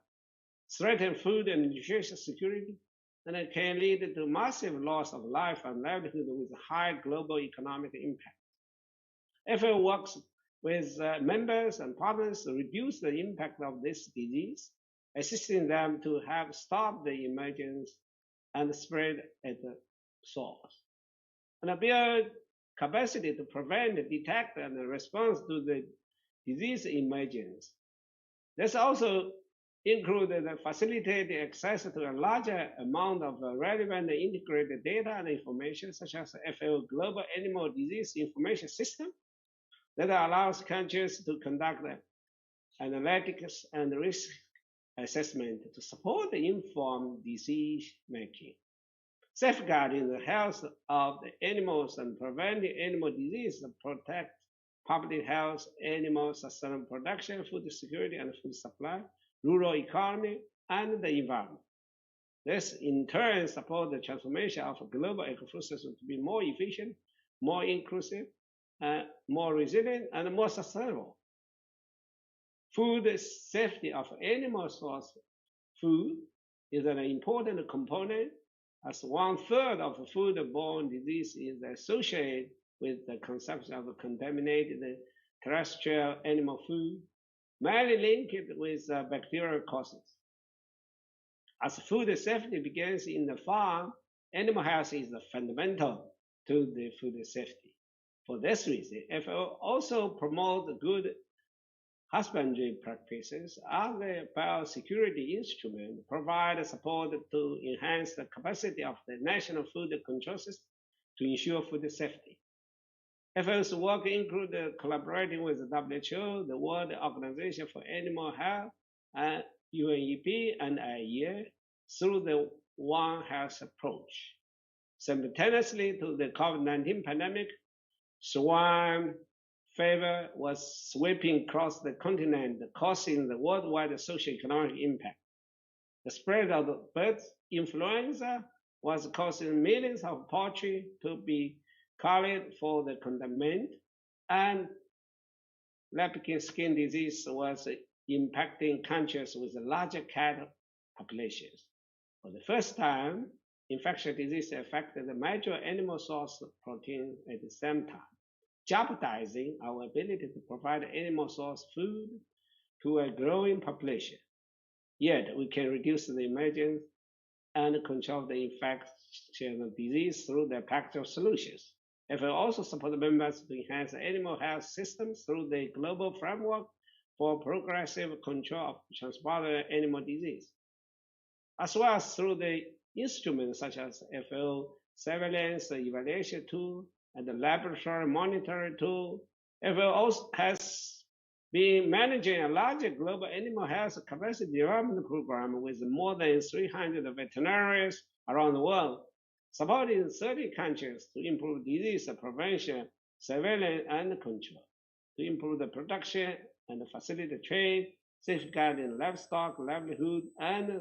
threatens food and nutrition security, and it can lead to massive loss of life and livelihood with high global economic impact. FAO works with members and partners to reduce the impact of this disease, assisting them to have stopped the emergence and spread at the source, and build capacity to prevent, detect, and respond to the disease emergence. This also included facilitating access to a larger amount of relevant integrated data and information, such as the FAO Global Animal Disease Information System, that allows countries to conduct analytics and risk assessment to support the informed decision making. Safeguarding the health of the animals and preventing animal disease protect public health, animal sustainable production, food security and food supply, rural economy, and the environment. This in turn supports the transformation of a global agri-food system to be more efficient, more inclusive, more resilient, and more sustainable. Food safety of animal source food is an important component, as 1/3 of food-borne disease is associated with the consumption of contaminated terrestrial animal food, mainly linked with bacterial causes. As food safety begins in the farm, animal health is fundamental to the food safety. For this reason, FAO also promotes good husbandry practices as a biosecurity instrument provide support to enhance the capacity of the national food control system to ensure food safety. FAO's work includes collaborating with the WHO, the World Organization for Animal Health, and UNEP and IEA through the One Health approach. Simultaneously to the COVID-19 pandemic, swine fever was sweeping across the continent, causing the worldwide socioeconomic impact. The spread of the bird influenza was causing millions of poultry to be culled for the containment, and lepkin skin disease was impacting countries with larger cat populations. For the first time, infectious disease affected the major animal source protein at the same time, jeopardizing our ability to provide animal source food to a growing population. Yet we can reduce the emergence and control the infection of disease through the package of solutions. FAO also supports members to enhance animal health systems through the global framework for progressive control of transborder animal disease, as well as through the instruments such as FAO surveillance evaluation tool and the laboratory monitoring tool. FAO also has been managing a larger global animal health capacity development program with more than 300 veterinarians around the world, supporting 30 countries to improve disease prevention, surveillance, and control, to improve the production and facilitate trade, safeguarding livestock livelihood and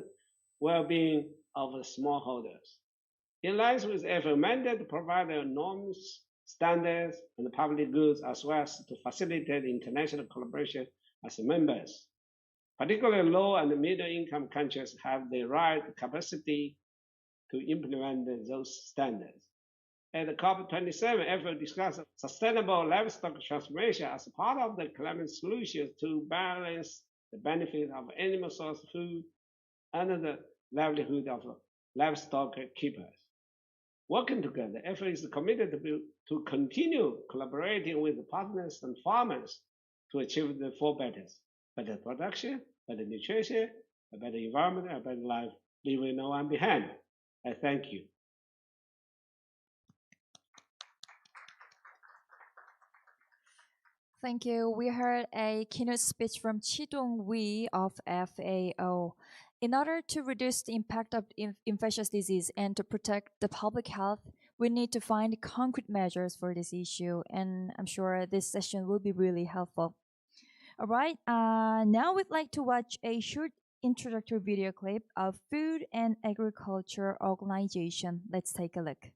well-being of smallholders. In line with FAO mandate to provide norms, standards, and public goods, as well as to facilitate international collaboration as members. Particularly low and middle-income countries have the right capacity to implement those standards. At the COP27, FAO discussed sustainable livestock transformation as part of the climate solutions to balance the benefit of animal source food and the livelihood of livestock keepers. Working together, FAO is committed to continue collaborating with partners and farmers to achieve the four betters: better production, better nutrition, a better environment, a better life, leaving no one behind. I thank you. Thank you. We heard a keynote speech from Chi-Dong Wee of FAO. In order to reduce the impact of infectious disease and to protect the public health, we need to find concrete measures for this issue, and I'm sure this session will be really helpful. All right, now we'd like to watch a short introductory video clip of Food and Agriculture Organization. Let's take a look.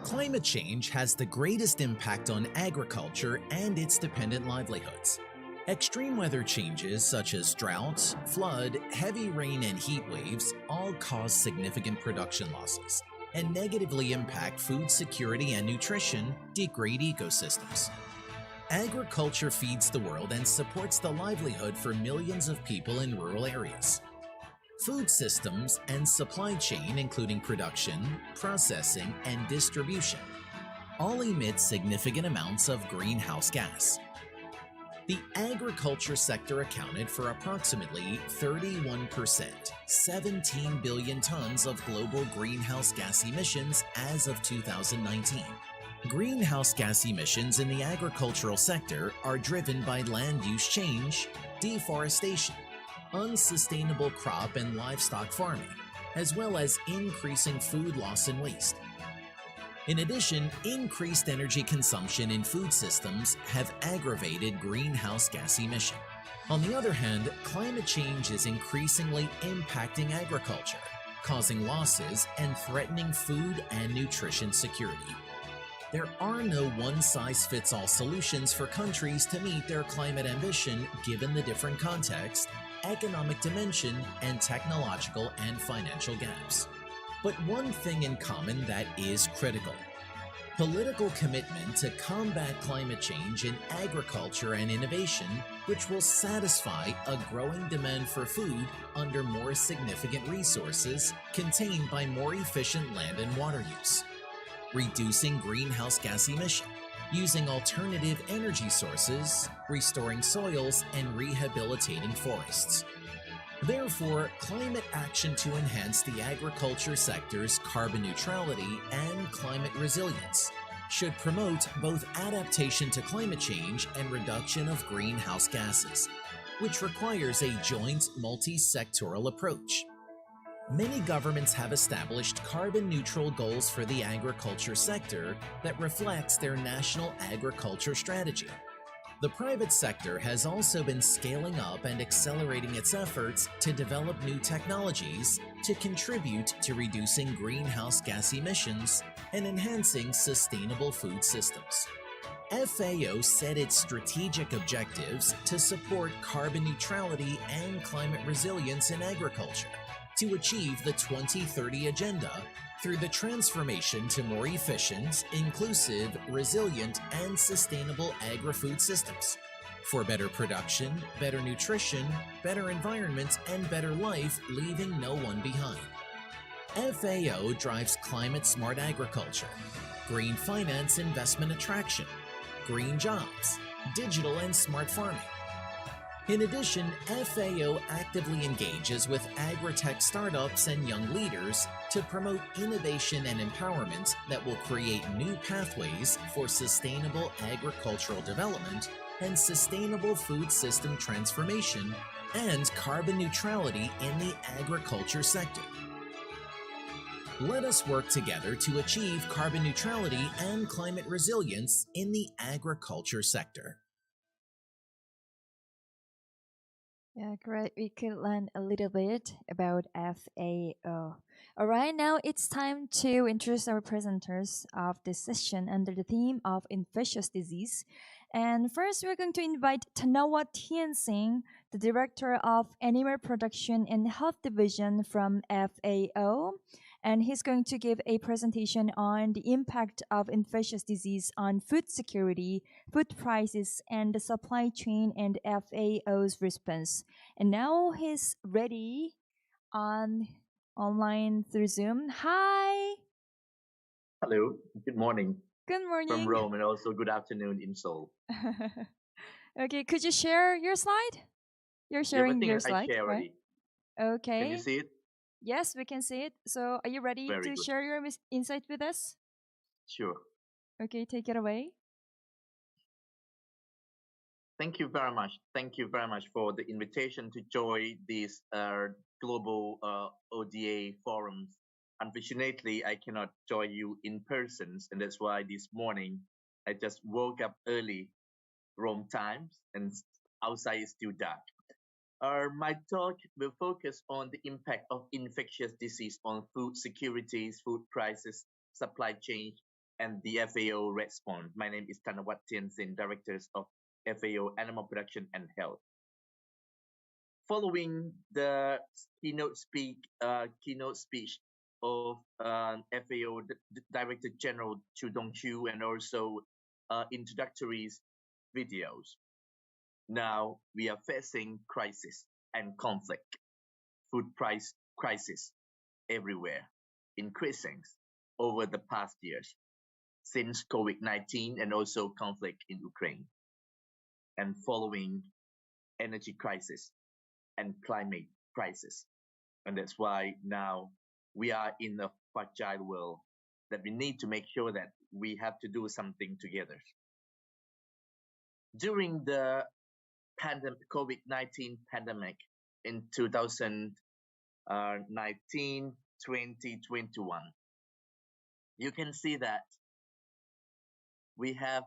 Climate change has the greatest impact on agriculture and its dependent livelihoods. Extreme weather changes such as droughts, flood, heavy rain, and heat waves all cause significant production losses and negatively impact food security and nutrition, degrade ecosystems. Agriculture feeds the world and supports the livelihood for millions of people in rural areas. Food systems and supply chain, including production, processing, and distribution, all emit significant amounts of greenhouse gas. The agriculture sector accounted for approximately 31%, 17 billion tons of global greenhouse gas emissions as of 2019. Greenhouse gas emissions in the agricultural sector are driven by land use change, deforestation, unsustainable crop and livestock farming, as well as increasing food loss and waste. In addition, increased energy consumption in food systems have aggravated greenhouse gas emission. On the other hand, climate change is increasingly impacting agriculture, causing losses and threatening food and nutrition security. There are no one-size-fits-all solutions for countries to meet their climate ambition given the different context, economic dimension, and technological and financial gaps. But one thing in common that is critical: political commitment to combat climate change in agriculture and innovation, which will satisfy a growing demand for food under more significant resources contained by more efficient land and water use. reducing greenhouse gas emission, using alternative energy sources, restoring soils, and rehabilitating forests. Therefore, climate action to enhance the agriculture sector's carbon neutrality and climate resilience should promote both adaptation to climate change and reduction of greenhouse gases, which requires a joint multi-sectoral approach. Many governments have established carbon-neutral goals for the agriculture sector that reflects their national agriculture strategy. The private sector has also been scaling up and accelerating its efforts to develop new technologies to contribute to reducing greenhouse gas emissions and enhancing sustainable food systems. FAO set its strategic objectives to support carbon neutrality and climate resilience in agriculture to achieve the 2030 Agenda through the transformation to more efficient, inclusive, resilient, and sustainable agri-food systems for better production, better nutrition, better environment, and better life, leaving no one behind. FAO drives climate-smart agriculture, green finance investment attraction, green jobs, digital and smart farming. In addition, FAO actively engages with agri-tech startups and young leaders to promote innovation and empowerment that will create new pathways for sustainable agricultural development and sustainable food system transformation and carbon neutrality in the agriculture sector. Let us work together to achieve carbon neutrality and climate resilience in the agriculture sector. Yeah, great. We could learn a little bit about FAO. All right, now it's time to introduce our presenters of this session under the theme of infectious disease. And first, we're going to invite Tanawa Tianxing, the Director of Animal Production and Health Division from FAO. And he's going to give a presentation on the impact of infectious disease on food security, food prices, and the supply chain, and FAO's response. And now he's ready online through Zoom. Hi! Hello, good morning. Good morning. From Rome, and also good afternoon in Seoul. Okay, could you share your slide? You're sharing your slide, I share right? already. Okay. Can you see it? Yes, we can see it. So are you ready Very to good. share your insight with us? Sure. Okay, take it away. Thank you very much. Thank you very much for the invitation to join this global ODA forums. Unfortunately, I cannot join you in person, and that's why this morning I just woke up early, Rome times, and outside is still dark. My talk will focus on the impact of infectious disease on food securities, food prices, supply chain, and the FAO response. My name is Thanawat Tianxing, Director of FAO Animal Production and Health. Following the keynote speech of FAO Director General Chu Dong-chu, and also introductory videos. Now we are facing crisis and conflict, food price crisis everywhere, increasing over the past years since COVID-19 and also conflict in Ukraine, and following energy crisis and climate crisis. And that's why now we are in a fragile world that we need to make sure that we have to do something together. During the COVID-19 pandemic in 2019, 2021, you can see that we have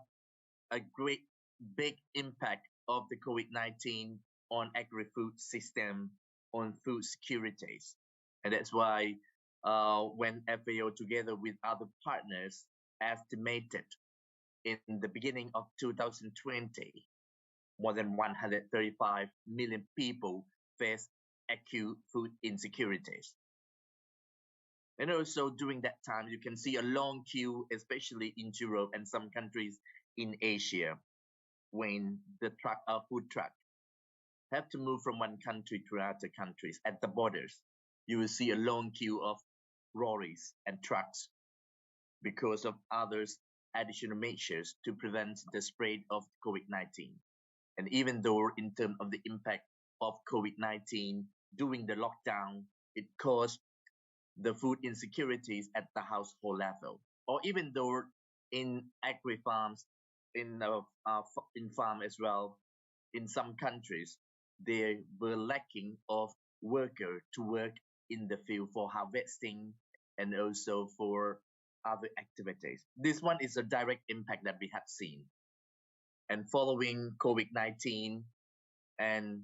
a great big impact of the COVID-19 on agri-food system, on food securities. And that's why when FAO together with other partners estimated in the beginning of 2020, more than 135 million people face acute food insecurities. And also during that time, you can see a long queue, especially in Europe and some countries in Asia, when the food truck have to move from one country to other countries. At the borders, you will see a long queue of lorries and trucks because of others additional measures to prevent the spread of COVID-19. And even though in terms of the impact of COVID-19 during the lockdown, it caused the food insecurities at the household level, or even though in agri-farms, in farm as well, in some countries, they were lacking of workers to work in the field for harvesting and also for other activities. This one is a direct impact that we have seen. And following COVID-19 and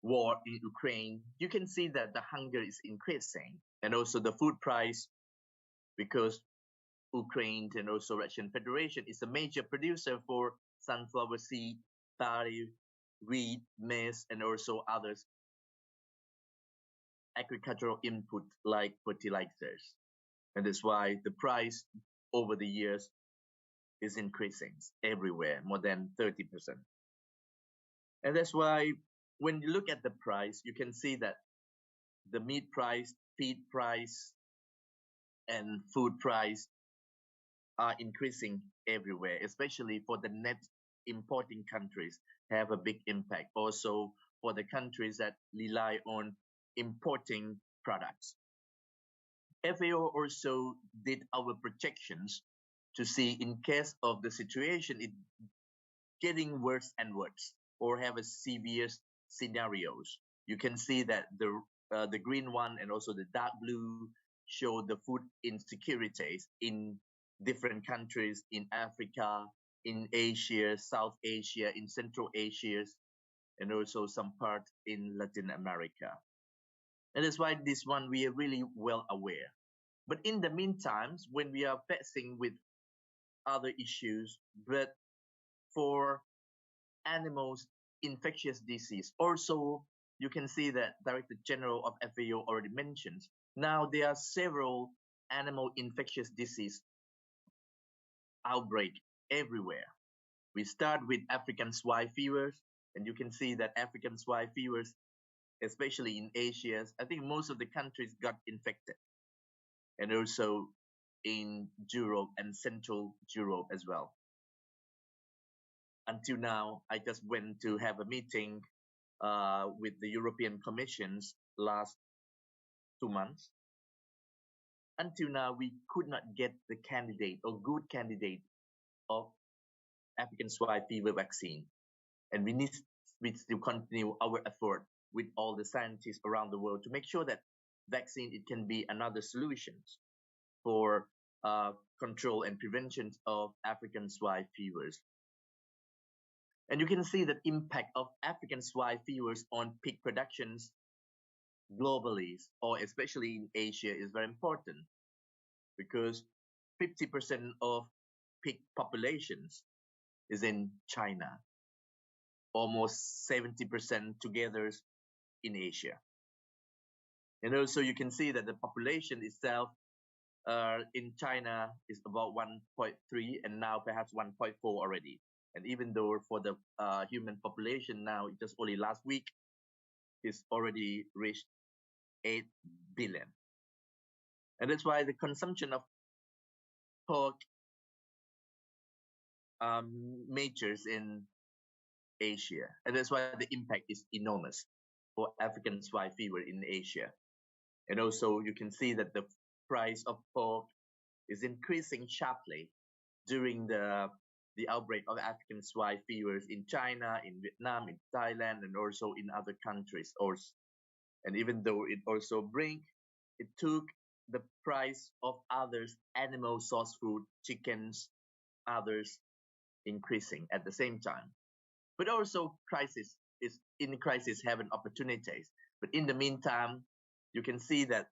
war in Ukraine, you can see that the hunger is increasing, and also the food price, because Ukraine and also Russian Federation is a major producer for sunflower seed, barley, wheat, maize, and also others agricultural input like fertilizers. And that's why the price over the years is increasing everywhere, more than 30%. And that's why when you look at the price, you can see that the meat price, feed price, and food price are increasing everywhere, especially for the net importing countries have a big impact. Also for the countries that rely on importing products. FAO also did our projections to see in case of the situation it getting worse and worse, or have a severe scenarios. You can see that the green one and also the dark blue show the food insecurities in different countries in Africa, in Asia, South Asia, in Central Asia, and also some part in Latin America. And that's why this one we are really well aware. But in the meantime, when we are facing with other issues, but for animals, infectious disease, also you can see that Director General of FAO already mentions. Now there are several animal infectious disease outbreak everywhere. We start with African swine fevers, and you can see that African swine fevers, especially in Asia, I think most of the countries got infected, and also in Europe and Central Europe as well. Until now, I just went to have a meeting with the European Commission's last 2 months. Until now, we could not get the candidate or good candidate of African swine fever vaccine. And we still continue our effort with all the scientists around the world to make sure that vaccine, it can be another solution for control and prevention of African swine fevers. And you can see the impact of African swine fevers on pig productions globally, or especially in Asia, is very important, because 50% of pig populations is in China, almost 70% together in Asia. And also you can see that the population itself in China is about 1.3 and now perhaps 1.4 already. And even though for the human population now, just only last week, it's already reached 8 billion. And that's why the consumption of pork majors in Asia. And that's why the impact is enormous for African swine fever in Asia. And also you can see that the price of pork is increasing sharply during the outbreak of African swine fevers in China, in Vietnam, in Thailand, and also in other countries. And even though it took the price of others animal source food, chickens, others increasing at the same time. But also crisis having opportunities. But in the meantime, you can see that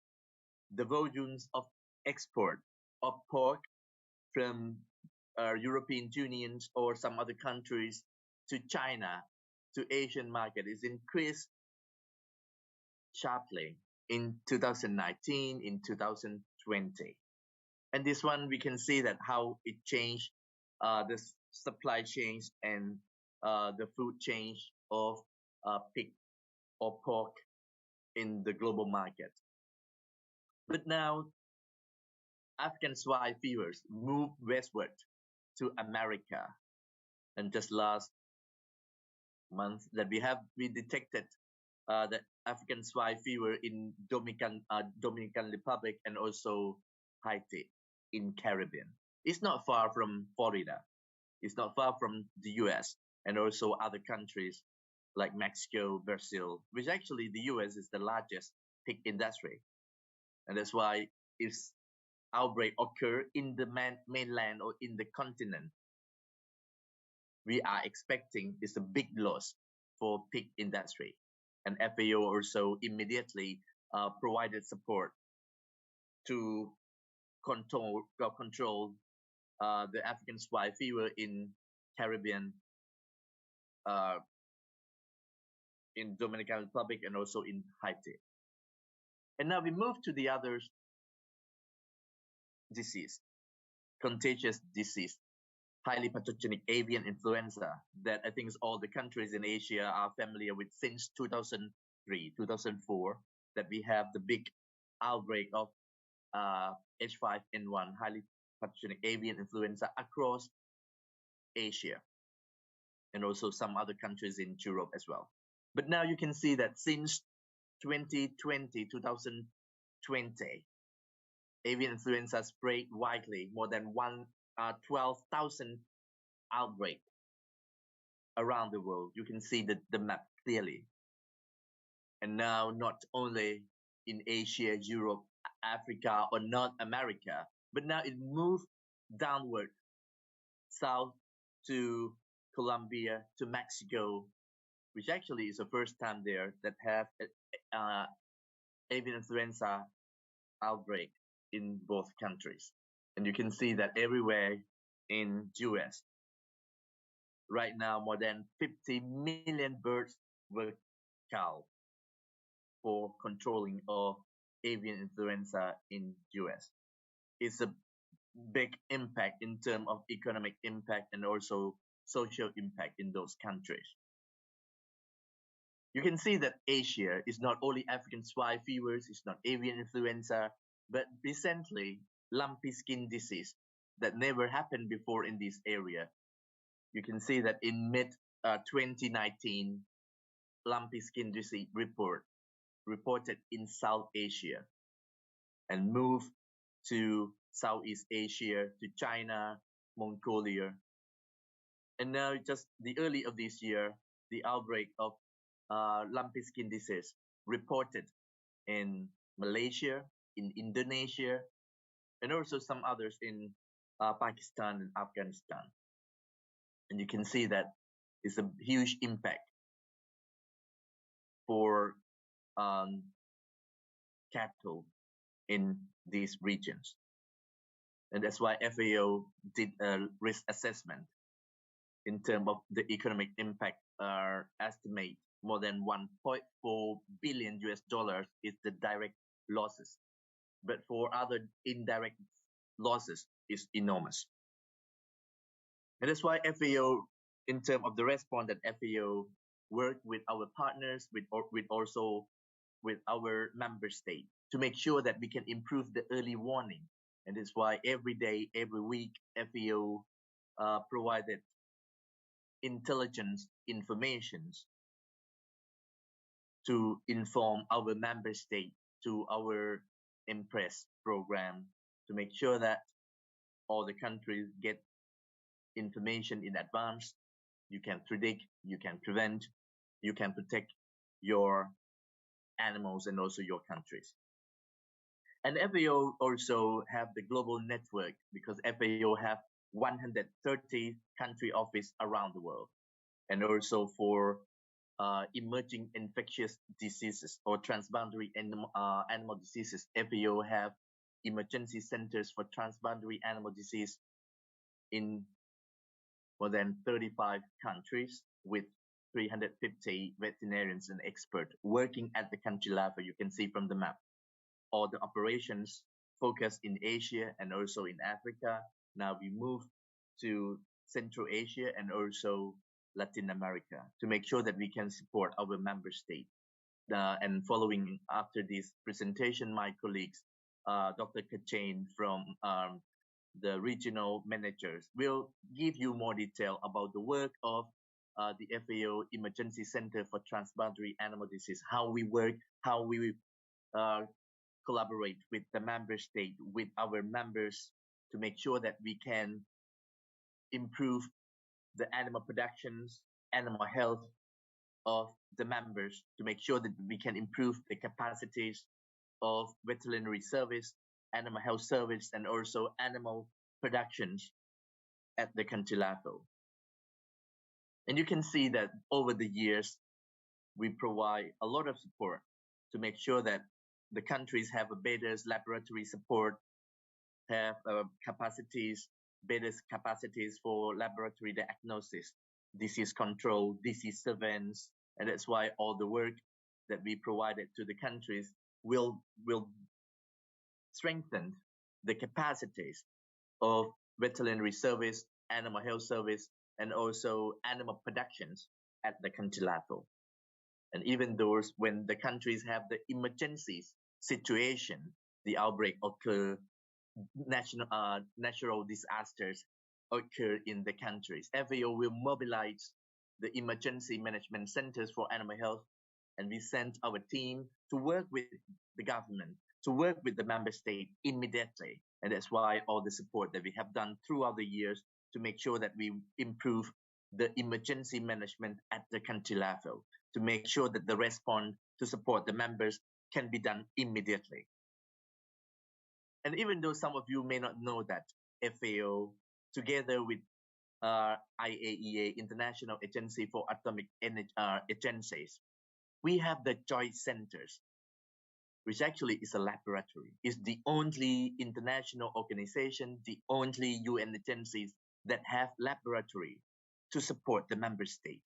the volumes of export of pork from European Union or some other countries to China, to Asian market is increased sharply in 2019, in 2020. And this one, we can see that how it changed the supply chains and the food chain of pig or pork in the global market. But now, African swine fevers moved westward to America. And just last month that we detected the African swine fever in Dominican Republic and also Haiti in Caribbean. It's not far from Florida. It's not far from the US and also other countries like Mexico, Brazil, which actually the US is the largest pig industry. And that's why if outbreak occur in the mainland or in the continent, we are expecting is a big loss for pig industry. And FAO also immediately provided support to control the African swine fever in Caribbean, in Dominican Republic, and also in Haiti. And now we move to the other disease, contagious disease, highly pathogenic avian influenza that I think all the countries in Asia are familiar with since 2003, 2004, that we have the big outbreak of H5N1, highly pathogenic avian influenza across Asia and also some other countries in Europe as well. But now you can see that since 2020, avian influenza spread widely, more than 12,000 outbreaks around the world. You can see the map clearly. And now not only in Asia, Europe, Africa, or North America, but now it moved downward, south to Colombia, to Mexico, which actually is the first time there that have avian influenza outbreak in both countries. And you can see that everywhere in US. Right now, more than 50 million birds were killed for controlling of avian influenza in US. It's a big impact in terms of economic impact and also social impact in those countries. You can see that Asia is not only African swine fevers, it's not avian influenza, but recently lumpy skin disease that never happened before in this area. You can see that in mid-2019, lumpy skin disease reported in South Asia and moved to Southeast Asia, to China, Mongolia. And now just the early of this year, the outbreak of lumpy skin disease reported in Malaysia, in Indonesia, and also some others in Pakistan and Afghanistan. And you can see that it's a huge impact for cattle in these regions. And that's why FAO did a risk assessment in terms of the economic impact. Estimate more than $1.4 billion is the direct losses. But for other indirect losses is enormous. And that's why FAO, in terms of the response that FAO worked with our partners, with also with our member state to make sure that we can improve the early warning. And that's why every day, every week, FAO provided intelligence informations to inform our member state to our IMPRESS program to make sure that all the countries get information in advance. You can predict, you can prevent, you can protect your animals and also your countries. And FAO also have the global network because FAO have 130 country office around the world. And also for emerging infectious diseases or transboundary animal diseases, FAO have emergency centers for transboundary animal disease in more than 35 countries with 350 veterinarians and experts working at the country level. You can see from the map. All the operations focus in Asia and also in Africa. Now we move to Central Asia and also Latin America to make sure that we can support our member state. And following after this presentation, my colleagues Dr. Kachin from the regional managers will give you more detail about the work of the FAO Emergency Center for Transboundary Animal Disease, how we work, how we collaborate with the member state, with our members to make sure that we can improve the animal productions, animal health of the members, to make sure that we can improve the capacities of veterinary service, animal health service, and also animal productions at the country level. And you can see that over the years, we provide a lot of support to make sure that the countries have a better laboratory support, have better capacities for laboratory diagnosis, disease control, disease surveillance, and that's why all the work that we provided to the countries will strengthen the capacities of veterinary service, animal health service, and also animal productions at the country level. And even those when the countries have the emergencies situation, the outbreak occur, natural disasters occur in the countries, FAO will mobilize the emergency management centers for animal health, and we send our team to work with the government, to work with the member state immediately. And that's why all the support that we have done throughout the years to make sure that we improve the emergency management at the country level, to make sure that the response to support the members can be done immediately. And even though some of you may not know that, FAO, together with IAEA, International Agency for Atomic Energy Agencies, we have the joint centers, which actually is a laboratory. It's the only international organization, the only UN agencies that have laboratory to support the member state.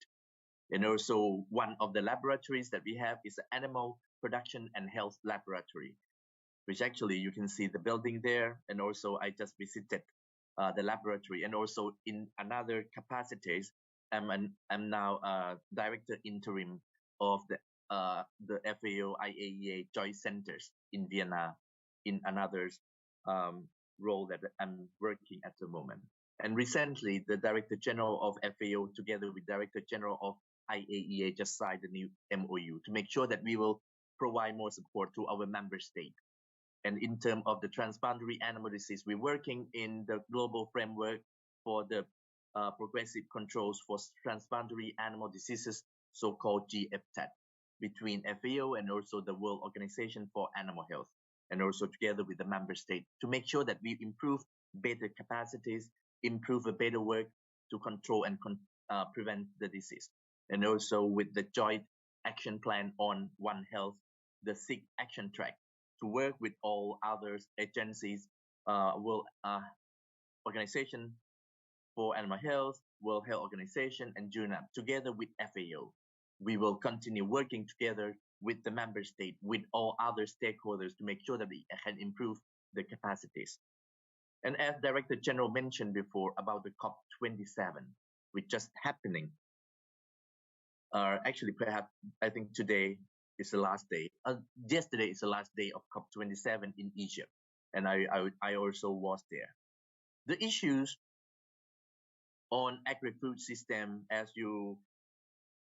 And also one of the laboratories that we have is the Animal Production and Health Laboratory, which actually you can see the building there. And also I just visited the laboratory, and also in another capacities, I'm now director interim of the FAO IAEA joint centers in Vienna, in another role that I'm working at the moment. And recently, the Director General of FAO, together with Director General of IAEA, just signed a new MOU to make sure that we will provide more support to our member state. And in terms of the transboundary animal disease, we're working in the global framework for the progressive controls for transboundary animal diseases, so-called GFTAD, between FAO and also the World Organization for Animal Health, and also together with the member state to make sure that we improve better capacities, improve a better work to control and prevent the disease. And also with the joint action plan on One Health, the 6th action track, to work with all other agencies, World Organization for Animal Health, World Health Organization, and UNEP, together with FAO. We will continue working together with the member state, with all other stakeholders to make sure that we can improve the capacities. And as Director General mentioned before about the COP27, which just happening, actually perhaps I think today is the last day. Yesterday is the last day of COP27 in Egypt, and I also was there. The issues on agri-food system, as you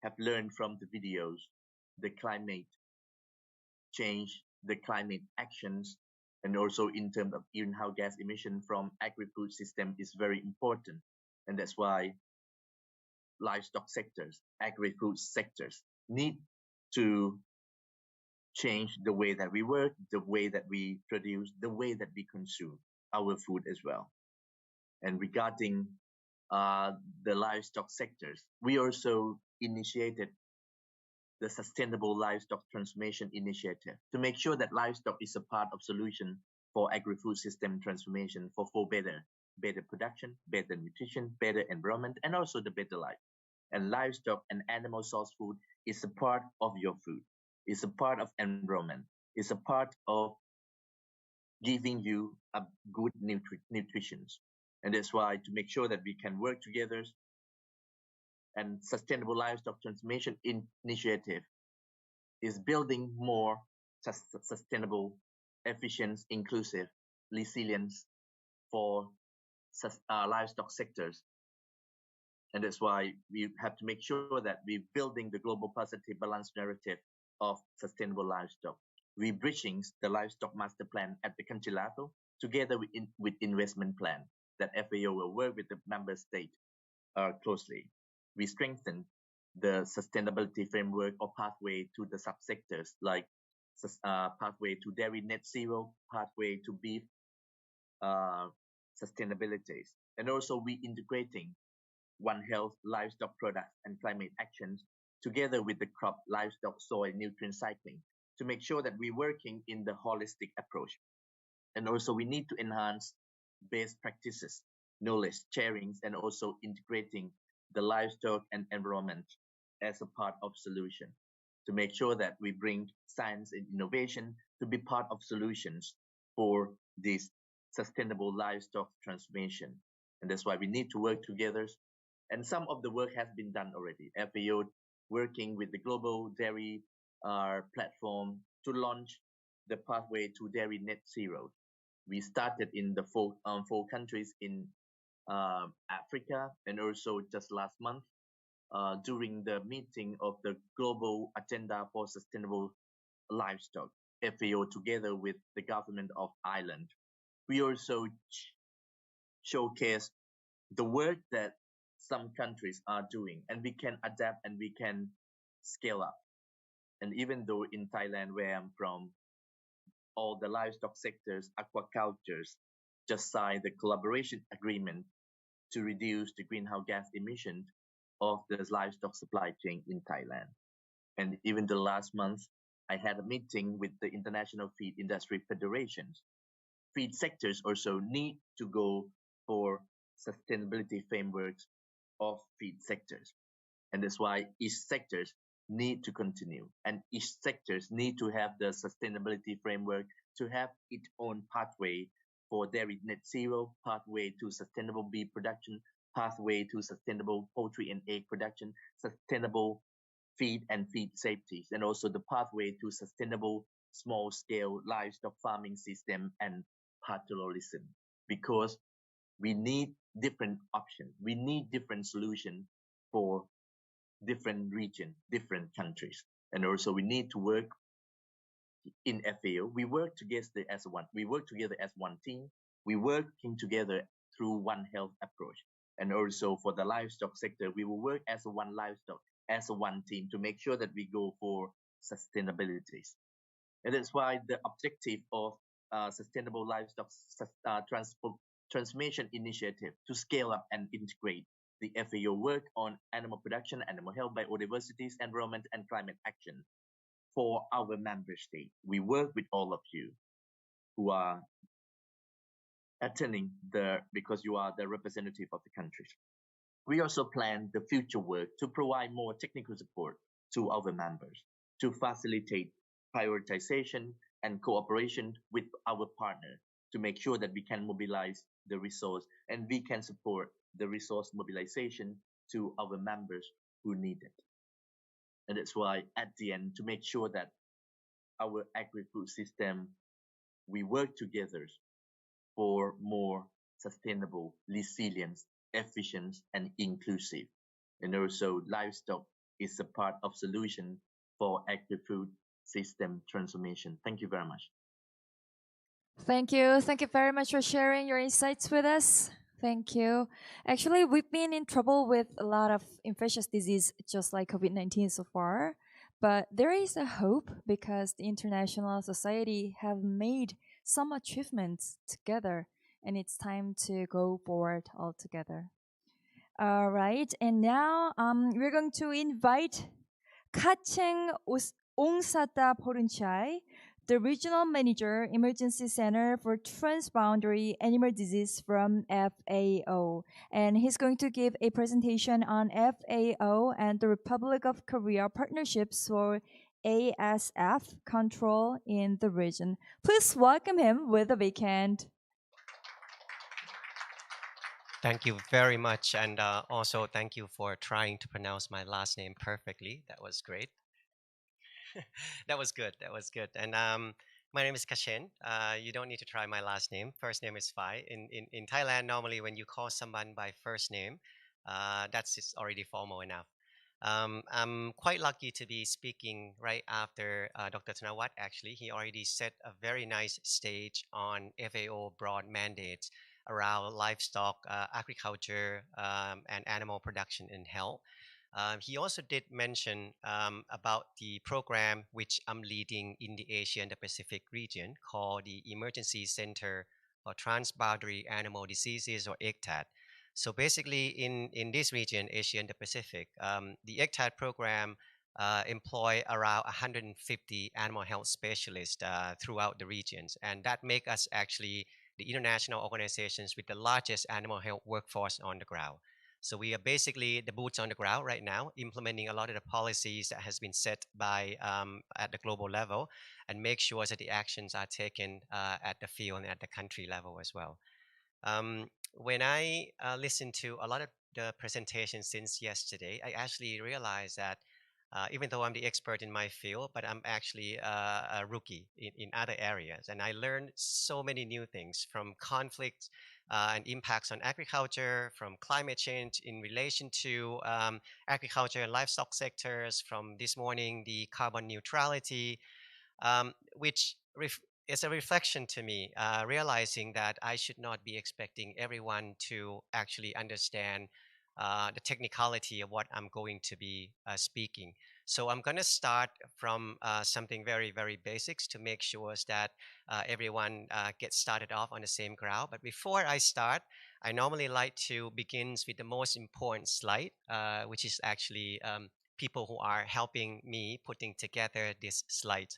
have learned from the videos, the climate change, the climate actions, and also in terms of greenhouse gas emission from agri-food system is very important. And that's why livestock sectors, agri-food sectors need to change the way that we work, the way that we produce, the way that we consume our food as well. And regarding the livestock sectors, we also initiated the Sustainable Livestock Transformation Initiative to make sure that livestock is a part of solution for agri-food system transformation for better production, better nutrition, better environment, and also the better life. And livestock and animal source food is a part of your food. It's a part of environment. It's a part of giving you a good nutrition. And that's why to make sure that we can work together, and Sustainable Livestock Transformation Initiative is building more sustainable efficient, inclusive, resilient for livestock sectors. And that's why we have to make sure that we're building the global positive balance narrative of sustainable livestock. We're bridging the livestock master plan at the country level together with investment plan that FAO will work with the member state closely. We strengthen the sustainability framework or pathway to the subsectors like pathway to dairy net zero, pathway to beef sustainabilities. And also we integrating One Health livestock products and climate actions together with the crop, livestock, soil, nutrient cycling to make sure that we're working in the holistic approach. And also we need to enhance best practices, knowledge sharings, and also integrating the livestock and environment as a part of solution to make sure that we bring science and innovation to be part of solutions for this sustainable livestock transformation. And that's why we need to work together. And some of the work has been done already. FAO working with the Global Dairy platform to launch the pathway to dairy net zero. We started in the four countries in Africa, and also just last month during the meeting of the Global Agenda for Sustainable Livestock, FAO together with the government of Ireland. We also showcase the work that some countries are doing, and we can adapt and we can scale up. And even though in Thailand, where I'm from, all the livestock sectors, aquacultures, just signed the collaboration agreement to reduce the greenhouse gas emissions of the livestock supply chain in Thailand. And even the last month, I had a meeting with the International Feed Industry Federations. Feed sectors also need to go for sustainability frameworks of feed sectors. And that's why each sectors need to continue, and each sectors need to have the sustainability framework to have its own pathway for dairy net zero, pathway to sustainable beef production, pathway to sustainable poultry and egg production, sustainable feed and feed safety, and also the pathway to sustainable small-scale livestock farming system and pastoralism. Because we need different options. We need different solutions for different regions, different countries. And also we need to work in FAO. We work together as one. We work together as one team. We working together through One Health approach. And also for the livestock sector, we will work as a one livestock, as a one team to make sure that we go for sustainability. And that's why the objective of Sustainable Livestock Transformation Initiative to scale up and integrate the FAO work on animal production, animal health, biodiversity, environment, and climate action for our member state. We work with all of you who are attending because you are the representative of the countries. We also plan the future work to provide more technical support to our members to facilitate prioritization and cooperation with our partner to make sure that we can mobilize the resource and we can support the resource mobilization to our members who need it. And that's why at the end, to make sure that our agri-food system, we work together for more sustainable, resilient, efficient, and inclusive. And also livestock is a part of solution for agri-food system transformation. Thank you very much. Thank you. Thank you very much for sharing your insights with us. Thank you. Actually, we've been in trouble with a lot of infectious disease, just like COVID-19 so far. But there is a hope because the international society have made some achievements together, and it's time to go forward all together. All right, and now we're going to invite Kacheng Ongsata Porunchai, the Regional Manager, Emergency Center for Transboundary Animal Disease from FAO. And he's going to give a presentation on FAO and the Republic of Korea partnerships for ASF control in the region. Please welcome him with a big hand. Thank you very much. And also thank you for trying to pronounce my last name perfectly. That was great. That was good. That was good. And My name is Kashin. You don't need to try my last name. First name is Phai. In Thailand, normally when you call someone by first name, that's already formal enough. I'm quite lucky to be speaking right after Dr. Thanawat. Actually, he already set a very nice stage on FAO broad mandates around livestock, agriculture, and animal production and health. He also did mention about the program which I'm leading in the Asia and the Pacific region called the Emergency Center for Transboundary Animal Diseases, or ICTAD. So basically in this region, Asia and the Pacific, the ICTAD program employ around 150 animal health specialists throughout the regions. And that make us actually the international organizations with the largest animal health workforce on the ground. So we are basically the boots on the ground right now, implementing a lot of the policies that has been set by at the global level, and make sure that the actions are taken at the field and at the country level as well. When I listened to a lot of the presentations since yesterday, I actually realized that even though I'm the expert in my field, but I'm actually a rookie in other areas. And I learned so many new things, from conflicts and impacts on agriculture, from climate change in relation to agriculture and livestock sectors, from this morning, the carbon neutrality, which is a reflection to me, realizing that I should not be expecting everyone to actually understand the technicality of what I'm going to be speaking. So I'm going to start from something very, very basics to make sure that everyone gets started off on the same ground. But before I start, I normally like to begin with the most important slide, which is actually people who are helping me putting together this slide.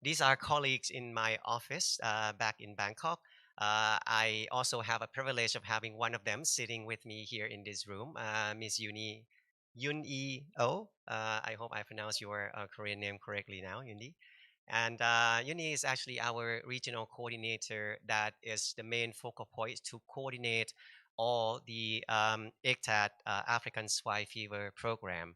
These are colleagues in my office back in Bangkok. I also have a privilege of having one of them sitting with me here in this room, Miss Yun-E Oh. I hope I pronounced your Korean name correctly now, Yun-E. And Yun-E is actually our regional coordinator that is the main focal point to coordinate all the ICTAD African swine fever program.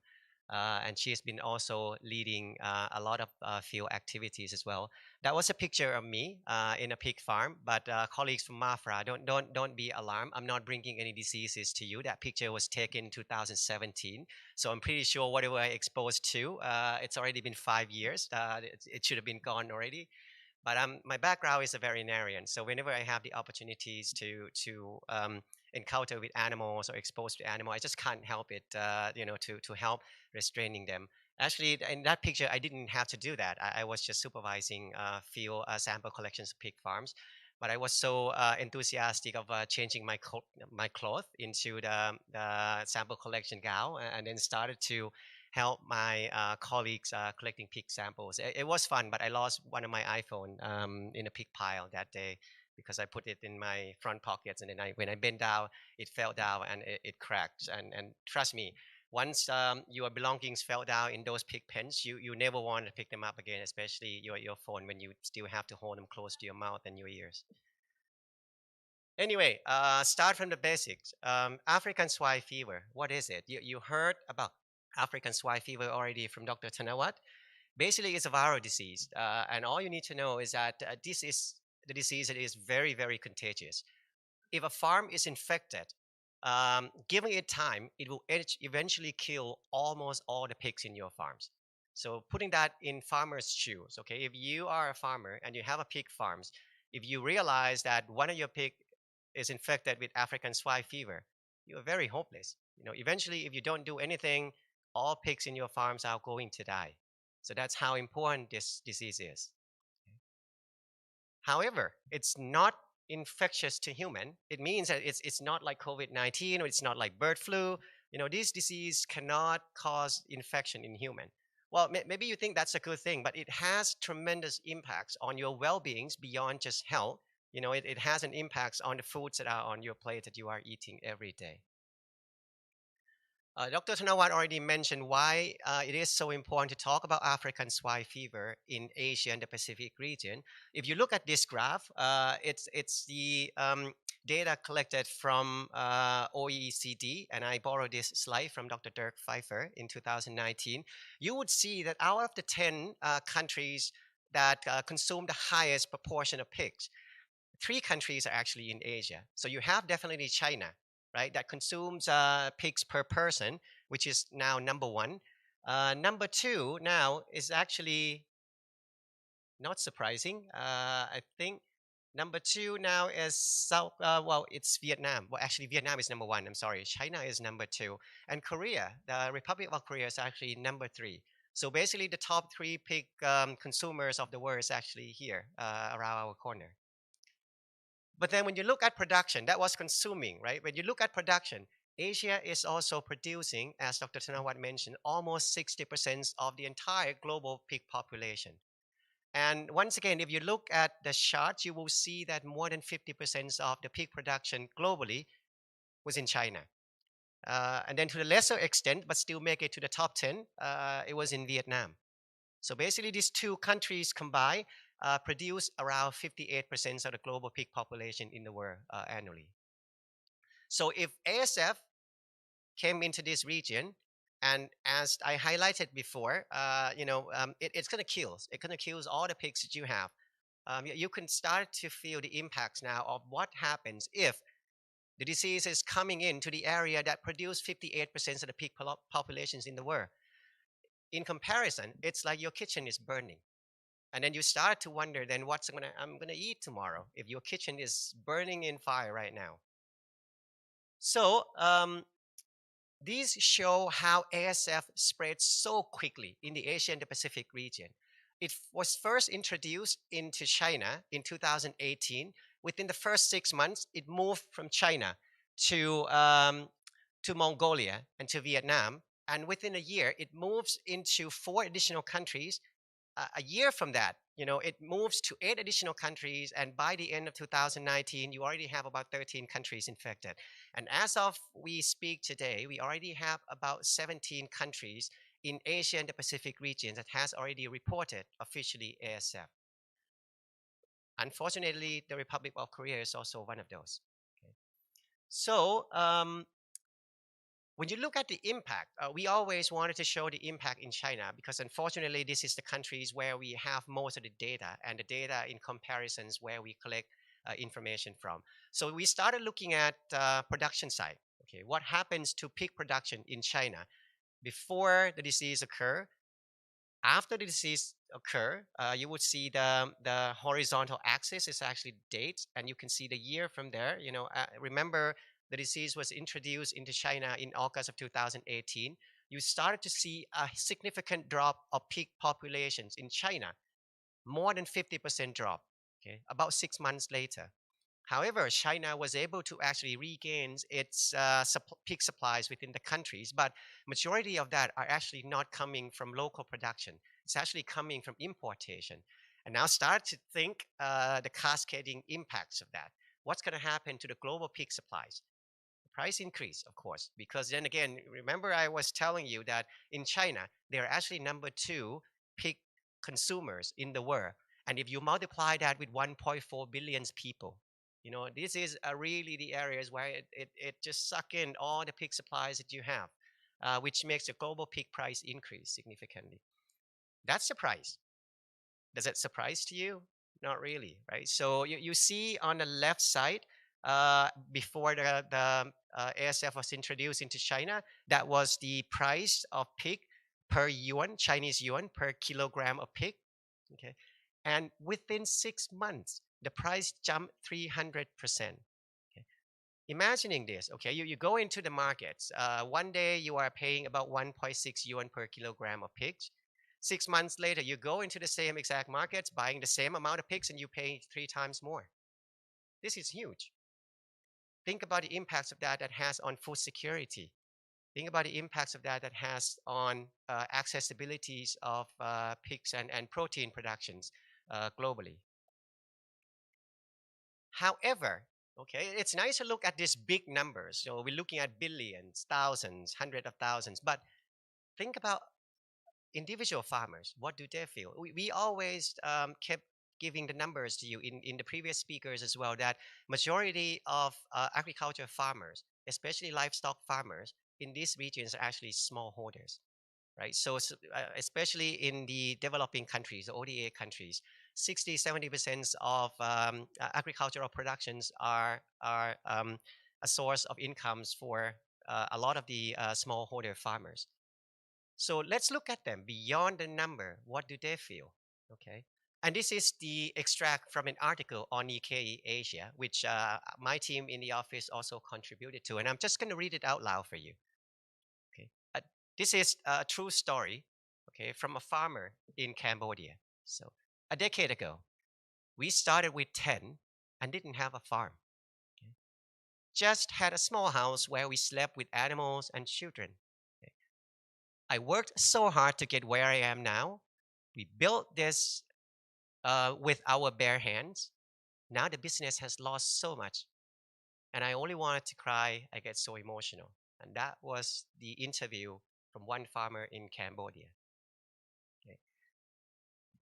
And she's been also leading a lot of field activities as well. That was a picture of me in a pig farm, but colleagues from MAFRA, don't be alarmed. I'm not bringing any diseases to you. That picture was taken in 2017, so I'm pretty sure whatever I exposed to, it's already been 5 years. It should have been gone already. But my background is a veterinarian, so whenever I have the opportunities to encounter with animals or exposed to animals, I just can't help it, to help restraining them. Actually, in that picture, I didn't have to do that. I was just supervising field sample collections of pig farms. But I was so enthusiastic of changing my cloth into the sample collection gown, and then started to help my colleagues collecting pig samples. It was fun, but I lost one of my iPhone in a pig pile that day because I put it in my front pockets, and then when I bent down, it fell down and it cracked. And trust me, once your belongings fell down in those pig pens, you never want to pick them up again, especially your phone, when you still have to hold them close to your mouth and your ears. Anyway, start from the basics. African swine fever, what is it? You heard about African swine fever already from Dr. Thanawat. Basically, it's a viral disease, and all you need to know is that this is the disease that is very, very contagious. If a farm is infected, giving it time, it will eventually kill almost all the pigs in your farms. So putting that in farmers' shoes, okay, if you are a farmer and you have a pig farms, if you realize that one of your pig is infected with African swine fever, you are very hopeless. Eventually, if you don't do anything, all pigs in your farms are going to die. So that's how important this disease is. However, it's not infectious to human. It means that it's not like COVID-19, or it's not like bird flu. This disease cannot cause infection in human. Well, maybe you think that's a good thing, but it has tremendous impacts on your well-beings beyond just health. It has an impact on the foods that are on your plate that you are eating every day. Dr. Thanawat already mentioned why it is so important to talk about African swine fever in Asia and the Pacific region. If you look at this graph, it's the data collected from OECD, and I borrowed this slide from Dr. Dirk Pfeiffer in 2019. You would see that out of the 10 countries that consume the highest proportion of pigs. 3 countries are actually in Asia. So you have definitely China, right, that consumes pigs per person, which is now number 1. Number 2 now is actually not surprising. I think number 2 now is South. Well, it's Vietnam. Well, actually, Vietnam is number 1. I'm sorry. China is number 2, and Korea, the Republic of Korea, is actually number 3. So basically, the top 3 pig consumers of the world is actually here around our corner. But then when you look at production, that was consuming, right? When you look at production, Asia is also producing, as Dr. Thanawat mentioned, almost 60% of the entire global pig population. And once again, if you look at the chart, you will see that more than 50% of the pig production globally was in China. And then to a lesser extent, but still make it to the top 10, it was in Vietnam. So basically, these 2 countries combined produce around 58% of the global pig population in the world annually. So if ASF came into this region, and as I highlighted before, it's going to kill. It's going to kill all the pigs that you have. You can start to feel the impacts now of what happens if the disease is coming into the area that produce 58% of the pig populations in the world. In comparison, it's like your kitchen is burning. And then you start to wonder, then what's I'm gonna eat tomorrow if your kitchen is burning in fire right now. So these show how ASF spreads so quickly in the Asia and the Pacific region. It was first introduced into China in 2018. Within the first 6 months, it moved from China to Mongolia and to Vietnam. And within a year, it moves into 4 additional countries. A year from that, it moves to 8 additional countries, and by the end of 2019, you already have about 13 countries infected. And as of we speak today, we already have about 17 countries in Asia and the Pacific region that has already reported officially ASF. Unfortunately, the Republic of Korea is also one of those. Okay. So when you look at the impact, we always wanted to show the impact in China because unfortunately, this is the countries where we have most of the data, and the data in comparisons where we collect information from. So we started looking at production side. Okay, what happens to pig production in China before the disease occur? After the disease occur, you would see the horizontal axis is actually dates, and you can see the year from there. Remember, the disease was introduced into China in August of 2018. You started to see a significant drop of pig populations in China, more than 50% drop, okay, about 6 months later. However, China was able to actually regain its pig supplies within the countries, but majority of that are actually not coming from local production. It's actually coming from importation. And now start to think the cascading impacts of that. What's going to happen to the global pig supplies? Price increase, of course, because then again, remember I was telling you that in China, they're actually number 2 pig consumers in the world. And if you multiply that with 1.4 billion people, this is really the areas where it just suck in all the pig supplies that you have, which makes the global pig price increase significantly. That's the price. Does it surprise to you? Not really, right? So you see on the left side, before the ASF was introduced into China, that was the price of pig per yuan, Chinese yuan, per kilogram of pig. Okay, and within 6 months, the price jumped 300%. Okay. Imagining this, okay, you go into the markets. One day you are paying about 1.6 yuan per kilogram of pigs. 6 months later, you go into the same exact markets, buying the same amount of pigs, and you pay 3 times more. This is huge. Think about the impacts of that has on food security. Think about the impacts of that has on accessibilities of pigs and protein productions globally. However, okay, it's nice to look at these big numbers. So we're looking at billions, thousands, hundreds of thousands. But think about individual farmers. What do they feel? We always kept giving the numbers to you in the previous speakers as well, that majority of agriculture farmers, especially livestock farmers in these regions, are actually smallholders. right? So especially in the developing countries, ODA countries, 60–70% of agricultural productions are a source of incomes for a lot of the smallholder farmers. So let's look at them beyond the number. What do they feel? Okay. And this is the extract from an article on Nikkei Asia, which my team in the office also contributed to. And I'm just going to read it out loud for you. Okay. This is a true story, okay, from a farmer in Cambodia. So a decade ago, we started with 10 and didn't have a farm. Okay. Just had a small house where we slept with animals and children. Okay. I worked so hard to get where I am now. We built this with our bare hands. Now the business has lost so much. And I only wanted to cry. I get so emotional. And that was the interview from one farmer in Cambodia. Okay.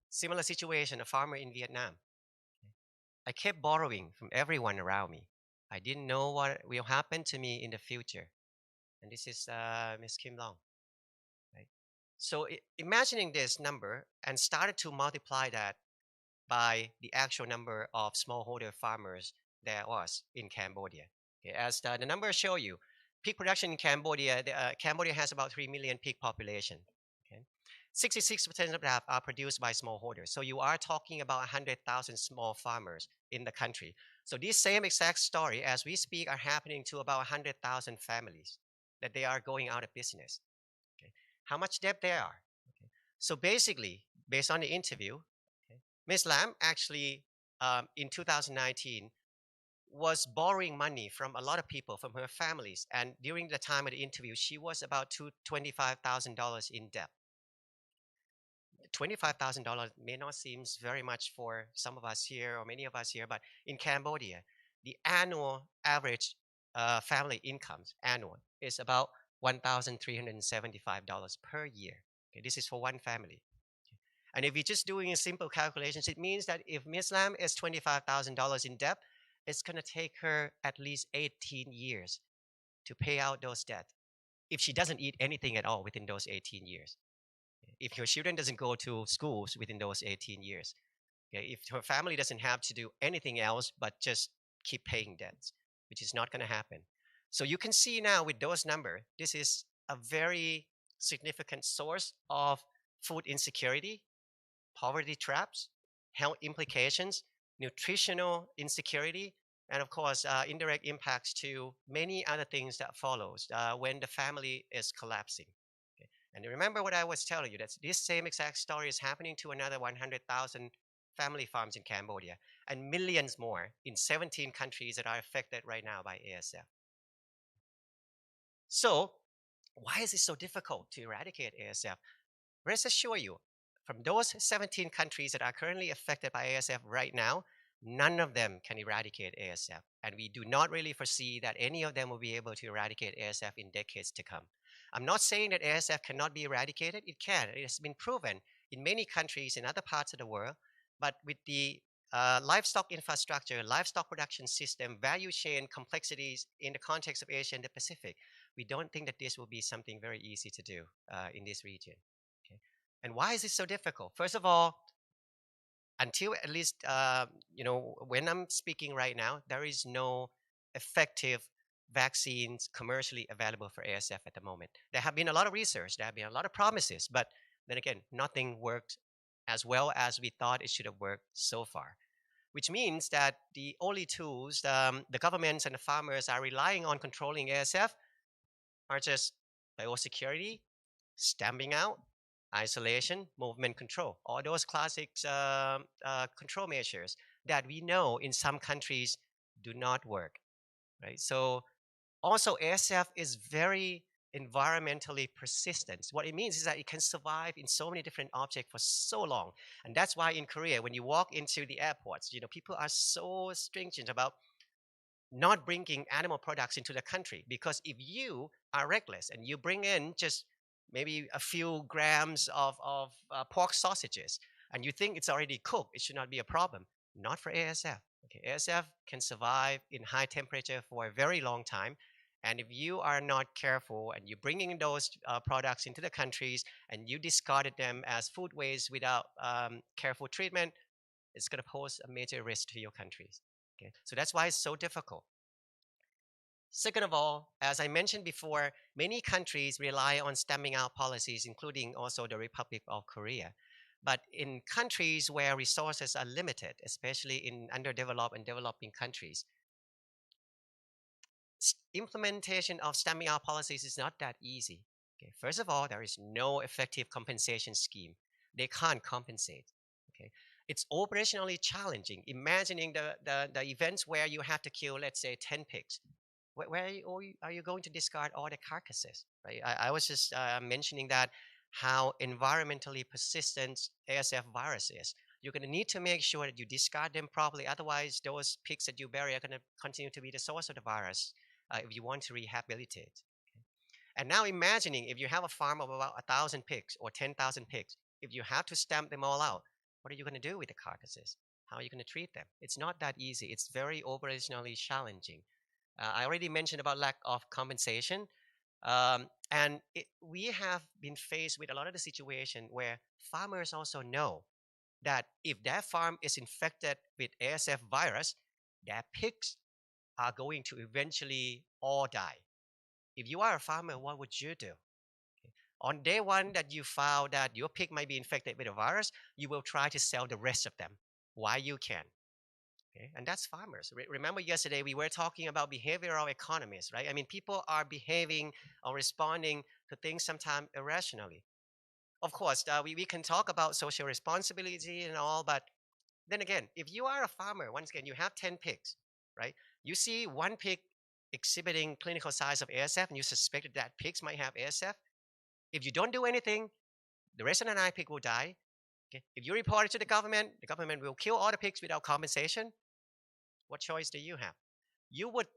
Similar situation, a farmer in Vietnam. Okay. I kept borrowing from everyone around me. I didn't know what will happen to me in the future. And this is Ms. Kim Long. Right? So imagining this number and started to multiply that by the actual number of smallholder farmers there was in Cambodia. Okay, as the numbers show you, pig production in Cambodia, Cambodia has about 3 million pig population. Okay, 66% of that are produced by smallholders. So you are talking about 100,000 small farmers in the country. So this same exact story, as we speak, are happening to about 100,000 families that they are going out of business. Okay, how much debt there are. Okay. So basically, based on the interview, Ms. Lam actually, in 2019, was borrowing money from a lot of people, from her families. And during the time of the interview, she was about $25,000 in debt. $25,000 may not seem very much for some of us here or many of us here, but in Cambodia, the annual average family incomes annual is about $1,375 per year. Okay, this is for one family. And if you're just doing simple calculations, it means that if Ms. Lam is $25,000 in debt, it's going to take her at least 18 years to pay out those debts if she doesn't eat anything at all within those 18 years. If her children doesn't go to schools within those 18 years. Okay? If her family doesn't have to do anything else but just keep paying debts, which is not going to happen. So you can see now with those numbers, this is a very significant source of food insecurity, poverty traps, health implications, nutritional insecurity, and of course, indirect impacts to many other things that follows when the family is collapsing. Okay. And remember what I was telling you, that this same exact story is happening to another 100,000 family farms in Cambodia and millions more in 17 countries that are affected right now by ASF. So why is it so difficult to eradicate ASF? Rest assure you, from those 17 countries that are currently affected by ASF right now, none of them can eradicate ASF. And we do not really foresee that any of them will be able to eradicate ASF in decades to come. I'm not saying that ASF cannot be eradicated. It can. It has been proven in many countries in other parts of the world. But with the livestock infrastructure, livestock production system, value chain complexities in the context of Asia and the Pacific, we don't think that this will be something very easy to do in this region. Okay. And why is it so difficult? First of all, until at least, when I'm speaking right now, there is no effective vaccines commercially available for ASF at the moment. There have been a lot of research, there have been a lot of promises, but then again, nothing worked as well as we thought it should have worked so far. Which means that the only tools the governments and the farmers are relying on controlling ASF are just biosecurity, stamping out, isolation, movement control, all those classic control measures that we know in some countries do not work, right? So also ASF is very environmentally persistent. What it means is that it can survive in so many different objects for so long. And that's why in Korea, when you walk into the airports, people are so stringent about not bringing animal products into the country, because if you are reckless and you bring in just maybe a few grams of pork sausages and you think it's already cooked, it should not be a problem. Not for ASF. Okay, ASF can survive in high temperature for a very long time, And if you are not careful and you're bringing those products into the countries and you discarded them as food waste without careful treatment, it's going to pose a major risk to your countries. Okay? So that's why it's so difficult. Second of all, as I mentioned before, many countries rely on stemming out policies, including also the Republic of Korea. But in countries where resources are limited, especially in underdeveloped and developing countries, implementation of stemming out policies is not that easy. Okay? First of all, there is no effective compensation scheme. They can't compensate. Okay? It's operationally challenging. Imagining the events where you have to kill, let's say, 10 pigs. Where are you going to discard all the carcasses? Right? I was just mentioning that how environmentally persistent ASF virus is. You're going to need to make sure that you discard them properly. Otherwise, those pigs that you bury are going to continue to be the source of the virus if you want to rehabilitate. Okay? And now imagining if you have a farm of about 1,000 pigs or 10,000 pigs, if you have to stamp them all out, what are you going to do with the carcasses? How are you going to treat them? It's not that easy. It's very operationally challenging. I already mentioned about lack of compensation. We have been faced with a lot of the situation where farmers also know that if their farm is infected with ASF virus, their pigs are going to eventually all die. If you are a farmer, what would you do? Okay. On day one that you found that your pig might be infected with a virus, you will try to sell the rest of them while you can. Okay? And that's farmers. Remember yesterday we were talking about behavioral economies, right? I mean, people are behaving or responding to things sometimes irrationally. Of course, we can talk about social responsibility and all, but then again, if you are a farmer, once again, you have 10 pigs, right? You see one pig exhibiting clinical signs of ASF and you suspect that pigs might have ASF. If you don't do anything, the rest of the 9 pigs will die. Okay? If you report it to the government will kill all the pigs without compensation. What choice do you have? You would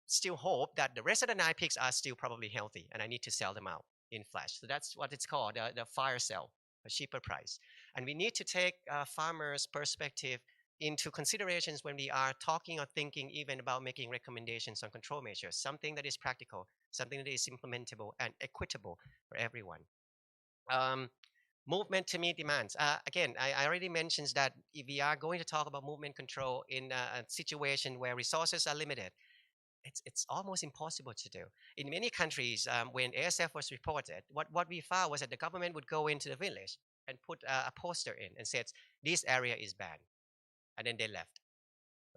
still hope that the rest of the 9 pigs are still probably healthy and I need to sell them out in flesh. So that's what it's called, the fire sale, a cheaper price. And we need to take farmers' perspective into considerations when we are talking or thinking even about making recommendations on control measures, something that is practical, something that is implementable and equitable for everyone. Movement to meet demands. Again, I already mentioned that if we are going to talk about movement control in a situation where resources are limited, it's almost impossible to do. In many countries, when ASF was reported, what we found was that the government would go into the village and put a poster in and said, this area is banned. And then they left,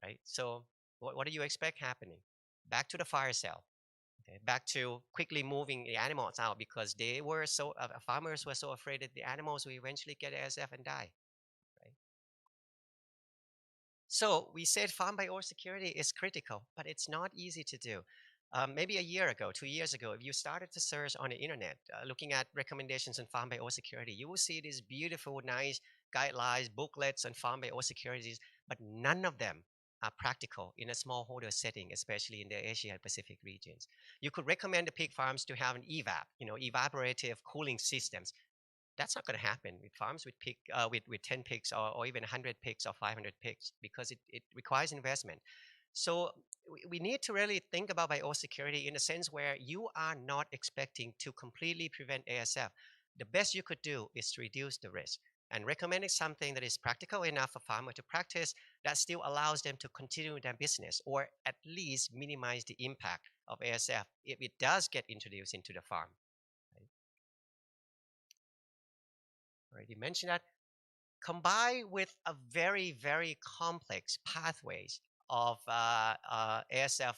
right? So what do you expect happening? Back to the fire sale. Okay, back to quickly moving the animals out because they were farmers were so afraid that the animals will eventually get ASF and die. Right? So we said farm biosecurity is critical, but it's not easy to do. Maybe a year ago, 2 years ago, if you started to search on the internet, looking at recommendations on farm biosecurity, you will see these beautiful, nice guidelines, booklets on farm biosecurity, but none of them are practical in a smallholder setting, especially in the Asia and Pacific regions. You could recommend the pig farms to have an evaporative cooling systems. That's not going to happen with farms with 10 pigs or even 100 pigs or 500 pigs because it requires investment. So we need to really think about biosecurity in a sense where you are not expecting to completely prevent ASF. The best you could do is to reduce the risk and recommending something that is practical enough for farmer to practice that still allows them to continue their business or at least minimize the impact of ASF if it does get introduced into the farm. Right? Already mentioned that. Combined with a very, very complex pathways of ASF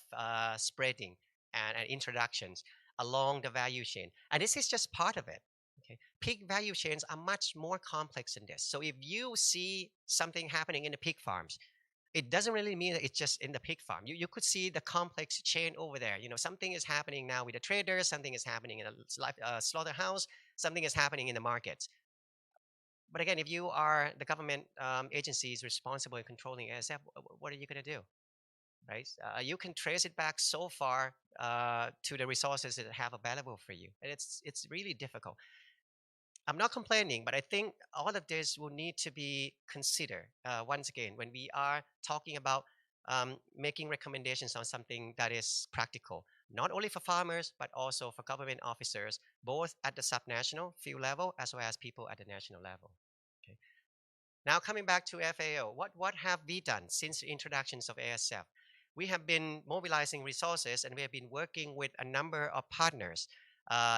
spreading and introductions along the value chain. And this is just part of it. Okay? Pig value chains are much more complex than this. So if you see something happening in the pig farms, it doesn't really mean that it's just in the pig farm. You could see the complex chain over there. Something is happening now with the traders, something is happening in a slaughterhouse, something is happening in the markets. But again, if you are the government agencies responsible in controlling ASF, what are you going to do? Right? You can trace it back so far to the resources that have available for you. And it's really difficult. I'm not complaining, but I think all of this will need to be considered once again when we are talking about making recommendations on something that is practical. not only for farmers, but also for government officers, both at the subnational field level as well as people at the national level. Okay. Now coming back to FAO, what have we done since the introductions of ASF? We have been mobilizing resources and we have been working with a number of partners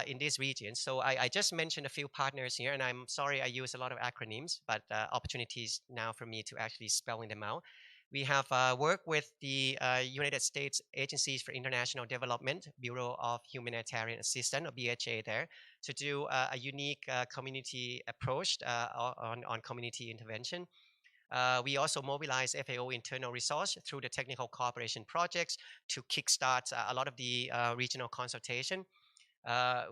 in this region. So I just mentioned a few partners here, and I'm sorry I use a lot of acronyms, but opportunities now for me to actually spelling them out. We have worked with the United States Agencies for International Development, Bureau of Humanitarian Assistance, or BHA there, to do a unique community approach on community intervention. We also mobilize FAO internal resource through the technical cooperation projects to kickstart a lot of the regional consultation.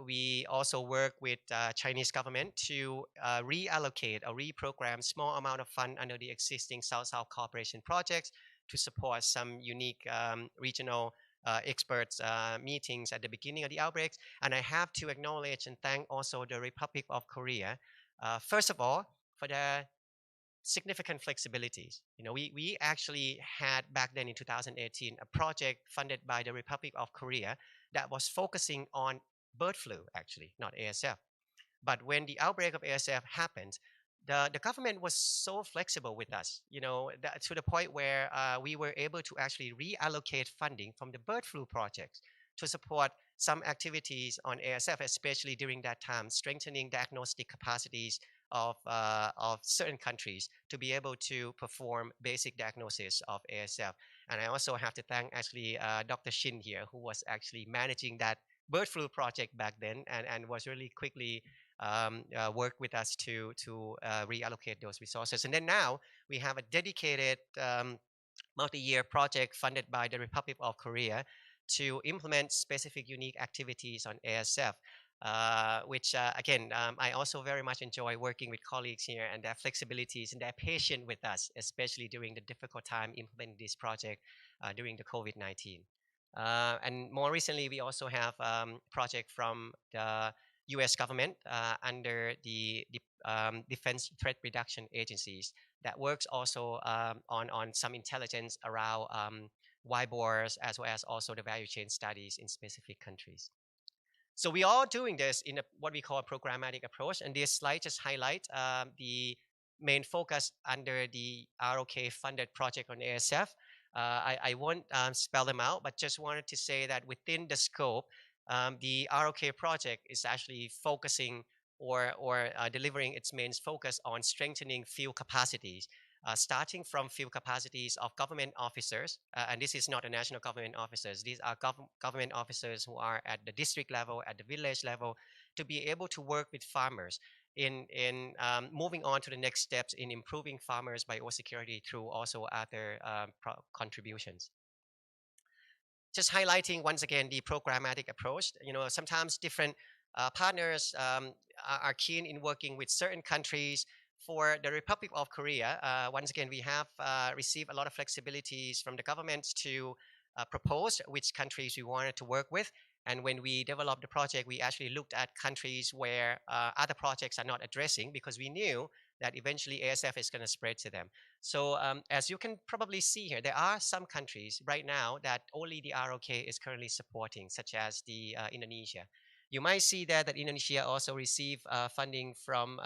We also work with Chinese government to reallocate or reprogram small amount of fund under the existing South-South cooperation projects to support some unique regional experts meetings at the beginning of the outbreaks. And I have to acknowledge and thank also the Republic of Korea, first of all, for the significant flexibilities. You know, we actually had back then in 2018 a project funded by the Republic of Korea that was focusing on bird flu, actually, not ASF. But when the outbreak of ASF happened, the government was so flexible with us, you know, to the point where we were able to actually reallocate funding from the bird flu projects to support some activities on ASF, especially during that time, strengthening diagnostic capacities of certain countries to be able to perform basic diagnosis of ASF. And I also have to thank actually Dr. Shin here, who was actually managing that bird flu project back then and was really quickly worked with us to reallocate those resources. And then now we have a dedicated multi-year project funded by the Republic of Korea to implement specific unique activities on ASF. Which again, I also very much enjoy working with colleagues here and their flexibilities and their patience with us, especially during the difficult time implementing this project during the COVID-19. And more recently, we also have project from the US government under the Defense Threat Reduction Agencies that works also on some intelligence around WIBORs as well as also the value chain studies in specific countries. So we are doing this in what we call a programmatic approach, and this slide just highlights the main focus under the ROK funded project on ASF. I won't spell them out, but just wanted to say that within the scope, the ROK project is actually focusing or delivering its main focus on strengthening field capacities. Starting from field capacities of government officers, and this is not the national government officers, these are government officers who are at the district level, at the village level, to be able to work with farmers in moving on to the next steps in improving farmers' biosecurity through also other contributions. Just highlighting once again the programmatic approach. You know, sometimes different partners are keen in working with certain countries. For the Republic of Korea, once again, we have received a lot of flexibilities from the government to propose which countries we wanted to work with. And when we developed the project, we actually looked at countries where other projects are not addressing, because we knew that eventually ASF is going to spread to them. So as you can probably see here, there are some countries right now that only the ROK is currently supporting, such as the Indonesia. You might see there that Indonesia also received funding from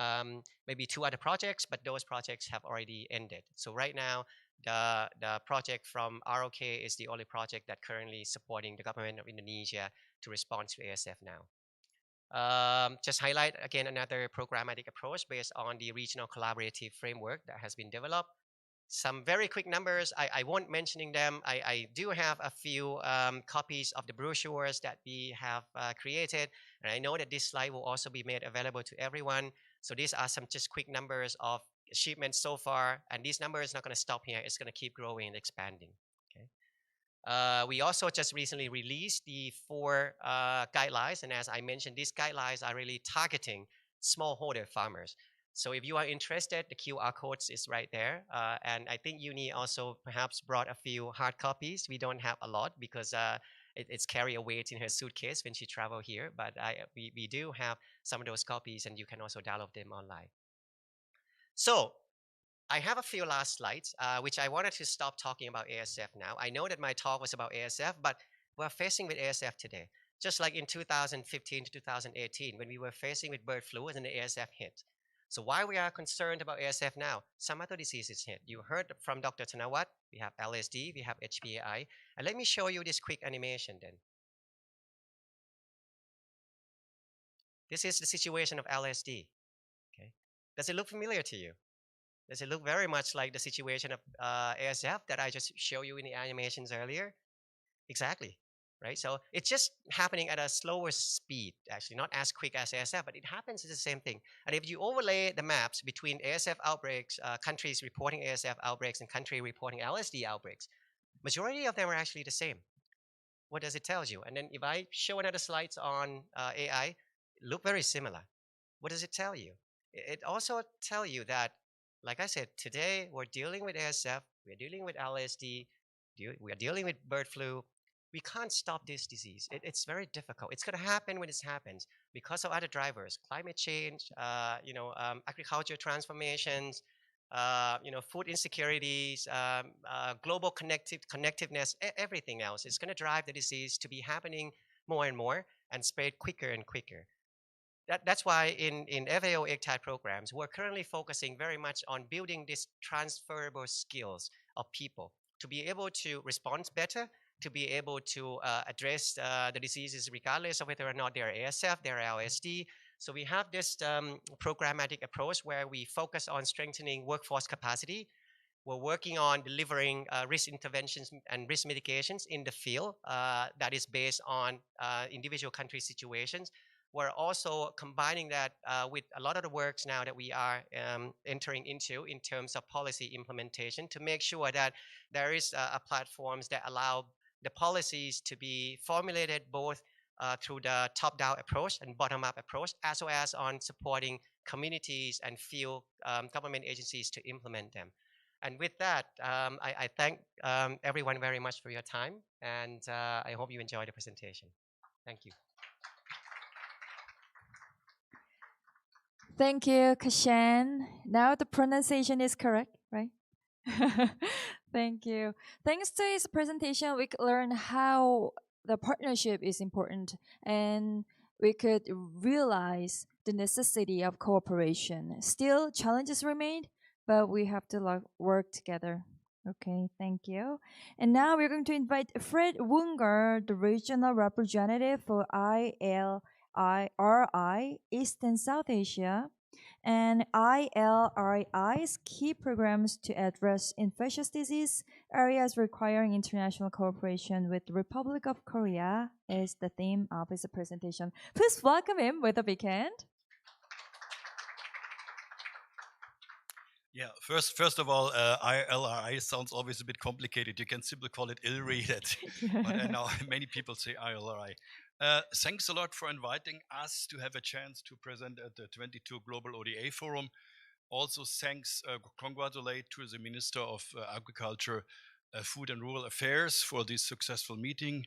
maybe 2 other projects, but those projects have already ended. So right now, the project from ROK is the only project that currently supporting the government of Indonesia to respond to ASF now. Just highlight again another programmatic approach based on the regional collaborative framework that has been developed. Some very quick numbers, I won't mentioning them. I do have a few copies of the brochures that we have created. And I know that this slide will also be made available to everyone. So these are some just quick numbers of achievements so far. And these numbers are not going to stop here. It's going to keep growing and expanding. Okay. We also just recently released the 4 guidelines. And as I mentioned, these guidelines are really targeting smallholder farmers. So if you are interested, the QR codes is right there. And I think Uni also perhaps brought a few hard copies. We don't have a lot because it's carry a weight in her suitcase when she travel here. But we do have some of those copies, and you can also download them online. So I have a few last slides, which I wanted to stop talking about ASF now. I know that my talk was about ASF, but we're facing with ASF today. Just like in 2015 to 2018, when we were facing with bird flu and the ASF hit. So why we are concerned about ASF now? Some other diseases hit. You heard from Dr. Tanawat, we have LSD, we have HPAI. And let me show you this quick animation then. This is the situation of LSD. Okay. Does it look familiar to you? Does it look very much like the situation of ASF that I just showed you in the animations earlier? Exactly, right? So it's just happening at a slower speed, actually, not as quick as ASF, but it happens as the same thing. And if you overlay the maps between ASF outbreaks, countries reporting ASF outbreaks and country reporting LSD outbreaks, majority of them are actually the same. What does it tell you? And then if I show another slides on AI, look very similar. What does it tell you? It also tells you that, like I said, today we're dealing with ASF, we're dealing with LSD, we are dealing with bird flu. We can't stop this disease. It's very difficult. It's going to happen when it happens because of other drivers: climate change, agriculture transformations, food insecurities, global connectiveness, everything else. It's going to drive the disease to be happening more and more and spread quicker and quicker. That's why in FAO ICTAD programs, we're currently focusing very much on building these transferable skills of people to be able to respond better, to be able to address the diseases regardless of whether or not they're ASF, they're LSD. So we have this programmatic approach where we focus on strengthening workforce capacity. We're working on delivering risk interventions and risk mitigations in the field that is based on individual country situations. We're also combining that with a lot of the works now that we are entering into in terms of policy implementation to make sure that there is platforms that allow the policies to be formulated both through the top-down approach and bottom-up approach, as well as on supporting communities and field government agencies to implement them. And with that, I thank everyone very much for your time, and I hope you enjoy the presentation. Thank you. Thank you, Kashan. Now the pronunciation is correct, right? Thank you. Thanks to his presentation, we could learn how the partnership is important, and we could realize the necessity of cooperation. Still, challenges remain, but we have to work together. Okay, thank you. And now we're going to invite Fred Wunger, the regional representative for ILRI, East and South Asia, and ILRI's key programs to address infectious disease areas requiring international cooperation with the Republic of Korea is the theme of his presentation. Please welcome him with a big hand. Yeah, first of all, ILRI sounds always a bit complicated. You can simply call it ILRI, but now many people say ILRI. Thanks a lot for inviting us to have a chance to present at the 22 Global ODA Forum. Also, congratulate to the Minister of Agriculture, Food and Rural Affairs for this successful meeting.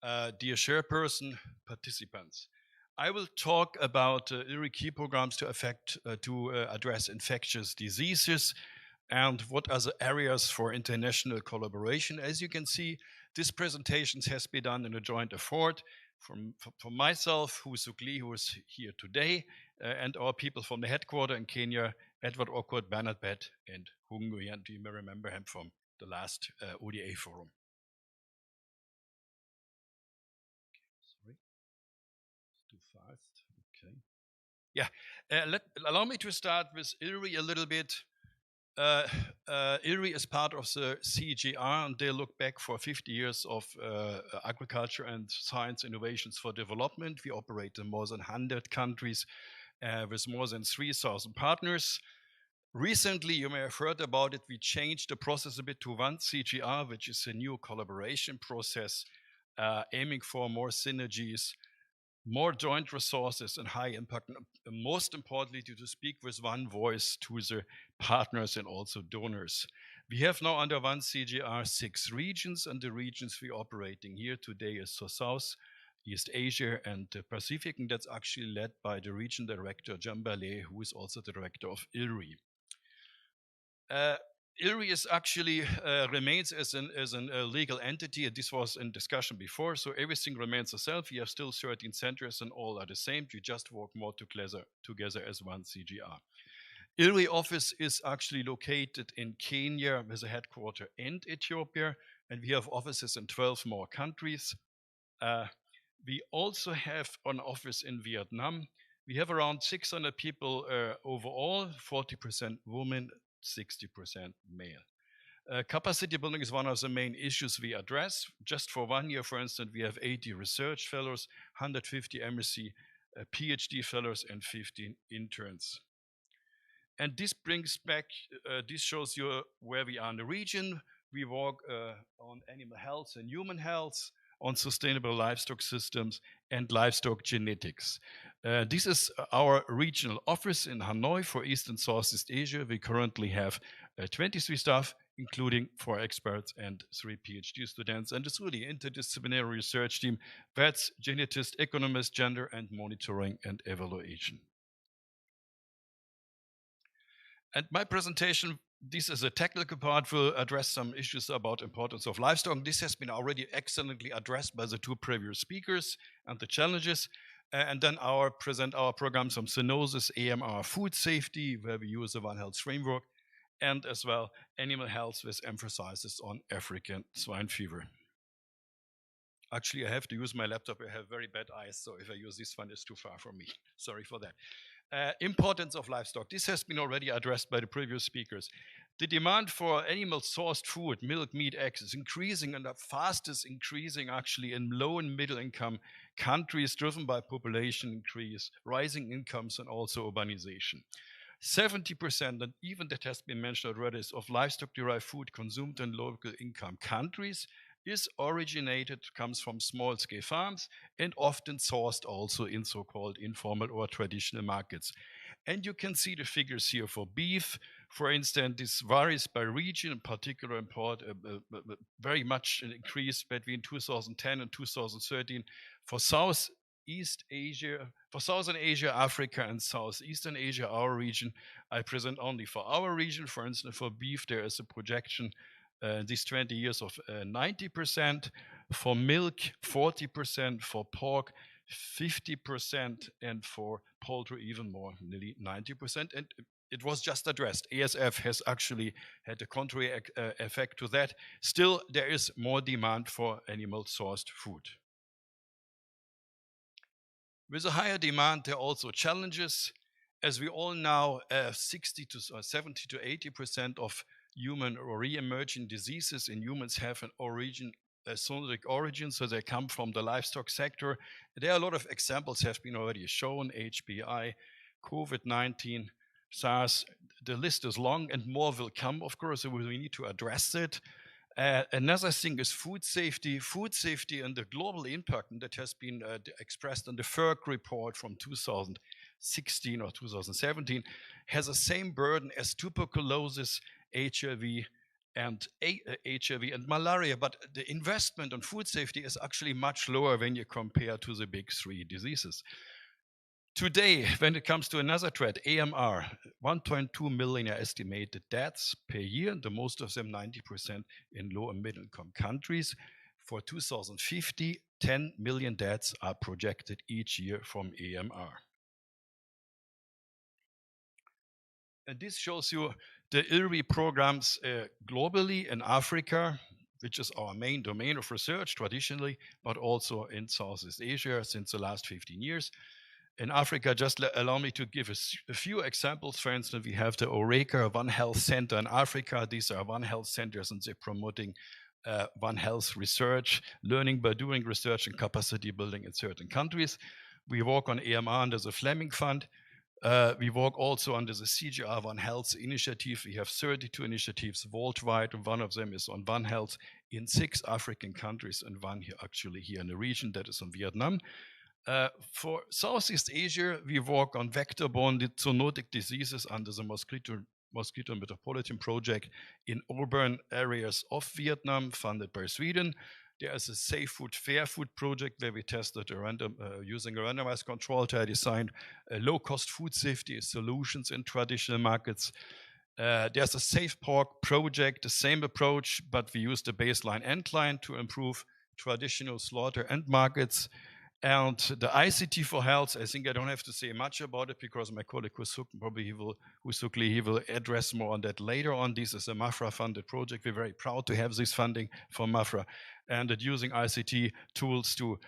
Dear chairperson, participants. I will talk about ILRI key programs to address infectious diseases and what are the areas for international collaboration. As you can see, this presentation has been done in a joint effort from myself, Hu Suk Lee, who is here today, and our people from the headquarters in Kenya, Edward Okot, Bernard Bett, and Hung Nguyen. You may remember him from the last ODA forum. Fast. Okay. Yeah. Allow me to start with ILRI a little bit. ILRI is part of the CGR, and they look back for 50 years of agriculture and science innovations for development. We operate in more than 100 countries with more than 3,000 partners. Recently, you may have heard about it, we changed the process a bit to one CGR, which is a new collaboration process aiming for more synergies, more joint resources and high impact, and most importantly, to speak with one voice to the partners and also donors. We have now under one CGR 6 regions, and the regions we are operating here today is South, East Asia and the Pacific, and that's actually led by the region director, Jambale, who is also the director of ILRI. ILRI is actually remains as an legal entity. This was in discussion before, so everything remains the same. We have still 13 centers and all are the same. You just work more together as one CGR. ILRI office is actually located in Kenya with a headquarter and Ethiopia, and we have offices in 12 more countries. We also have an office in Vietnam. We have around 600 people overall, 40% women, 60% male. Capacity building is one of the main issues we address. Just for 1 year, for instance, we have 80 research fellows, 150 MSc PhD fellows, and 15 interns. And this brings back, this shows you where we are in the region. We work on animal health and human health, on sustainable livestock systems and livestock genetics. This is our regional office in Hanoi for East and Southeast Asia. We currently have 23 staff, including 4 experts and 3 PhD students. And it's really an interdisciplinary research team, vets, geneticists, economists, gender, and monitoring and evaluation. And my presentation, this is a technical part, will address some issues about importance of livestock. This has been already excellently addressed by the 2 previous speakers and the challenges. And then present our programs on zoonosis, AMR, food safety, where we use the One Health framework, and as well animal health with emphasis on African swine fever. Actually, I have to use my laptop. I have very bad eyes, so if I use this one, it's too far from me. Sorry for that. Importance of livestock. This has been already addressed by the previous speakers. The demand for animal-sourced food, milk, meat, eggs, is increasing, and the fastest increasing actually in low and middle-income countries, driven by population increase, rising incomes, and also urbanization. 70%, and even that has been mentioned already, of livestock-derived food consumed in local-income countries comes from small-scale farms and often sourced also in so-called informal or traditional markets. And you can see the figures here for beef. For instance, this varies by region, in particular import very much an increase between 2010 and 2013 for Southeast Asia, for Southern Asia, Africa, and Southeastern Asia, our region. I present only for our region. For instance, for beef, there is a projection these 20 years of 90%, for milk 40%, for pork 50%, and for poultry even more, nearly 90%. And it was just addressed. ASF has actually had a contrary effect to that. Still, there is more demand for animal-sourced food. With a higher demand, there are also challenges. As we all know, 70 to 80% of human or re-emerging diseases in humans have an origin, a zoonotic origin, so they come from the livestock sector. There are a lot of examples have been already shown: HPI, COVID-19, SARS. The list is long and more will come, of course, so we need to address it. Another thing is food safety. Food safety and the global impact, and that has been expressed in the FERC report from 2016 or 2017, has the same burden as tuberculosis, HIV and malaria, but the investment on food safety is actually much lower when you compare to the big 3 diseases. Today, when it comes to another threat, AMR, 1.2 million are estimated deaths per year, the most of them 90% in low and middle income countries. For 2050, 10 million deaths are projected each year from AMR. And this shows you the ILRI programs globally in Africa, which is our main domain of research traditionally, but also in Southeast Asia since the last 15 years. In Africa, just allow me to give a few examples. For instance, we have the ORECA One Health Center in Africa. These are One Health centers, and they're promoting One Health research, learning by doing research and capacity building in certain countries. We work on AMR under the Fleming Fund. We work also under the CGR One Health initiative. We have 32 initiatives worldwide, and one of them is on One Health in 6 African countries, and one here, actually here in the region, that is in Vietnam. For Southeast Asia, we work on vector-borne zoonotic diseases under the Mosquito Metropolitan Project in urban areas of Vietnam, funded by Sweden. There is a Safe Food, Fair Food project where we tested using a randomized control to design low-cost food safety solutions in traditional markets. There's a Safe Pork project, the same approach, but we use the baseline end line to improve traditional slaughter end markets. And the ICT for Health, I think I don't have to say much about it because my colleague Husukli, he will address more on that later on. This is a MAFRA funded project. We're very proud to have this funding from MAFRA and it using ICT tools to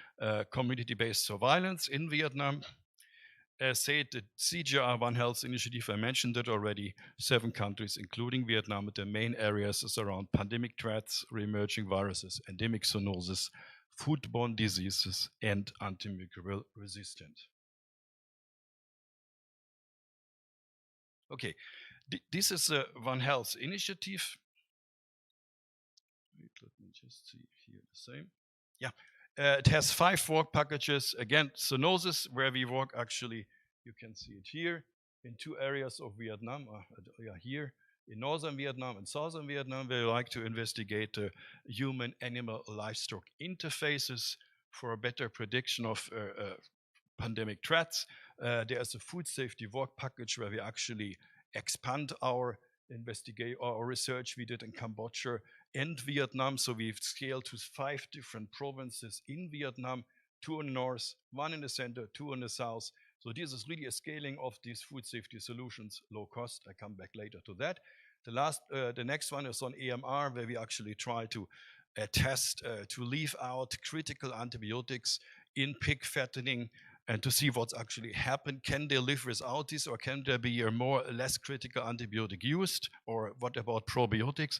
community-based surveillance in Vietnam. As said, the CGR One Health initiative, I mentioned it already, 7 countries, including Vietnam, the main areas is around pandemic threats, re-emerging viruses, endemic zoonosis, foodborne diseases, and antimicrobial resistance. Okay, this is a One Health initiative. Let me just see here the same. Yeah. It has 5 work packages. Again, zoonosis, where we work actually, you can see it here, in 2 areas of Vietnam, here, in northern Vietnam and southern Vietnam, we like to investigate human, animal, livestock interfaces for a better prediction of pandemic threats. There's a food safety work package where we actually expand our research we did in Cambodia and Vietnam. So we've scaled to 5 different provinces in Vietnam, 2 in the north, 1 in the center, 2 in the south. So this is really a scaling of these food safety solutions, low cost. I come back later to that. The next one is on AMR, where we actually try to test to leave out critical antibiotics in pig fattening and to see what's actually happened. Can they live without this, or can there be a more or less critical antibiotic used, or what about probiotics?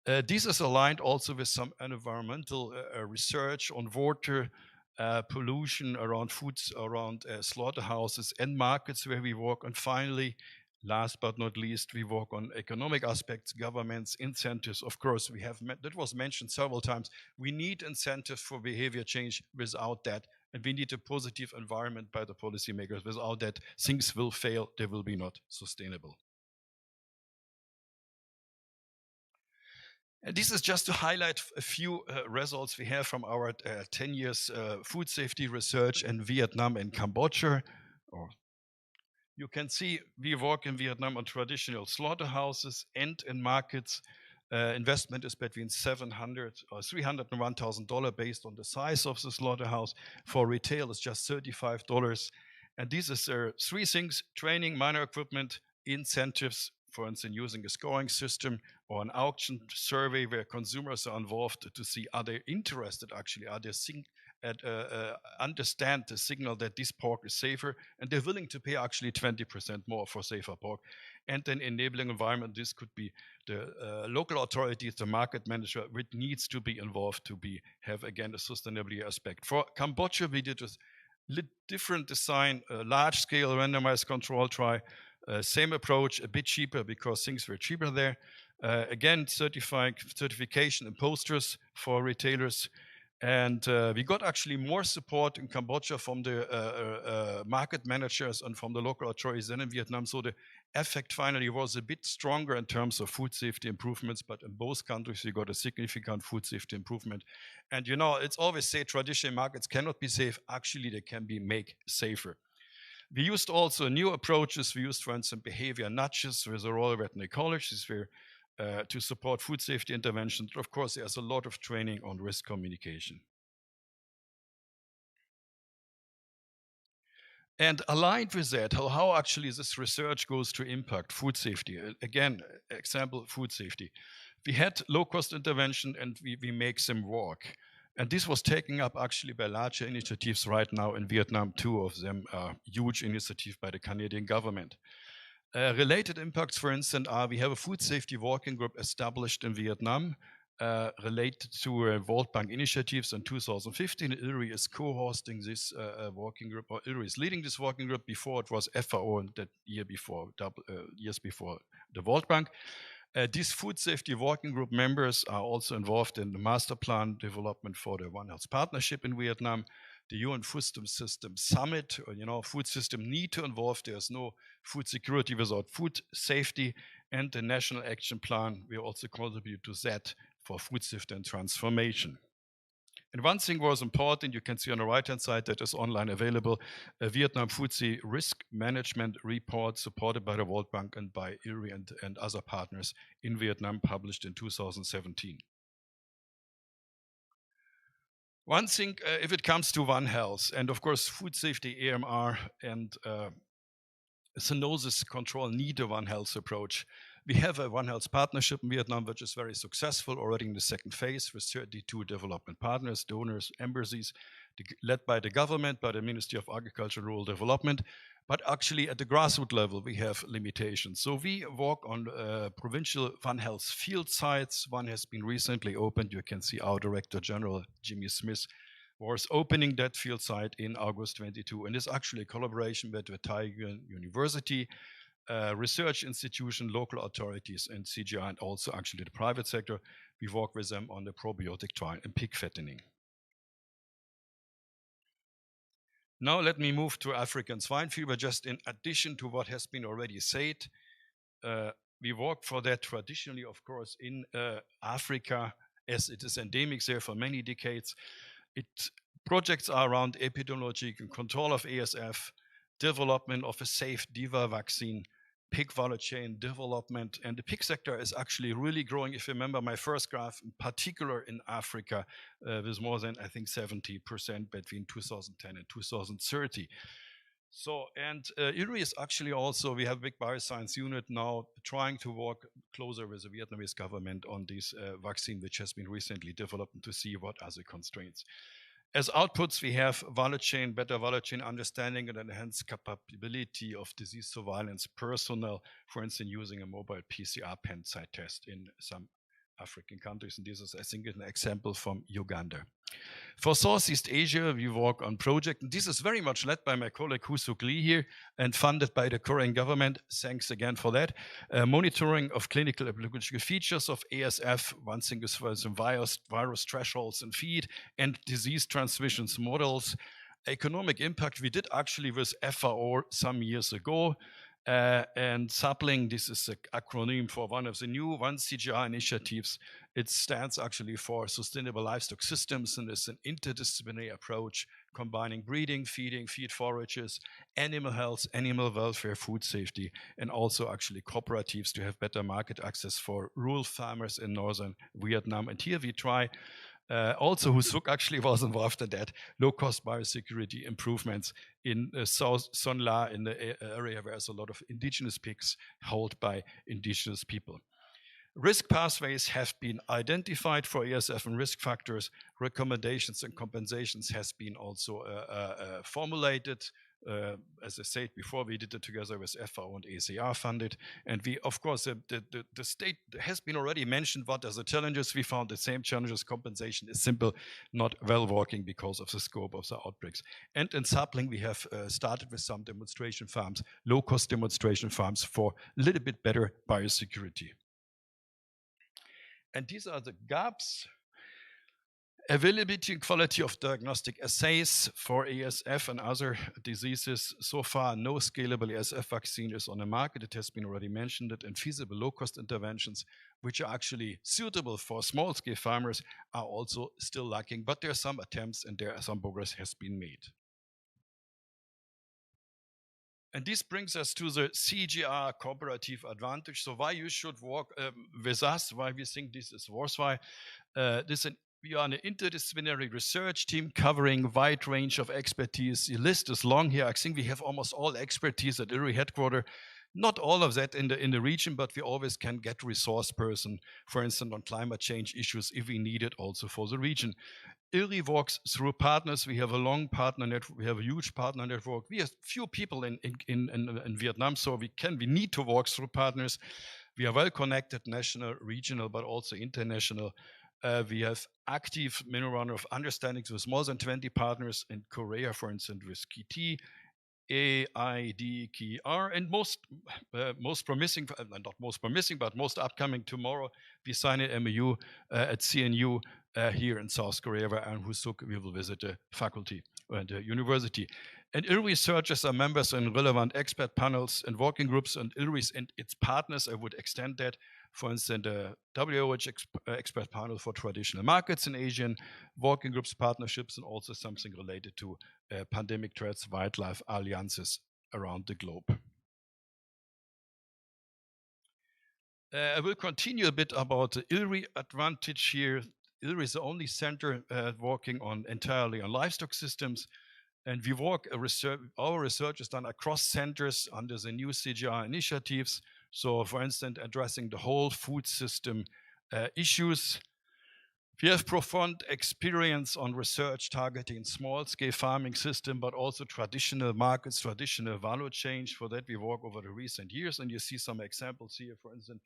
This is aligned also with some environmental research on water pollution around foods, around slaughterhouses and markets where we work. And finally, last but not least, we work on economic aspects, governments, incentives. Of course, we have that was mentioned several times. We need incentives for behavior change. Without that, and we need a positive environment by the policymakers. Without that, things will fail. They will be not sustainable. And this is just to highlight a few results we have from our 10 years food safety research in Vietnam and Cambodia. You can see we work in Vietnam on traditional slaughterhouses and in markets. Investment is between $700 or $301,000 based on the size of the slaughterhouse. For retail, it's just $35. And these are 3 things: training, minor equipment, incentives, for instance, using a scoring system or an auction survey where consumers are involved to see, are they interested actually, are they understand the signal that this pork is safer, and they're willing to pay actually 20% more for safer pork. And then enabling environment, this could be the local authorities, the market manager, which needs to be involved to have again a sustainability aspect. For Cambodia, we did a different design, a large-scale randomized control trial. Same approach, a bit cheaper because things were cheaper there. Again, certification and posters for retailers. And we got actually more support in Cambodia from the market managers and from the local authorities than in Vietnam. So the effect finally was a bit stronger in terms of food safety improvements, but in both countries we got a significant food safety improvement. And you know, it's always said traditional markets cannot be safe. Actually, they can be made safer. We used also new approaches. We used, for instance, behavior nudges with the Royal Veterinary College. These were to support food safety interventions. Of course, there's a lot of training on risk communication. And aligned with that, how actually this research goes to impact food safety. Again, example, food safety. We had low-cost intervention and we make them work. And this was taken up actually by larger initiatives right now in Vietnam. 2 of them are huge initiatives by the Canadian government. Related impacts, for instance, are we have a food safety working group established in Vietnam related to World Bank initiatives in 2015. ILRI is co-hosting this working group, or ILRI is leading this working group. Before it was FAO, and that year before, years before the World Bank. These food safety working group members are also involved in the master plan development for the One Health Partnership in Vietnam, the UN Food System Summit. You know, food system need to involve. There's no food security without food safety, and the National Action Plan. We also contribute to that for food safety and transformation. And one thing was important, you can see on the right-hand side that is online available, a Vietnam Food Risk Management Report supported by the World Bank and by IRRI and other partners in Vietnam, published in 2017. One thing, if it comes to One Health, and of course food safety, AMR, and zoonosis control need a One Health approach. We have a One Health partnership in Vietnam, which is very successful already in the second phase with 32 development partners, donors, embassies, led by the government, by the Ministry of Agriculture and Rural Development. But actually at the grassroots level, we have limitations. So we work on provincial One Health field sites. One has been recently opened. You can see our Director General, Jimmy Smith, was opening that field site in August 22. And it's actually a collaboration with the Taiwan University, research institution, local authorities, and CGI, and also actually the private sector. We work with them on the probiotic trial and pig fattening. Now let me move to African swine fever, just in addition to what has been already said. We work for that traditionally, of course, in Africa, as it is endemic there for many decades. Projects are around epidemiology and control of ASF, development of a safe DIVA vaccine, pig value chain development, and the pig sector is actually really growing. If you remember my first graph, in particular in Africa, with more than, I think, 70% between 2010 and 2030. So, and IRRI is actually also, we have a big bioscience unit now trying to work closer with the Vietnamese government on this vaccine, which has been recently developed, to see what are the constraints. As outputs, we have value chain, better value chain understanding, and enhanced capability of disease surveillance personnel, for instance, using a mobile PCR pen site test in some African countries. And this is, I think, an example from Uganda. For Southeast Asia, we work on project. This is very much led by my colleague Hoo Suk Lee here and funded by the Korean government. Thanks again for that. Monitoring of clinical epidemiological features of ASF. One thing is for some virus thresholds in feed and disease transmissions models. Economic impact we did actually with FAO some years ago. And sapling, this is an acronym for one of the new CGI initiatives. It stands actually for Sustainable Livestock Systems, and it's an interdisciplinary approach combining breeding, feeding, feed forages, animal health, animal welfare, food safety, and also actually cooperatives to have better market access for rural farmers in northern Vietnam. And here we try also, Hoo Suk actually was involved in that, low-cost biosecurity improvements in South Son La, in the area where there's a lot of indigenous pigs held by indigenous people. Risk pathways have been identified for ASF and risk factors. Recommendations and compensations has been also formulated. As I said before, we did it together with FAO and ACR funded. And we, of course, the state has been already mentioned what are the challenges. We found the same challenges. Compensation is simple, not well working because of the scope of the outbreaks. And in sapling, we have started with some demonstration farms, low-cost demonstration farms for a little bit better biosecurity. And these are the gaps. Availability and quality of diagnostic assays for ASF and other diseases. So far, no scalable ASF vaccine is on the market. It has been already mentioned that, and feasible low-cost interventions, which are actually suitable for small-scale farmers, are also still lacking. But there are some attempts and there are some progress has been made. And this brings us to the CGR cooperative advantage. So why you should work with us, why we think this is worthwhile. We are an interdisciplinary research team covering a wide range of expertise. The list is long here. I think we have almost all expertise at IRRI headquarters. Not all of that in the region, but we always can get resource person, for instance, on climate change issues if we need it also for the region. IRRI works through partners. We have a long partner network. We have a huge partner network. We have few people in Vietnam, so we need to work through partners. We are well connected, national, regional, but also international. We have active memorandum of understandings with more than 20 partners in Korea, for instance, with KT, AIDKR, and most promising, not most promising, but most upcoming tomorrow, we sign an MOU at CNU here in South Korea, where Hoo Suk we will visit the faculty and the university. And IRRI researchers are members in relevant expert panels and working groups, and IRRI and its partners, I would extend that, for instance, the WHO expert panel for traditional markets in Asian working groups, partnerships, and also something related to pandemic threats, wildlife alliances around the globe. I will continue a bit about the ILRI advantage here. ILRI is the only center working entirely on livestock systems. And we work, our research is done across centers under the new CGR initiatives. So for instance, addressing the whole food system issues. We have profound experience on research targeting small-scale farming system, but also traditional markets, traditional value chain. For that, we work over the recent years. And you see some examples here. For instance,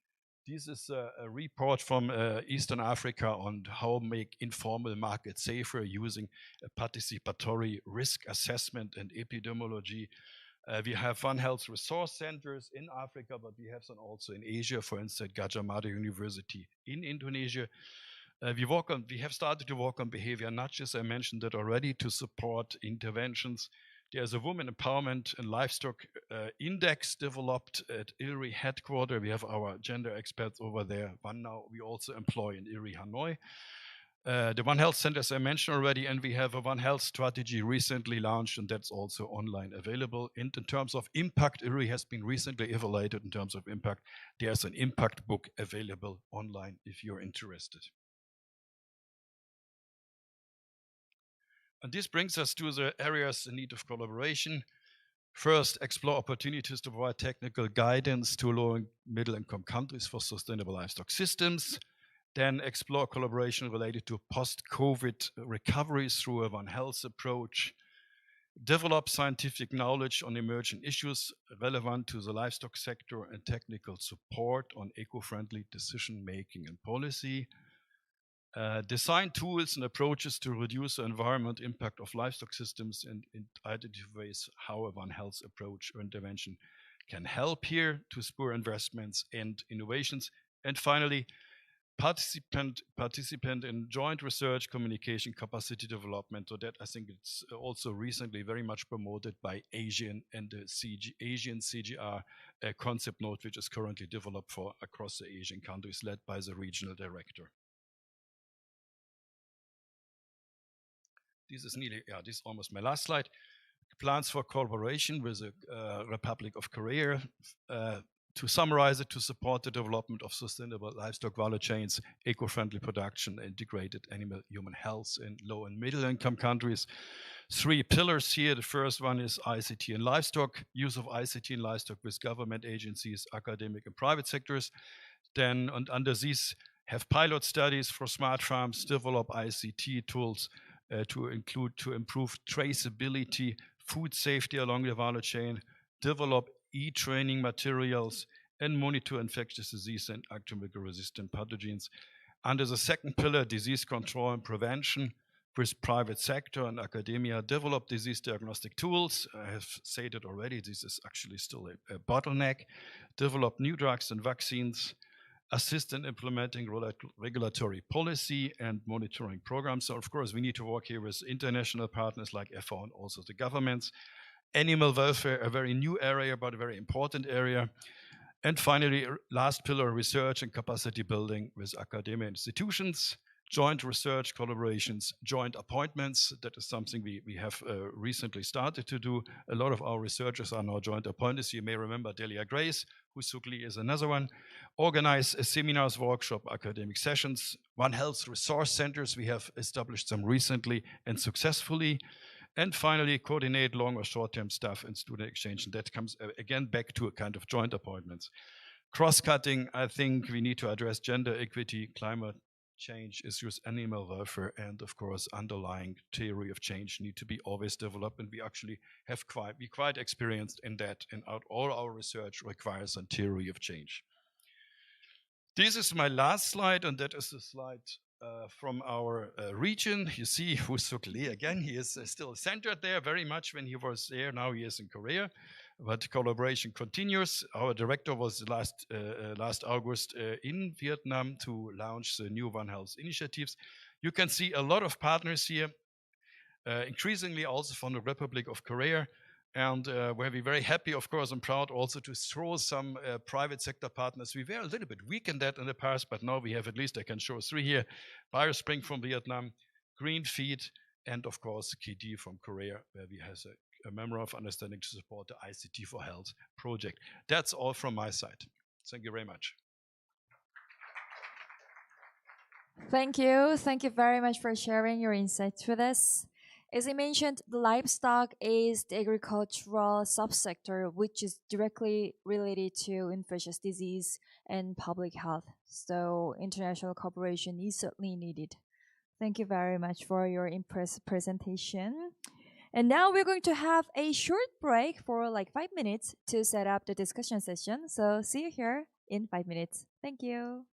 this is a report from Eastern Africa on how make informal markets safer using a participatory risk assessment and epidemiology. We have One Health resource centers in Africa, but we have some also in Asia, for instance, Gajah Mada University in Indonesia. We have started to work on behavior nudges. I mentioned that already to support interventions. There's a women empowerment and livestock index developed at ILRI headquarters. We have our gender experts over there. One now we also employ in ILRI Hanoi. The One Health centers I mentioned already, and we have a One Health strategy recently launched, and that's also online available. And in terms of impact, ILRI has been recently evaluated in terms of impact. There's an impact book available online if you're interested. And this brings us to the areas in need of collaboration. First, explore opportunities to provide technical guidance to low and middle income countries for sustainable livestock systems. Then explore collaboration related to post-COVID recoveries through a One Health approach. Develop scientific knowledge on emerging issues relevant to the livestock sector and technical support on eco-friendly decision-making and policy. Design tools and approaches to reduce the environmental impact of livestock systems and identify ways how a One Health approach or intervention can help here to spur investments and innovations. And finally, participant in joint research, communication, capacity development. So that I think it's also recently very much promoted by Asian and the Asian CGR concept note, which is currently developed for across the Asian countries, led by the regional director. This is almost my last slide. Plans for collaboration with the Republic of Korea. To summarize it, to support the development of sustainable livestock value chains, eco-friendly production, integrated animal-human health in low and middle income countries. 3 pillars here. The first one is ICT and livestock, use of ICT and livestock with government agencies, academic and private sectors. Then under these have pilot studies for smart farms, develop ICT tools to improve traceability, food safety along the value chain, develop e-training materials, and monitor infectious disease and antimicrobial-resistant pathogens. Under the second pillar, disease control and prevention, with private sector and academia, develop disease diagnostic tools. I have said it already, this is actually still a bottleneck. Develop new drugs and vaccines, assist in implementing regulatory policy and monitoring programs. So of course, we need to work here with international partners like FAO and also the governments. Animal welfare, a very new area, but a very important area. And finally, last pillar, research and capacity building with academia institutions, joint research collaborations, joint appointments. That is something we have recently started to do. A lot of our researchers are now joint appointees. You may remember Delia Grace, Husukli is another one. Organize seminars, workshop, academic sessions. One Health resource centers, we have established them recently and successfully. And finally, coordinate long or short-term staff and student exchange. And that comes again back to a kind of joint appointments. Cross-cutting, I think we need to address gender equity, climate change issues, animal welfare, and of course, underlying theory of change need to be always developed. And we actually have quite experienced in that. And all our research requires a theory of change. This is my last slide, and that is the slide from our region. You see Husuk Lee again. He is still centered there very much when he was there. Now he is in Korea, but collaboration continues. Our director was last August in Vietnam to launch the new One Health initiatives. You can see a lot of partners here, increasingly also from the Republic of Korea. And where we're very happy, of course, and proud also to throw some private sector partners. We were a little bit weak in that in the past, but now we have at least, I can show 3 here, BioSpring from Vietnam, Green Feed, and of course, KD from Korea, where we have a memorandum of understanding to support the ICT for Health project. That's all from my side. Thank you very much. Thank you. Thank you very much for sharing your insights with us. As I mentioned, the livestock is the agricultural subsector which is directly related to infectious disease and public health. So international cooperation is certainly needed. Thank you very much for your impressive presentation. And now we're going to have a short break for like 5 minutes to set up the discussion session. So see you here in 5 minutes. Thank you.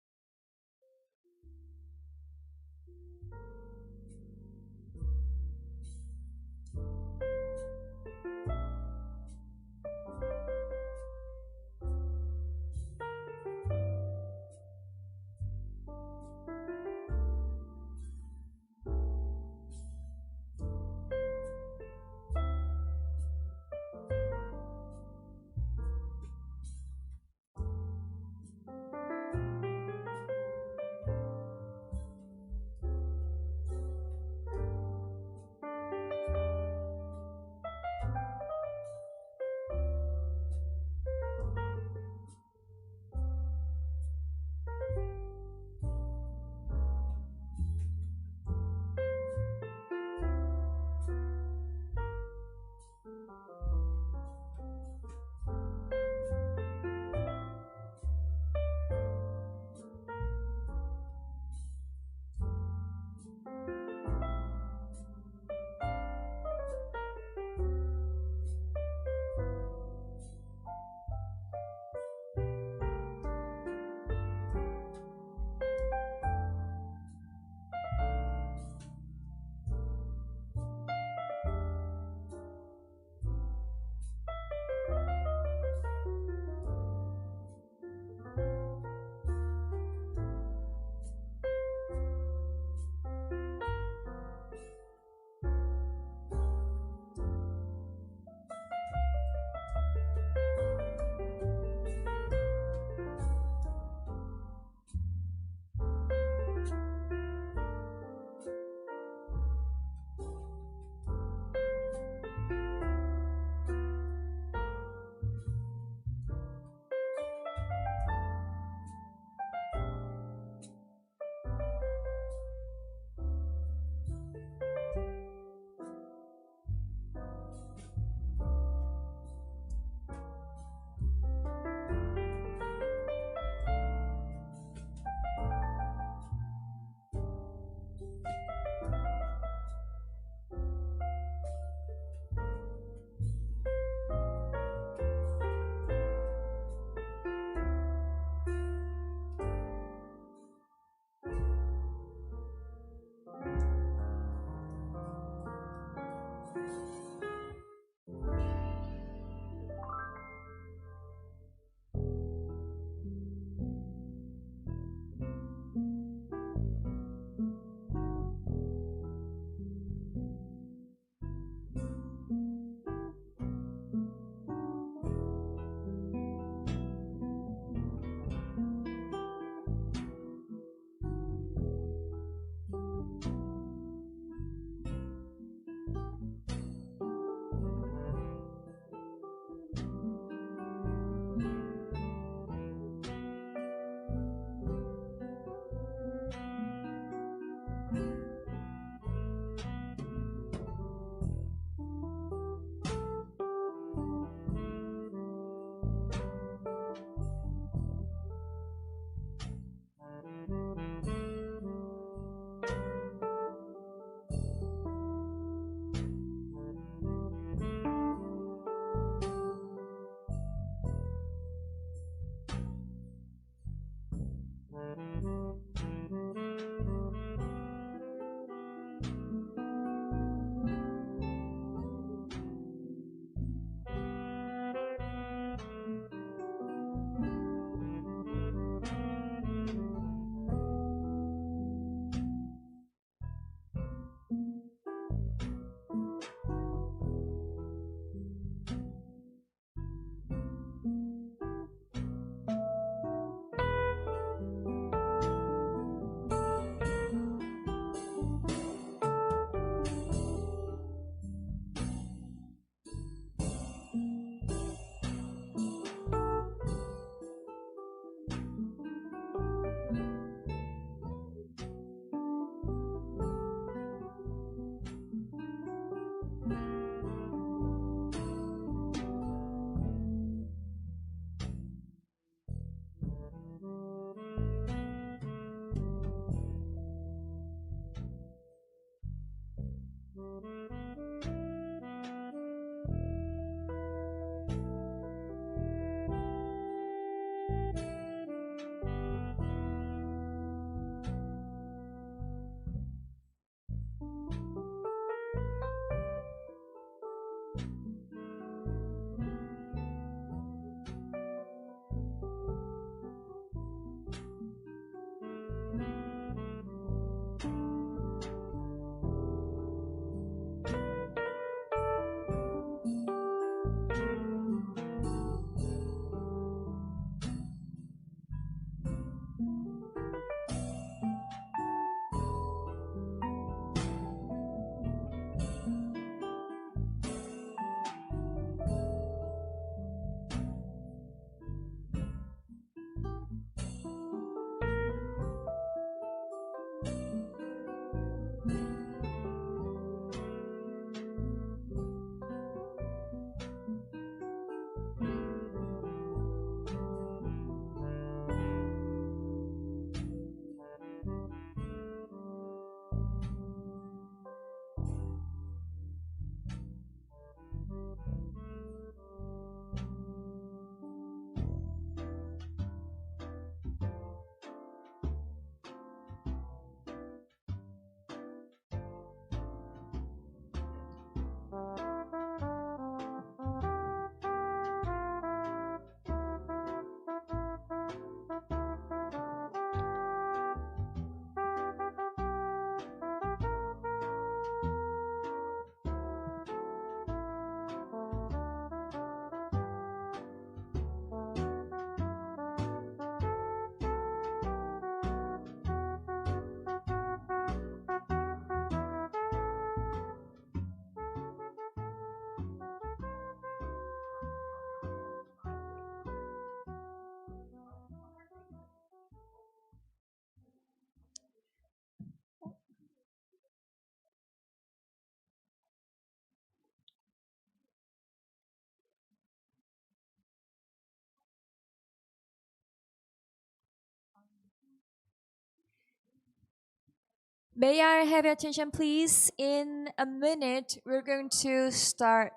May I have your attention, please? In a minute, we're going to start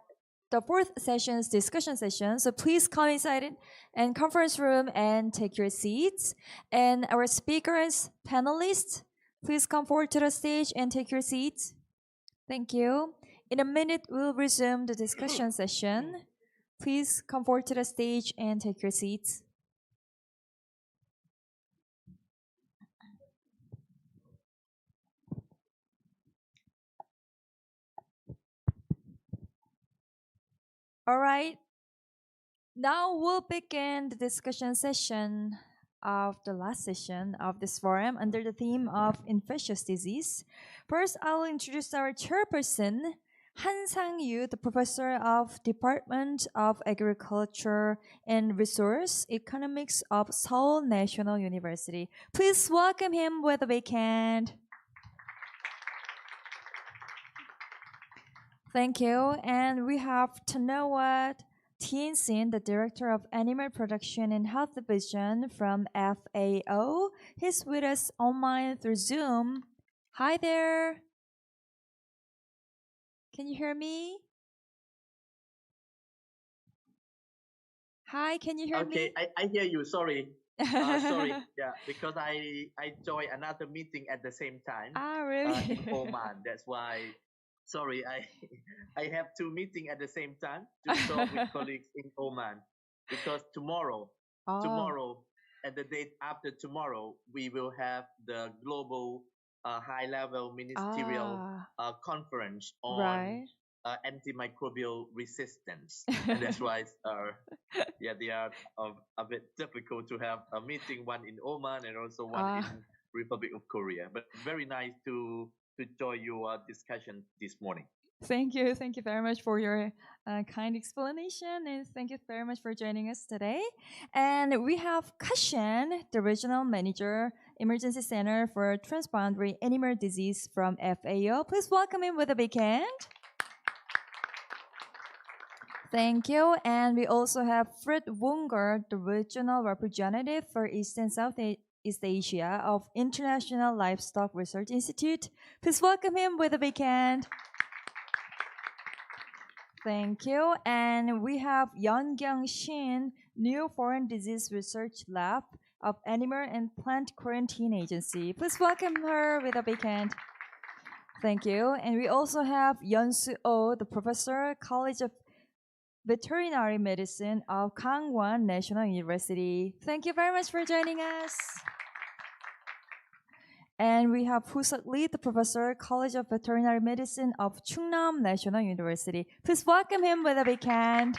the fourth session's discussion session. So please come inside and conference room and take your seats. And our speakers, panelists, please come forward to the stage and take your seats. Thank you. In a minute, we'll resume the discussion session. Please come forward to the stage and take your seats. All right. Now we'll begin the discussion session of the last session of this forum under the theme of infectious disease. First, I'll introduce our chairperson, Han Sang-yu, the professor of Department of Agriculture and Resource Economics of Seoul National University. Please welcome him with a big hand. Thank you. And we have Tanoa Tien-sin, the Director of Animal Production and Health Division from FAO. He's with us online through Zoom. Hi there. Can you hear me? Hi, can you hear me? Okay, I hear you. Sorry. Sorry. Yeah, because I joined another meeting at the same time. Ah, really? In Oman. That's why. Sorry, I have two meetings at the same time to talk with colleagues in Oman, because tomorrow and the day after tomorrow, we will have the global high-level ministerial conference on antimicrobial resistance, and that's why they are a bit difficult to have a meeting, one in Oman and also one in Republic of Korea. But very nice to join your discussion this morning. Thank you. Thank you very much for your kind explanation, and thank you very much for joining us today. And we have Kashan, the Regional Manager, Emergency Center for Transboundary Animal Disease from FAO. Please welcome him with a big hand. Thank you. And we also have Fred Wunger, the Regional Representative for East and Southeast Asia of International Livestock Research Institute. Please welcome him with a big hand. Thank you. And we have Yeongyang Shin, New Foreign Disease Research Lab of Animal and Plant Quarantine Agency. Please welcome her with a big hand. Thank you. And we also have Yeonsu Oh, the Professor, College of Veterinary Medicine of Kangwon National University. Thank you very much for joining us. And we have Hoo-seok Lee, the Professor, College of Veterinary Medicine of Chungnam National University. Please welcome him with a big hand.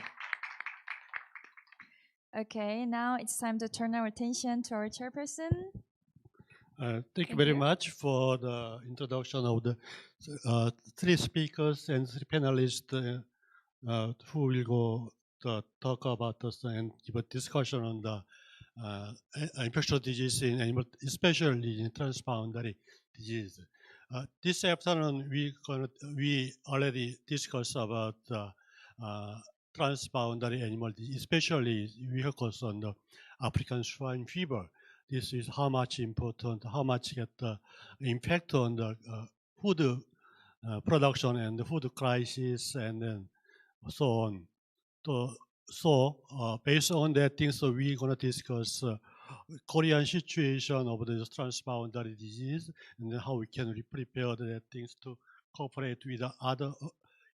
Okay, now it's time to turn our attention to our chairperson. Thank you very much for the introduction of the three speakers and three panelists who will go to talk about this and give a discussion on the infectious disease in animals, especially in transboundary disease. This afternoon, we already discussed about transboundary animal disease, especially we focus on the African swine fever. This is how much important, how much get the impact on the food production and the food crisis, and then so on. So based on that things, so we're going to discuss Korean situation of this transboundary disease and then how we can prepare the things to cooperate with other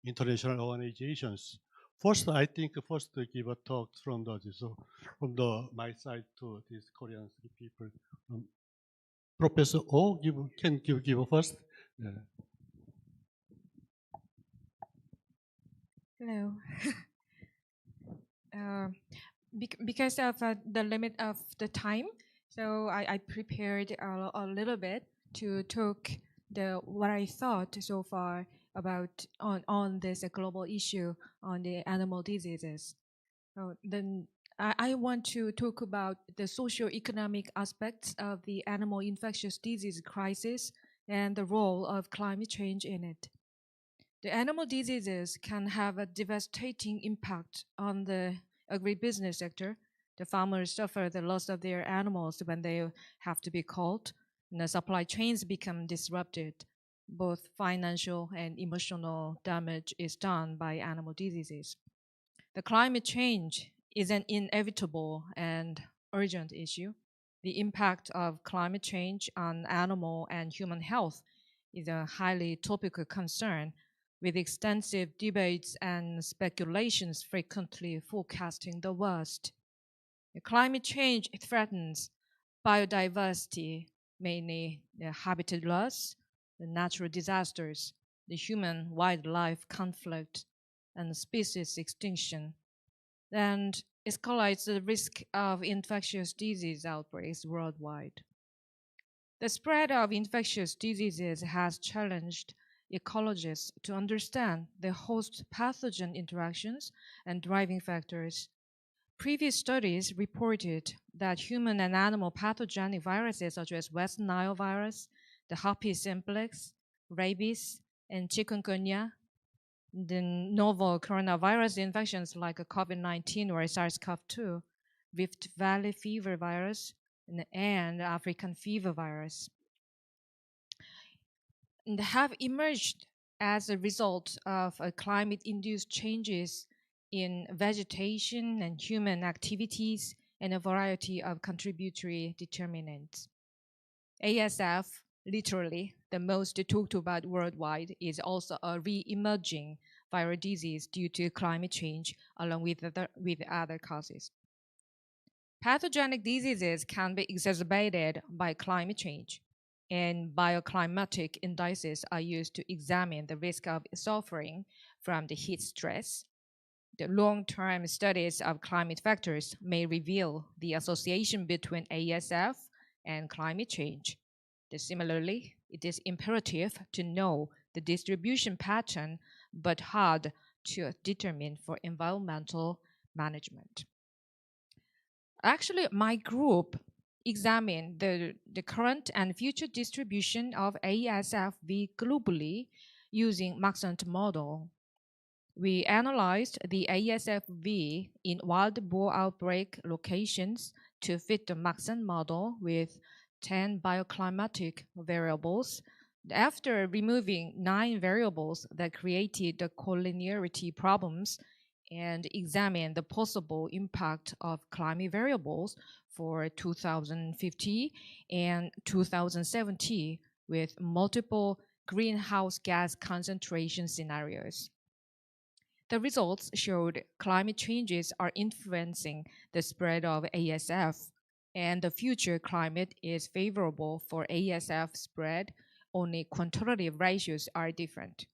international organizations. First, I think first to give a talk from my side to these Korean people. Professor Oh, can give first. Hello. Because of the limit of the time, so I prepared a little bit to talk what I thought so far about on this global issue on the animal diseases. So then I want to talk about the socio-economic aspects of the animal infectious disease crisis and the role of climate change in it. The animal diseases can have a devastating impact on the agribusiness sector. The farmers suffer the loss of their animals when they have to be culled. the supply chains become disrupted, both financial and emotional damage is done by animal diseases. The climate change is an inevitable and urgent issue. The impact of climate change on animal and human health is a highly topical concern, with extensive debates and speculations frequently forecasting the worst. The climate change threatens biodiversity, mainly the habitat loss, the natural disasters, the human-wildlife conflict, and species extinction, and escalates the risk of infectious disease outbreaks worldwide. The spread of infectious diseases has challenged ecologists to understand the host pathogen interactions and driving factors. Previous studies reported that human and animal pathogenic viruses such as West Nile virus, the herpes simplex, rabies, and chikungunya, the novel coronavirus infections like COVID-19 or SARS-CoV-2, Rift Valley fever virus, and African fever virus, and have emerged as a result of climate-induced changes in vegetation and human activities and a variety of contributory determinants. ASF, literally the most talked about worldwide, is also a re-emerging viral disease due to climate change along with other causes. Pathogenic diseases can be exacerbated by climate change, and bioclimatic indices are used to examine the risk of suffering from the heat stress. The long-term studies of climate factors may reveal the association between ASF and climate change. Similarly, it is imperative to know the distribution pattern, but hard to determine for environmental management. Actually, my group examined the current and future distribution of ASFV globally using Maxent model. We analyzed the ASFV in wild boar outbreak locations to fit the Maxent model with 10 bioclimatic variables. After removing 9 variables that created the collinearity problems and examine the possible impact of climate variables for 2050 and 2070 with multiple greenhouse gas concentration scenarios. The results showed climate changes are influencing the spread of ASF, and the future climate is favorable for ASF spread, only quantitative ratios are different.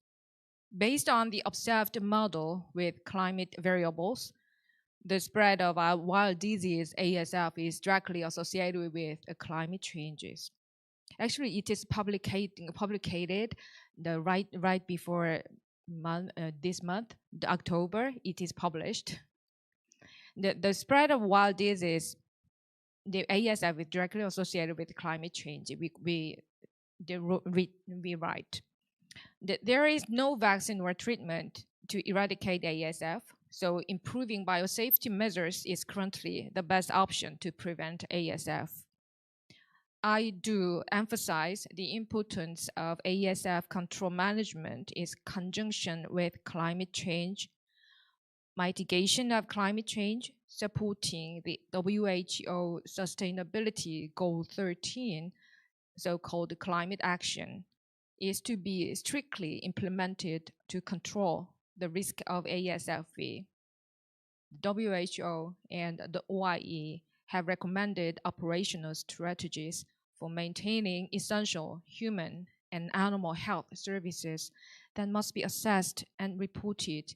Based on the observed model with climate variables, the spread of wild disease ASF is directly associated with climate changes. Actually, it is publicated right before this month, October. It is published. The spread of wild disease, the ASF is directly associated with climate change. We write. There is no vaccine or treatment to eradicate ASF, so improving biosafety measures is currently the best option to prevent ASF. I do emphasize the importance of ASF control management in conjunction with climate change, mitigation of climate change, supporting the WHO Sustainability Goal 13, so-called climate action, is to be strictly implemented to control the risk of ASFV. The WHO and the OIE have recommended operational strategies for maintaining essential human and animal health services that must be assessed and reported.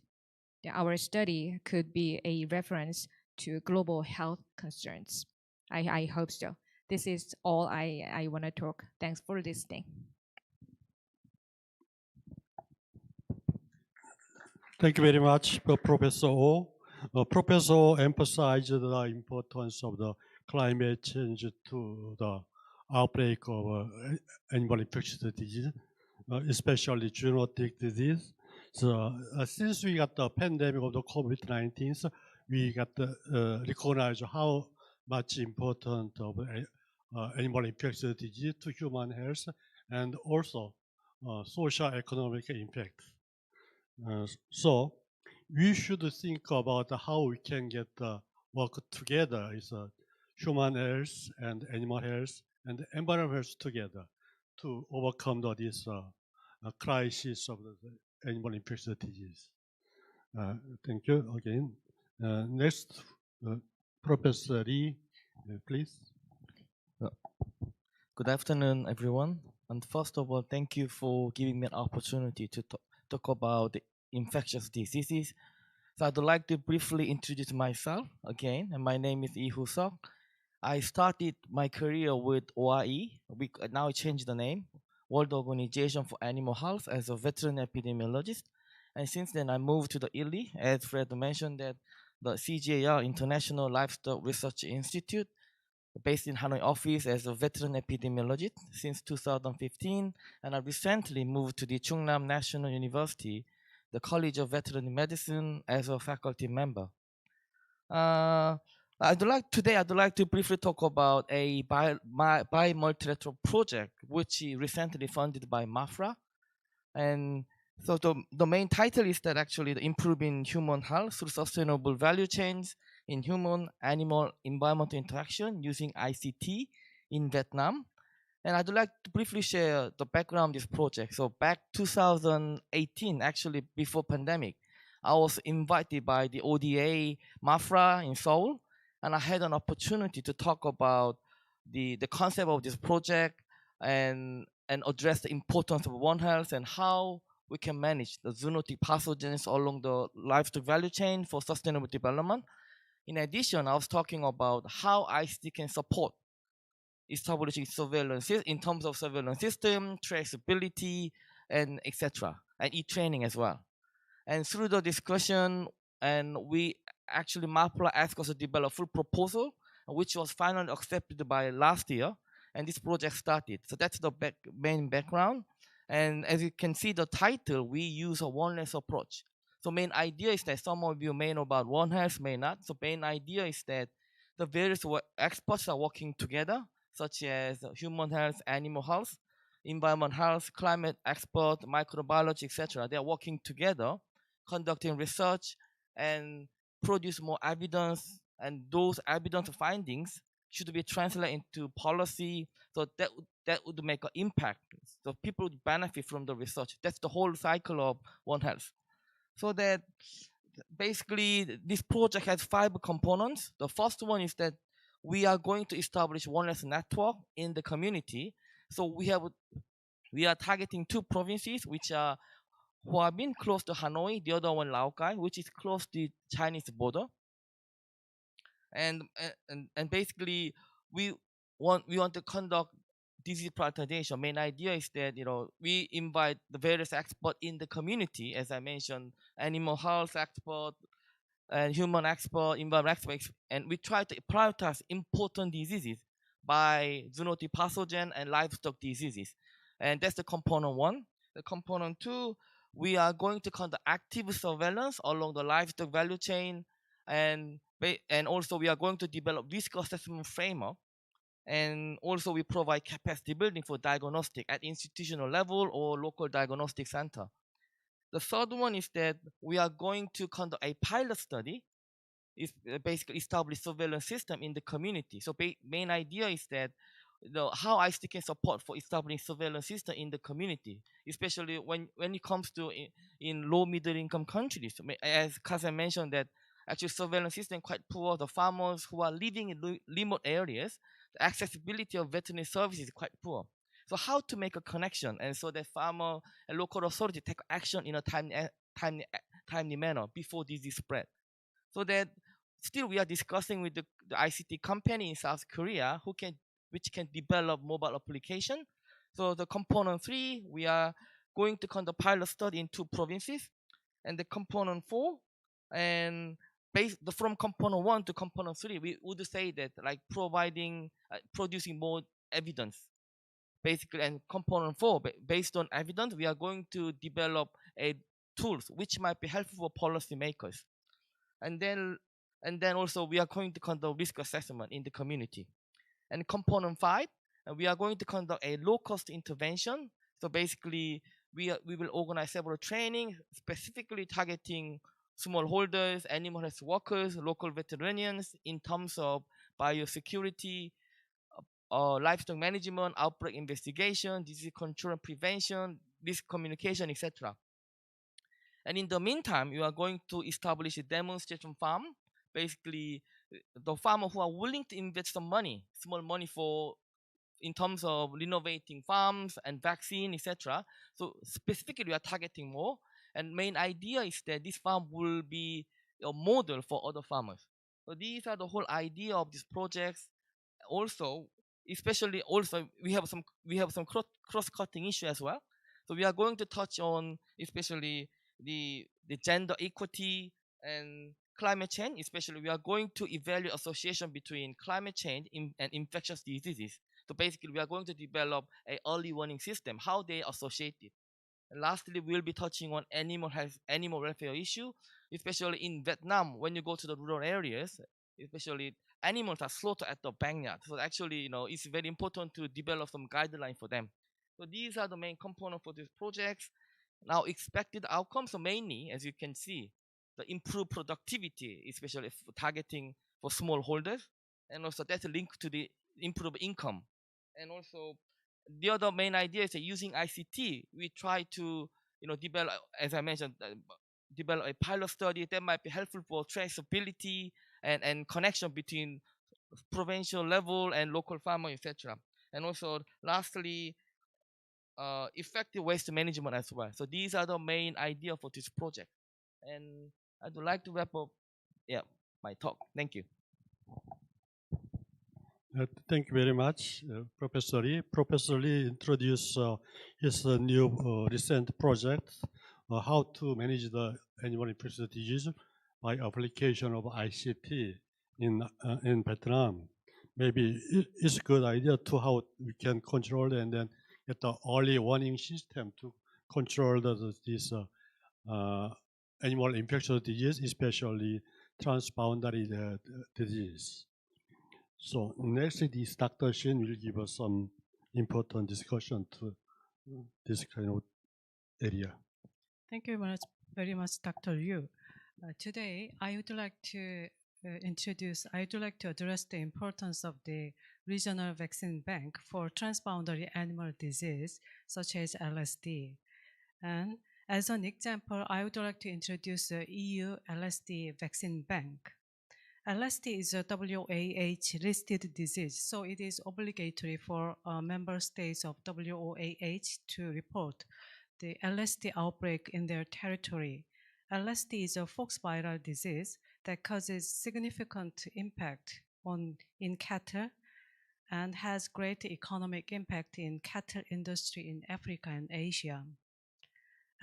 Our study could be a reference to global health concerns. I hope so. This is all I want to talk. Thanks for listening. Thank you very much, Professor O. Professor O emphasized the importance of the climate change to the outbreak of animal infectious disease, especially zoonotic disease. So since we got the pandemic of the COVID-19, we got to recognize how much important of animal infectious disease to human health, and also social economic impact. So we should think about how we can get work together is human health and animal health and environmental health together to overcome this crisis of the animal infectious disease. Thank you again. Next, Professor Lee, please. Good afternoon, everyone. And first of all, thank you for giving me an opportunity to talk about the infectious diseases. So I'd like to briefly introduce myself again. And my name is Lee Hoo-seok. I started my career with OIE. We now changed the name, World Organization for Animal Health, as a veteran epidemiologist. And since then, I moved to the ILI, as Fred mentioned, that the CGIAR, International Livestock Research Institute, based in Hanoi office as a veteran epidemiologist since 2015. And I recently moved to the Chungnam National University, the College of Veterinary Medicine, as a faculty member. Today I'd like to briefly talk about a bi-multilateral project which is recently funded by MAFRA. And so the main title is that actually the improving human health through sustainable value chains in human, animal, environmental interaction using ICT in Vietnam. And I'd like to briefly share the background of this project. So back 2018, actually before pandemic, I was invited by the ODA MAFRA in Seoul, and I had an opportunity to talk about the concept of this project and address the importance of One Health and how we can manage the zoonotic pathogens along the livestock value chain for sustainable development. In addition, I was talking about how ICT can support establishing surveillance in terms of surveillance system, traceability, and etc., and e-training as well. And through the discussion, and we actually MAFRA asked us to develop a full proposal, which was finally accepted by last year, and this project started. So that's the main background. And as you can see the title, we use a oneness approach. So main idea is that some of you may know about One Health, may not. So main idea is that the various experts are working together, such as human health, animal health, environment health, climate expert, microbiology, etc. They are working together, conducting research and produce more evidence, and those evidence findings should be translated into policy, so that would make an impact. So people would benefit from the research. That's the whole cycle of One Health. So that basically this project has 5 components. The first one is that we are going to establish One Health network in the community. So we are targeting 2 provinces, which are Hua Bin, close to Hanoi, the other one Lao Cai, which is close to the Chinese border. And basically we want to conduct disease prioritization. Main idea is that we invite the various experts in the community, as I mentioned, animal health expert and human expert, environment experts, and we try to prioritize important diseases by zoonotic pathogen and livestock diseases. And that's the component 1. The component 2, we are going to conduct active surveillance along the livestock value chain, and also we are going to develop risk assessment framework, and also we provide capacity building for diagnostic at institutional level or local diagnostic center. The third one is that we are going to conduct a pilot study, is basically establish surveillance system in the community. So main idea is that how ICT can support for establishing surveillance system in the community, especially when it comes to in low middle income countries. As Kazen mentioned, that actually surveillance system quite poor. The farmers who are living in remote areas, the accessibility of veterinary services is quite poor. So how to make a connection, and so that farmer and local authority take action in a timely manner before disease spread. So that still we are discussing with the ICT company in South Korea which can develop mobile application. So the component 3, we are going to conduct pilot study in 2 provinces, and the component 4, and from component 1 to component 3, we would say that like producing more evidence, basically. And component 4, based on evidence, we are going to develop tools which might be helpful for policymakers. And then also we are going to conduct risk assessment in the community. And component 5, we are going to conduct a low-cost intervention. So basically, we will organize several trainings specifically targeting smallholders, animal health workers, local veterinarians in terms of biosecurity, livestock management, outbreak investigation, disease control and prevention, risk communication, etc. And in the meantime, you are going to establish a demonstration farm. Basically, the farmer who are willing to invest some money, small money in terms of renovating farms and vaccine, etc. So specifically, we are targeting more. And main idea is that this farm will be a model for other farmers. So these are the whole idea of these projects. Also, especially also we have some cross-cutting issue as well. So we are going to touch on especially the gender equity and climate change. Especially, we are going to evaluate association between climate change and infectious diseases. So basically, we are going to develop an early warning system, how they associate it. And lastly, we'll be touching on animal health, animal welfare issue, especially in Vietnam. When you go to the rural areas, especially animals are slaughtered at the backyard. So actually, it's very important to develop some guidelines for them. So these are the main components for these projects. Now, expected outcomes, so mainly, as you can see, the improved productivity, especially targeting for smallholders, and also that's linked to the improved income. And also, the other main idea is that using ICT, we try to, develop, as I mentioned, develop a pilot study that might be helpful for traceability and connection between provincial level and local farmer, etc. And also, lastly, effective waste management as well. So these are the main idea for this project. And I would like to wrap up, my talk. Thank you. Thank you very much, Professor Lee. Professor Lee introduced his new recent project, how to manage the animal infectious disease by application of ICT in Vietnam. Maybe it's a good idea to how we can control and then get the early warning system to control this animal infectious disease, especially transboundary disease. So next is Dr. Shin will give us some important discussion to this kind of area. Thank you very much, Dr. Yu. Today, I would like to address the importance of the regional vaccine bank for transboundary animal disease, such as LSD. And as an example, I would like to introduce the EU LSD vaccine bank. LSD is a WAH-listed disease, so it is obligatory for member states of WAH to report the LSD outbreak in their territory. LSD is a foxviral disease that causes significant impact in cattle and has great economic impact in cattle industry in Africa and Asia.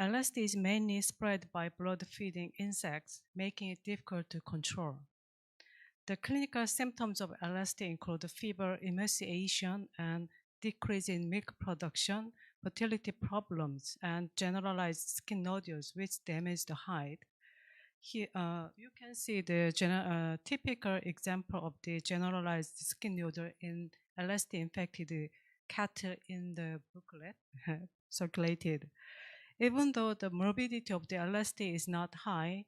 LSD is mainly spread by blood-feeding insects, making it difficult to control. The clinical symptoms of LSD include fever, emaciation, and decrease in milk production, fertility problems, and generalized skin nodules which damage the hide. Here, you can see the typical example of the generalized skin nodule in LSD-infected cattle in the booklet circulated. Even though the morbidity of the LSD is not high,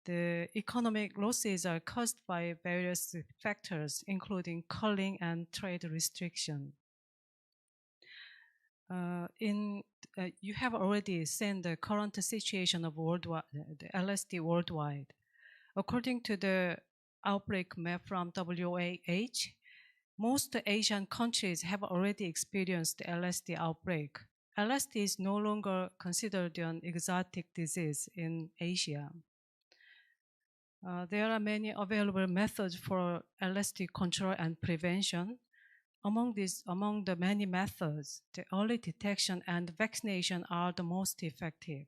the economic losses are caused by various factors, including culling and trade restriction. You have already seen the current situation of the LSD worldwide. According to the outbreak map from WAH, most Asian countries have already experienced the LSD outbreak. LSD is no longer considered an exotic disease in Asia. There are many available methods for LSD control and prevention. Among the many methods, the early detection and vaccination are the most effective.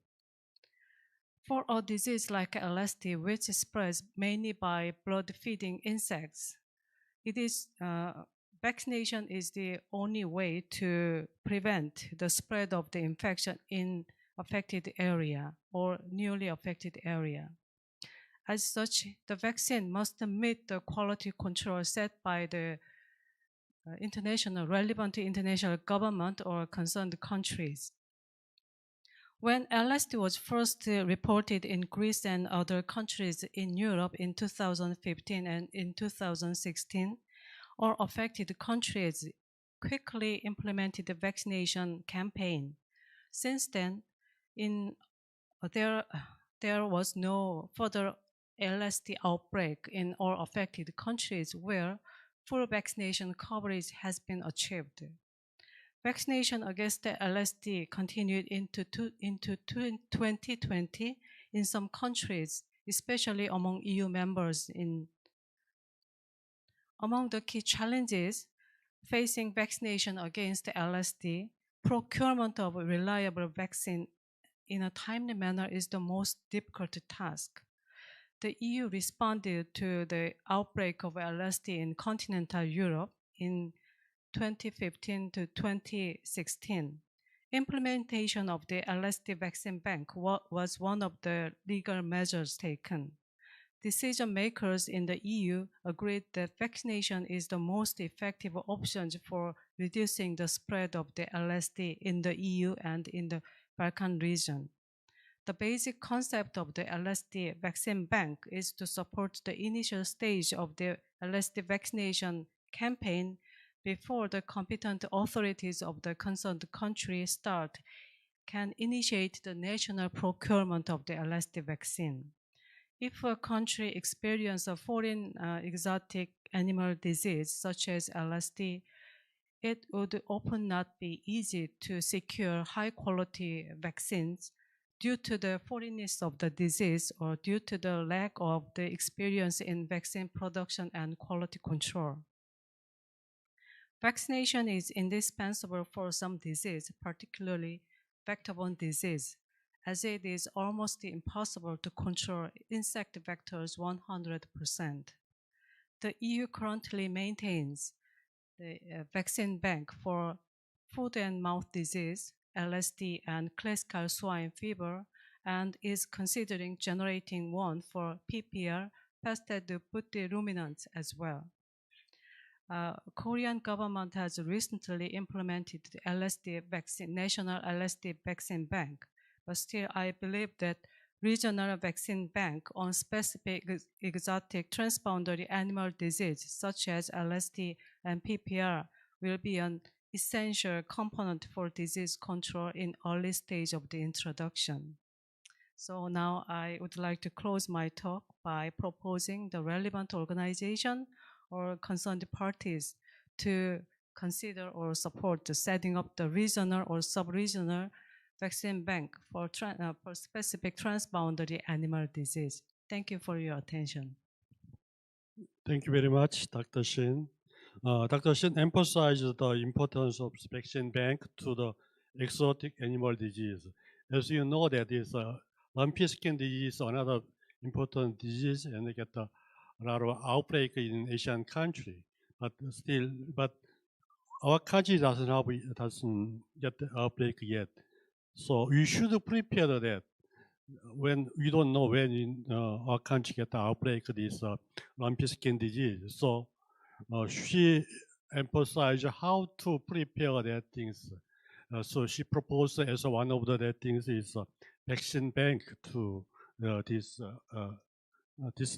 For a disease like LSD, which spreads mainly by blood-feeding insects, vaccination is the only way to prevent the spread of the infection in affected area or newly affected area. As such, the vaccine must meet the quality control set by the relevant international government or concerned countries. When LSD was first reported in Greece and other countries in Europe in 2015 and in 2016, all affected countries quickly implemented the vaccination campaign. Since then, there was no further LSD outbreak in all affected countries where full vaccination coverage has been achieved. Vaccination against the LSD continued into 2020 in some countries, especially among EU members. Among the key challenges facing vaccination against LSD, procurement of reliable vaccine in a timely manner is the most difficult task. The EU responded to the outbreak of LSD in continental Europe in 2015 to 2016. Implementation of the LSD vaccine bank was one of the legal measures taken. Decision makers in the EU agreed that vaccination is the most effective option for reducing the spread of the LSD in the EU and in the Balkan region. The basic concept of the LSD vaccine bank is to support the initial stage of the LSD vaccination campaign before the competent authorities of the concerned country can initiate the national procurement of the LSD vaccine. If a country experiences a foreign exotic animal disease such as LSD, it would often not be easy to secure high-quality vaccines due to the foreignness of the disease or due to the lack of the experience in vaccine production and quality control. Vaccination is indispensable for some disease, particularly vector-borne disease, as it is almost impossible to control insect vectors 100%. The EU currently maintains the vaccine bank for foot and mouth disease, LSD, and classical swine fever, and is considering generating one for PPR, pasted putti ruminants, as well. Korean government has recently implemented the LSD vaccine, National LSD Vaccine Bank, but still I believe that regional vaccine bank on specific exotic transboundary animal disease such as LSD and PPR will be an essential component for disease control in early stage of the introduction. So now I would like to close my talk by proposing the relevant organization or concerned parties to consider or support the setting up the regional or sub-regional vaccine bank for specific transboundary animal disease. Thank you for your attention. Thank you very much, Dr. Shin. Dr. Shin emphasized the importance of vaccine bank to the exotic animal disease. As you know, that is lumpy skin disease, another important disease, and they get a lot of outbreak in Asian country. But our country doesn't get the outbreak yet. So we should prepare that when we don't know when in our country get the outbreak of this lumpy skin disease. So she emphasized how to prepare that things. So she proposed as one of the things is vaccine bank to this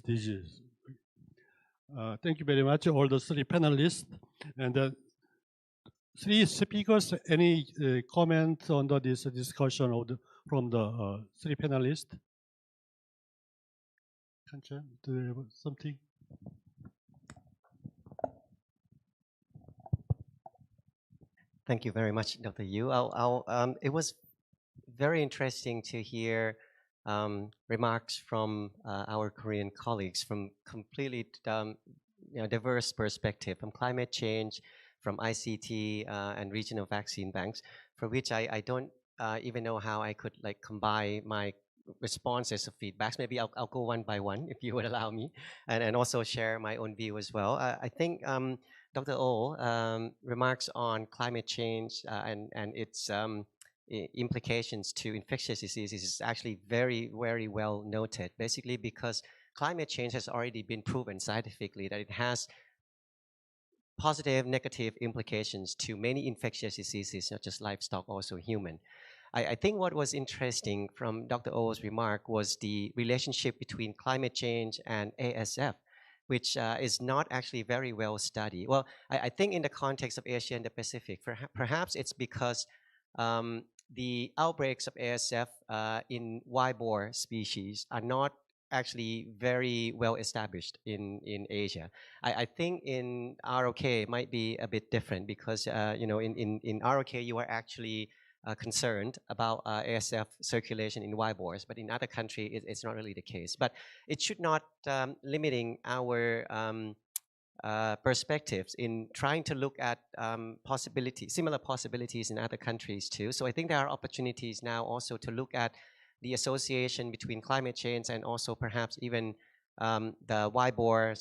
disease. Thank you very much, all the three panelists. And three speakers, any comment on this discussion from the three panelists? Kanchan, do you have something? Thank you very much, Dr. Yu. It was very interesting to hear remarks from our Korean colleagues from completely diverse perspective, from climate change, from ICT and regional vaccine banks, for which I don't even know how I could combine my responses of feedbacks. Maybe I'll go one by one, if you would allow me, and also share my own view as well. I think Dr. Oh remarks on climate change and its implications to infectious diseases is actually very, very well noted, basically because climate change has already been proven scientifically that it has positive, negative implications to many infectious diseases, not just livestock, also human. I think what was interesting from Dr. Oh's remark was the relationship between climate change and ASF, which is not actually very well studied. Well, I think in the context of Asia and the Pacific, perhaps it's because the outbreaks of ASF in wild boar species are not actually very well established in Asia. I think in ROK it might be a bit different because in ROK you are actually concerned about ASF circulation in wild boars, but in other countries it's not really the case. But it should not limiting our perspectives in trying to look at similar possibilities in other countries too. So I think there are opportunities now also to look at the association between climate change and also perhaps even the wild boar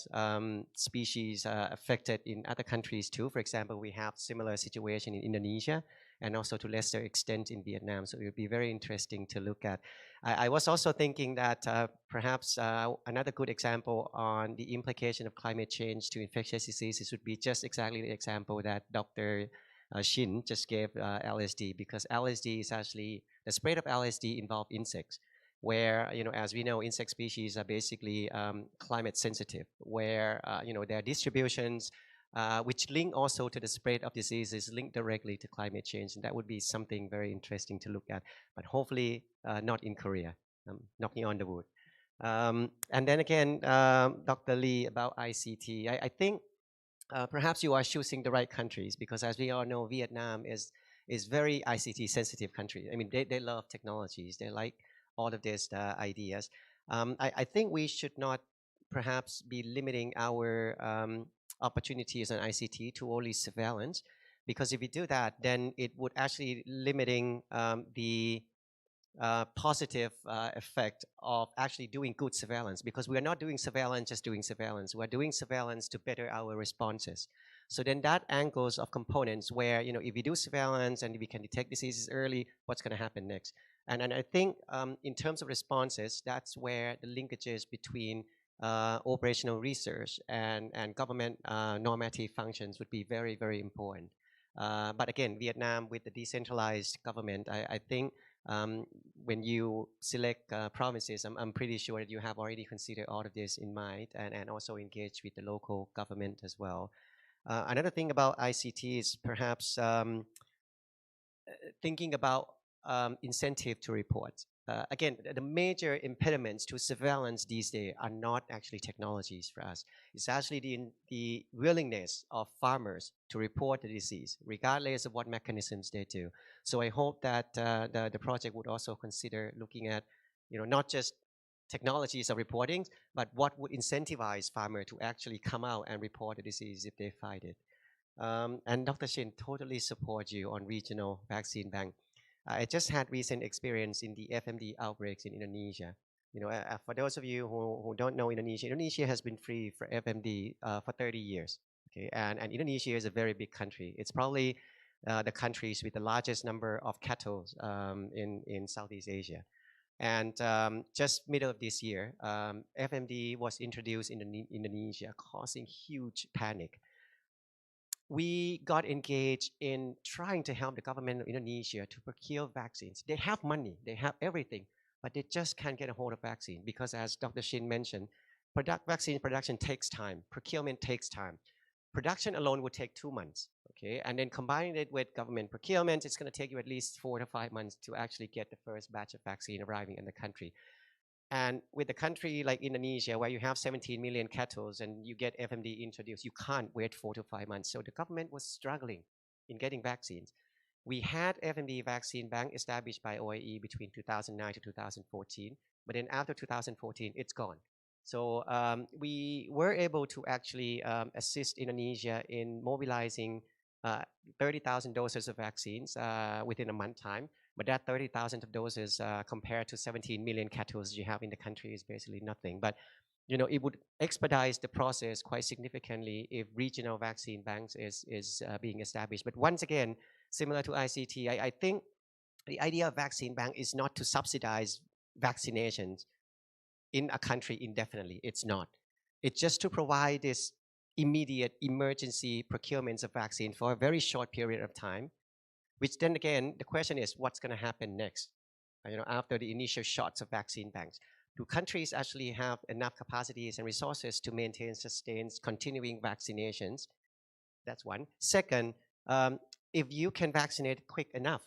species affected in other countries too. For example, we have similar situation in Indonesia and also to lesser extent in Vietnam. So it would be very interesting to look at. I was also thinking that perhaps another good example on the implication of climate change to infectious diseases would be just exactly the example that Dr. Shin just gave LSD, because LSD is actually, the spread of LSD involves insects, where, as we know, insect species are basically climate sensitive, where, their distributions, which link also to the spread of diseases, linked directly to climate change. And that would be something very interesting to look at, but hopefully not in Korea, knocking on the wood. And then again, Dr. Lee, about ICT, I think perhaps you are choosing the right countries, because as we all know, Vietnam is very ICT sensitive country. I mean, they love technologies. They like all of these ideas. I think we should not perhaps be limiting our opportunities on ICT to only surveillance, because if we do that, then it would actually limiting the positive effect of actually doing good surveillance, because we are not doing surveillance just doing surveillance. We are doing surveillance to better our responses. So then that angles of components where, if we do surveillance and we can detect diseases early, what's going to happen next? And I think in terms of responses, that's where the linkages between operational research and government normative functions would be very, very important. But again, Vietnam with the decentralized government, I think when you select provinces, I'm pretty sure that you have already considered all of this in mind and also engaged with the local government as well. Another thing about ICT is perhaps thinking about incentive to report. Again, the major impediments to surveillance these days are not actually technologies for us. It's actually the willingness of farmers to report the disease, regardless of what mechanisms they do. So I hope that the project would also consider looking at, not just technologies of reporting, but what would incentivize farmers to actually come out and report the disease if they find it. And Dr. Shin, totally support you on regional vaccine bank. I just had recent experience in the FMD outbreaks in Indonesia. For those of you who don't know Indonesia, Indonesia has been free for FMD for 30 years. Okay, and Indonesia is a very big country. It's probably the countries with the largest number of cattle in Southeast Asia. And just middle of this year, FMD was introduced in Indonesia, causing huge panic. We got engaged in trying to help the government of Indonesia to procure vaccines. They have money, they have everything, but they just can't get a hold of vaccine because, as Dr. Shin mentioned, vaccine production takes time, procurement takes time. Production alone would take 2 months, okay? And then combining it with government procurement, it's going to take you at least 4 to 5 months to actually get the first batch of vaccine arriving in the country. And with a country like Indonesia, where you have 17 million cattle and you get FMD introduced, you can't wait 4 to 5 months. So the government was struggling in getting vaccines. We had FMD vaccine bank established by OIE between 2009 to 2014, but then after 2014, it's gone. So we were able to actually assist Indonesia in mobilizing 30,000 doses of vaccines within a month time. But that 30,000 of doses compared to 17 million cattle you have in the country is basically nothing. But it would expedite the process quite significantly if regional vaccine banks is being established. But once again, similar to ICT, I think the idea of vaccine bank is not to subsidize vaccinations in a country indefinitely. It's not. It's just to provide this immediate emergency procurements of vaccine for a very short period of time, which then again, the question is what's going to happen next, after the initial shots of vaccine banks? Do countries actually have enough capacities and resources to maintain, sustain, continuing vaccinations? That's one. Second, if you can vaccinate quick enough,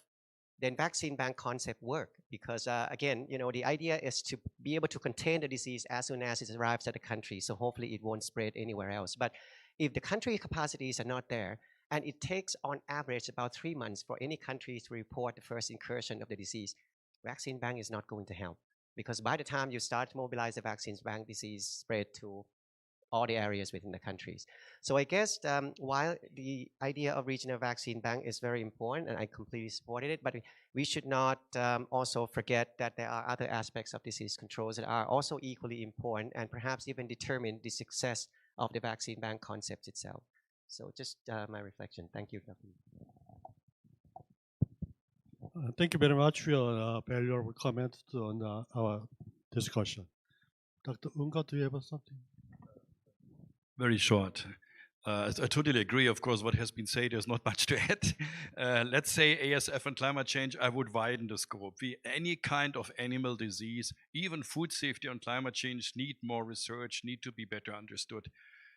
then vaccine bank concept work because again, the idea is to be able to contain the disease as soon as it arrives at the country. So hopefully it won't spread anywhere else. But if the country capacities are not there, and it takes on average about 3 months for any country to report the first incursion of the disease, vaccine bank is not going to help because by the time you start to mobilize the vaccines bank, disease spread to all the areas within the countries. So I guess while the idea of regional vaccine bank is very important and I completely supported it, but we should not also forget that there are other aspects of disease controls that are also equally important and perhaps even determine the success of the vaccine bank concept itself. So just my reflection. Thank you, Dr. Thank you very much for your valuable comments on our discussion. Dr. Unga, do you have something? Very short. I totally agree. Of course, what has been said, there's not much to add. Let's say ASF and climate change, I would widen the scope. Any kind of animal disease, even food safety and climate change need more research, need to be better understood.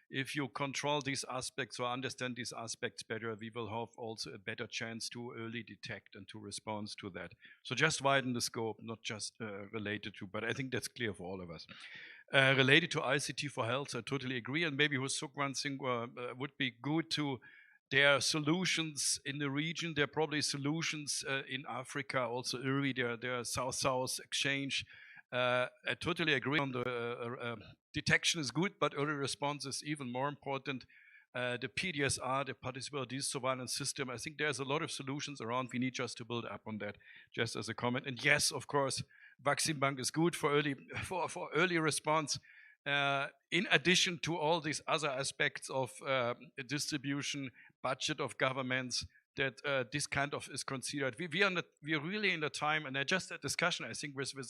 If you control these aspects or understand these aspects better, we will have also a better chance to early detect and to respond to that. So just widen the scope, not just related to, but I think that's clear for all of us. Related to ICT for health, I totally agree. And maybe one thing would be good to, there are solutions in the region. There are probably solutions in Africa, also early. There are South-South exchange. I totally agree on the detection is good, but early response is even more important. The PDSR, the participatory disease surveillance system, I think there's a lot of solutions around. We need just to build up on that, just as a comment. And yes, of course, vaccine bank is good for early response. In addition to all these other aspects of distribution, budget of governments, that this kind of is considered. We are really in the time, and I just had a discussion, I think, with a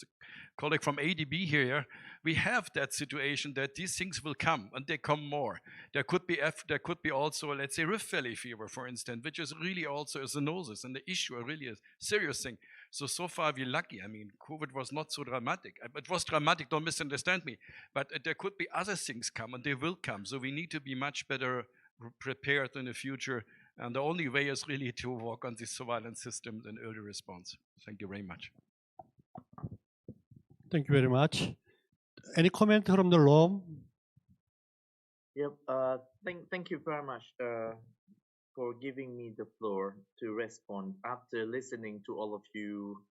colleague from ADB here. We have that situation that these things will come, and they come more. There could be also, let's say, Rift Valley fever, for instance, which is really also a zoonosis, and the issue really is a serious thing. So far we're lucky. I mean, COVID was not so dramatic. It was dramatic, don't misunderstand me. But there could be other things come, and they will come. So we need to be much better prepared in the future. And the only way is really to work on these surveillance systems and early response. Thank you very much. Thank you very much. Any comment from the room? Yep. Thank you very much for giving me the floor to respond after listening to all of you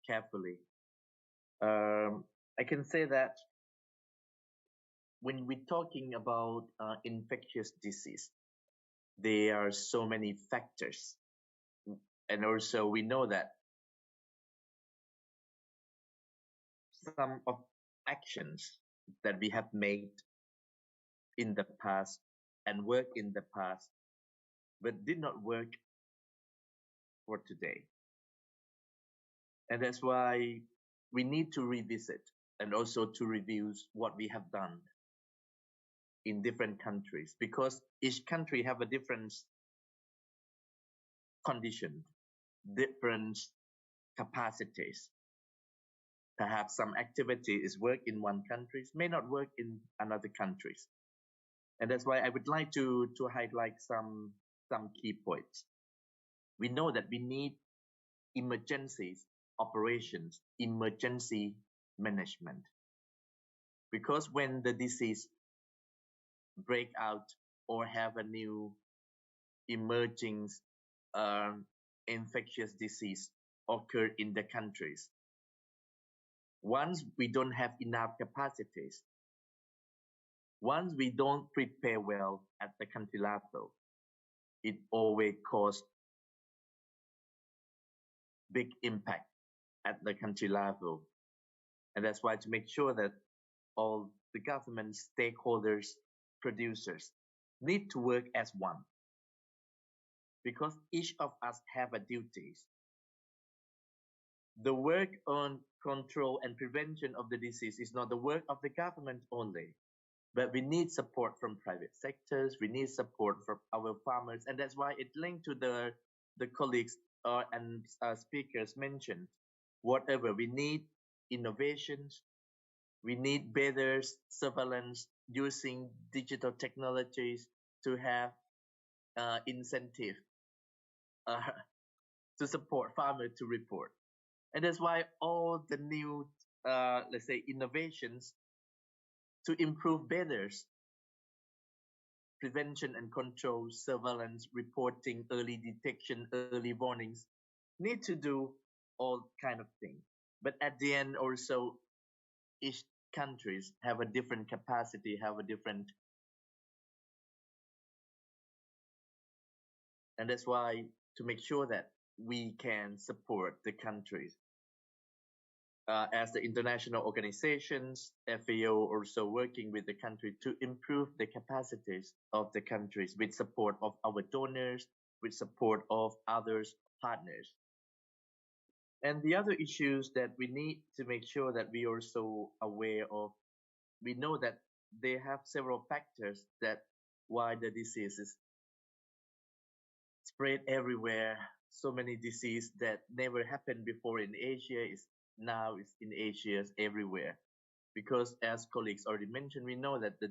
carefully. I can say that when we're talking about infectious disease, there are so many factors. And also we know that some of actions that we have made in the past and worked in the past, but did not work for today. And that's why we need to revisit and also to review what we have done in different countries, because each country have a different condition, different capacities. Perhaps some activity is work in one country, may not work in another countries. And that's why I would like to highlight some key points. We know that we need emergencies, operations, emergency management. Because when the disease break out or have a new emerging infectious disease occur in the countries, once we don't have enough capacities, once we don't prepare well at the country level, it always causes big impact at the country level. And that's why to make sure that all the government stakeholders, producers need to work as one, because each of us have a duties. The work on control and prevention of the disease is not the work of the government only. But we need support from private sectors. We need support from our farmers, and that's why it linked to the colleagues and speakers mentioned. Whatever we need, innovations. We need better surveillance using digital technologies to have incentive to support farmers to report. And that's why all the new, let's say, innovations to improve better prevention and control, surveillance, reporting, early detection, early warnings, need to do all kind of things. But at the end also, each countries have a different capacity, have a different, and that's why to make sure that we can support the countries. As the international organizations, FAO also working with the country to improve the capacities of the countries with support of our donors, with support of others partners. And the other issues that we need to make sure that we are also aware of, we know that they have several factors that why the disease is spread everywhere. So many diseases that never happened before in Asia is now is in Asia everywhere. Because as colleagues already mentioned, we know that the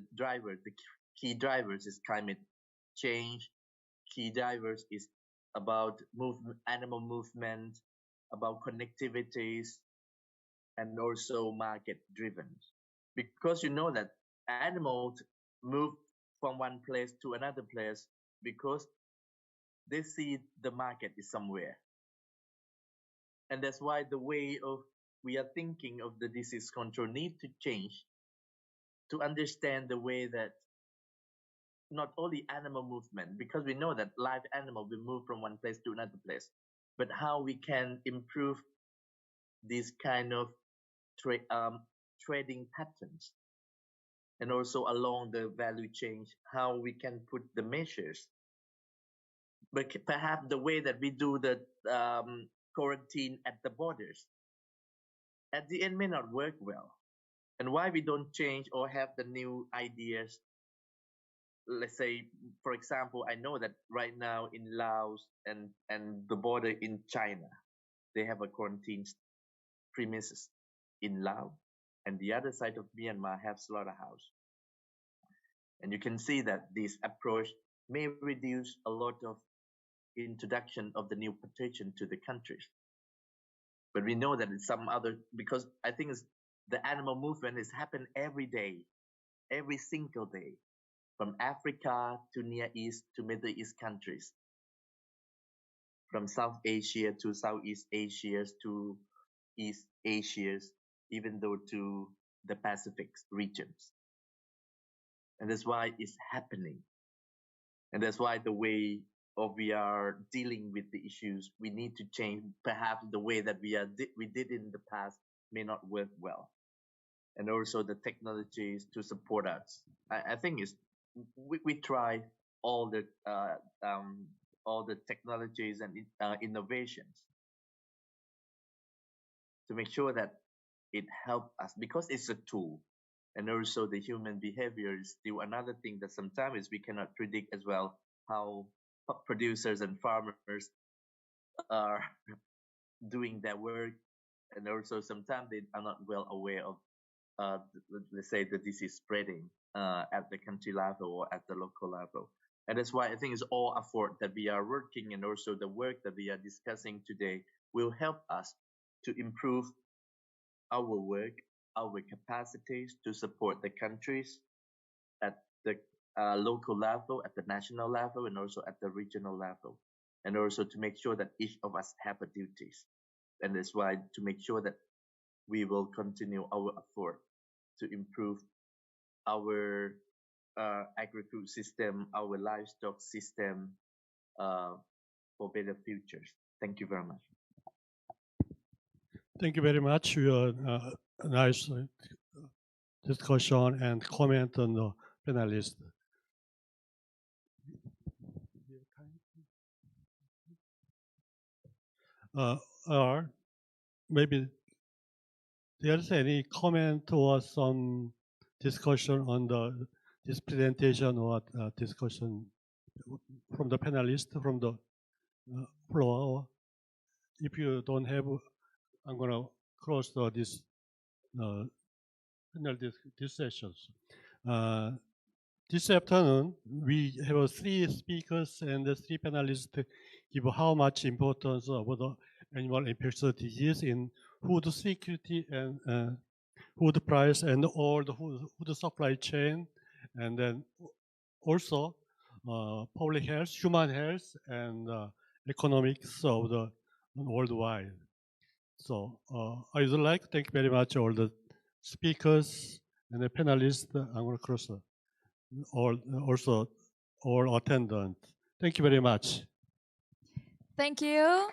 key drivers is climate change. Key drivers is about animal movement, about connectivities, and also market driven. Because you know that animals move from one place to another place because they see the market is somewhere. And that's why the way of we are thinking of the disease control need to change to understand the way that not only animal movement, because we know that live animal will move from one place to another place, but how we can improve these kind of trading patterns, and also along the value chain, how we can put the measures. But perhaps the way that we do the quarantine at the borders, at the end may not work well. And why we don't change or have the new ideas? Let's say, for example, I know that right now in Laos and the border in China, they have a quarantine premises in Laos, and the other side of Myanmar have slaughterhouse. And you can see that this approach may reduce a lot of introduction of the new pathogen to the countries. But we know that in some other, because I think the animal movement is happen every day, every single day, from Africa to Near East to Middle East countries, from South Asia to Southeast Asia to East Asia, even though to the Pacific regions. And that's why it's happening. And that's why the way of we are dealing with the issues, we need to change. Perhaps the way that we did in the past may not work well. And also the technologies to support us. I think we try all the technologies and innovations to make sure that it helps us, because it's a tool. And also the human behavior is still another thing that sometimes we cannot predict as well, how producers and farmers are doing their work. And also sometimes they are not well aware of, let's say, the disease spreading at the country level or at the local level. And that's why I think it's all effort that we are working, and also the work that we are discussing today will help us to improve our work, our capacities to support the countries at the local level, at the national level, and also at the regional level. And also to make sure that each of us have a duties. And that's why to make sure that we will continue our effort to improve our agri-food system, our livestock system for better futures. Thank you very much. Thank you very much for your nice discussion and comment on the panelists. Or maybe there's any comment or some discussion on this presentation or discussion from the panelists from the floor. If you don't have, I'm going to close this sessions. This afternoon, we have 3 speakers and 3 panelists give how much importance of the animal infectious disease in food security and food price and all the food supply chain, and then also public health, human health, and economics of the worldwide. So I would like to thank very much all the speakers and the panelists and across also all attendants. Thank you very much. Thank you.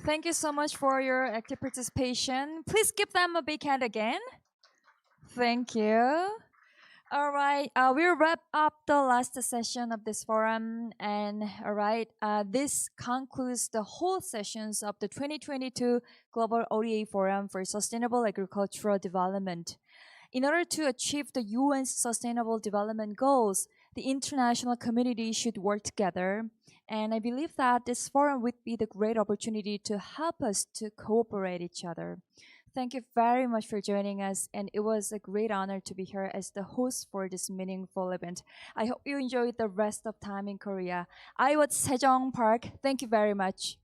Thank you so much for your active participation. Please give them a big hand again. Thank you. All right, we'll wrap up the last session of this forum. And all right, this concludes the whole sessions of the 2022 Global ODA Forum for Sustainable Agricultural Development. In order to achieve the UN's Sustainable Development Goals, the international community should work together. And I believe that this forum would be the great opportunity to help us to cooperate each other. Thank you very much for joining us, and it was a great honor to be here as the host for this meaningful event. I hope you enjoyed the rest of time in Korea. I was Sejong Park. Thank you very much.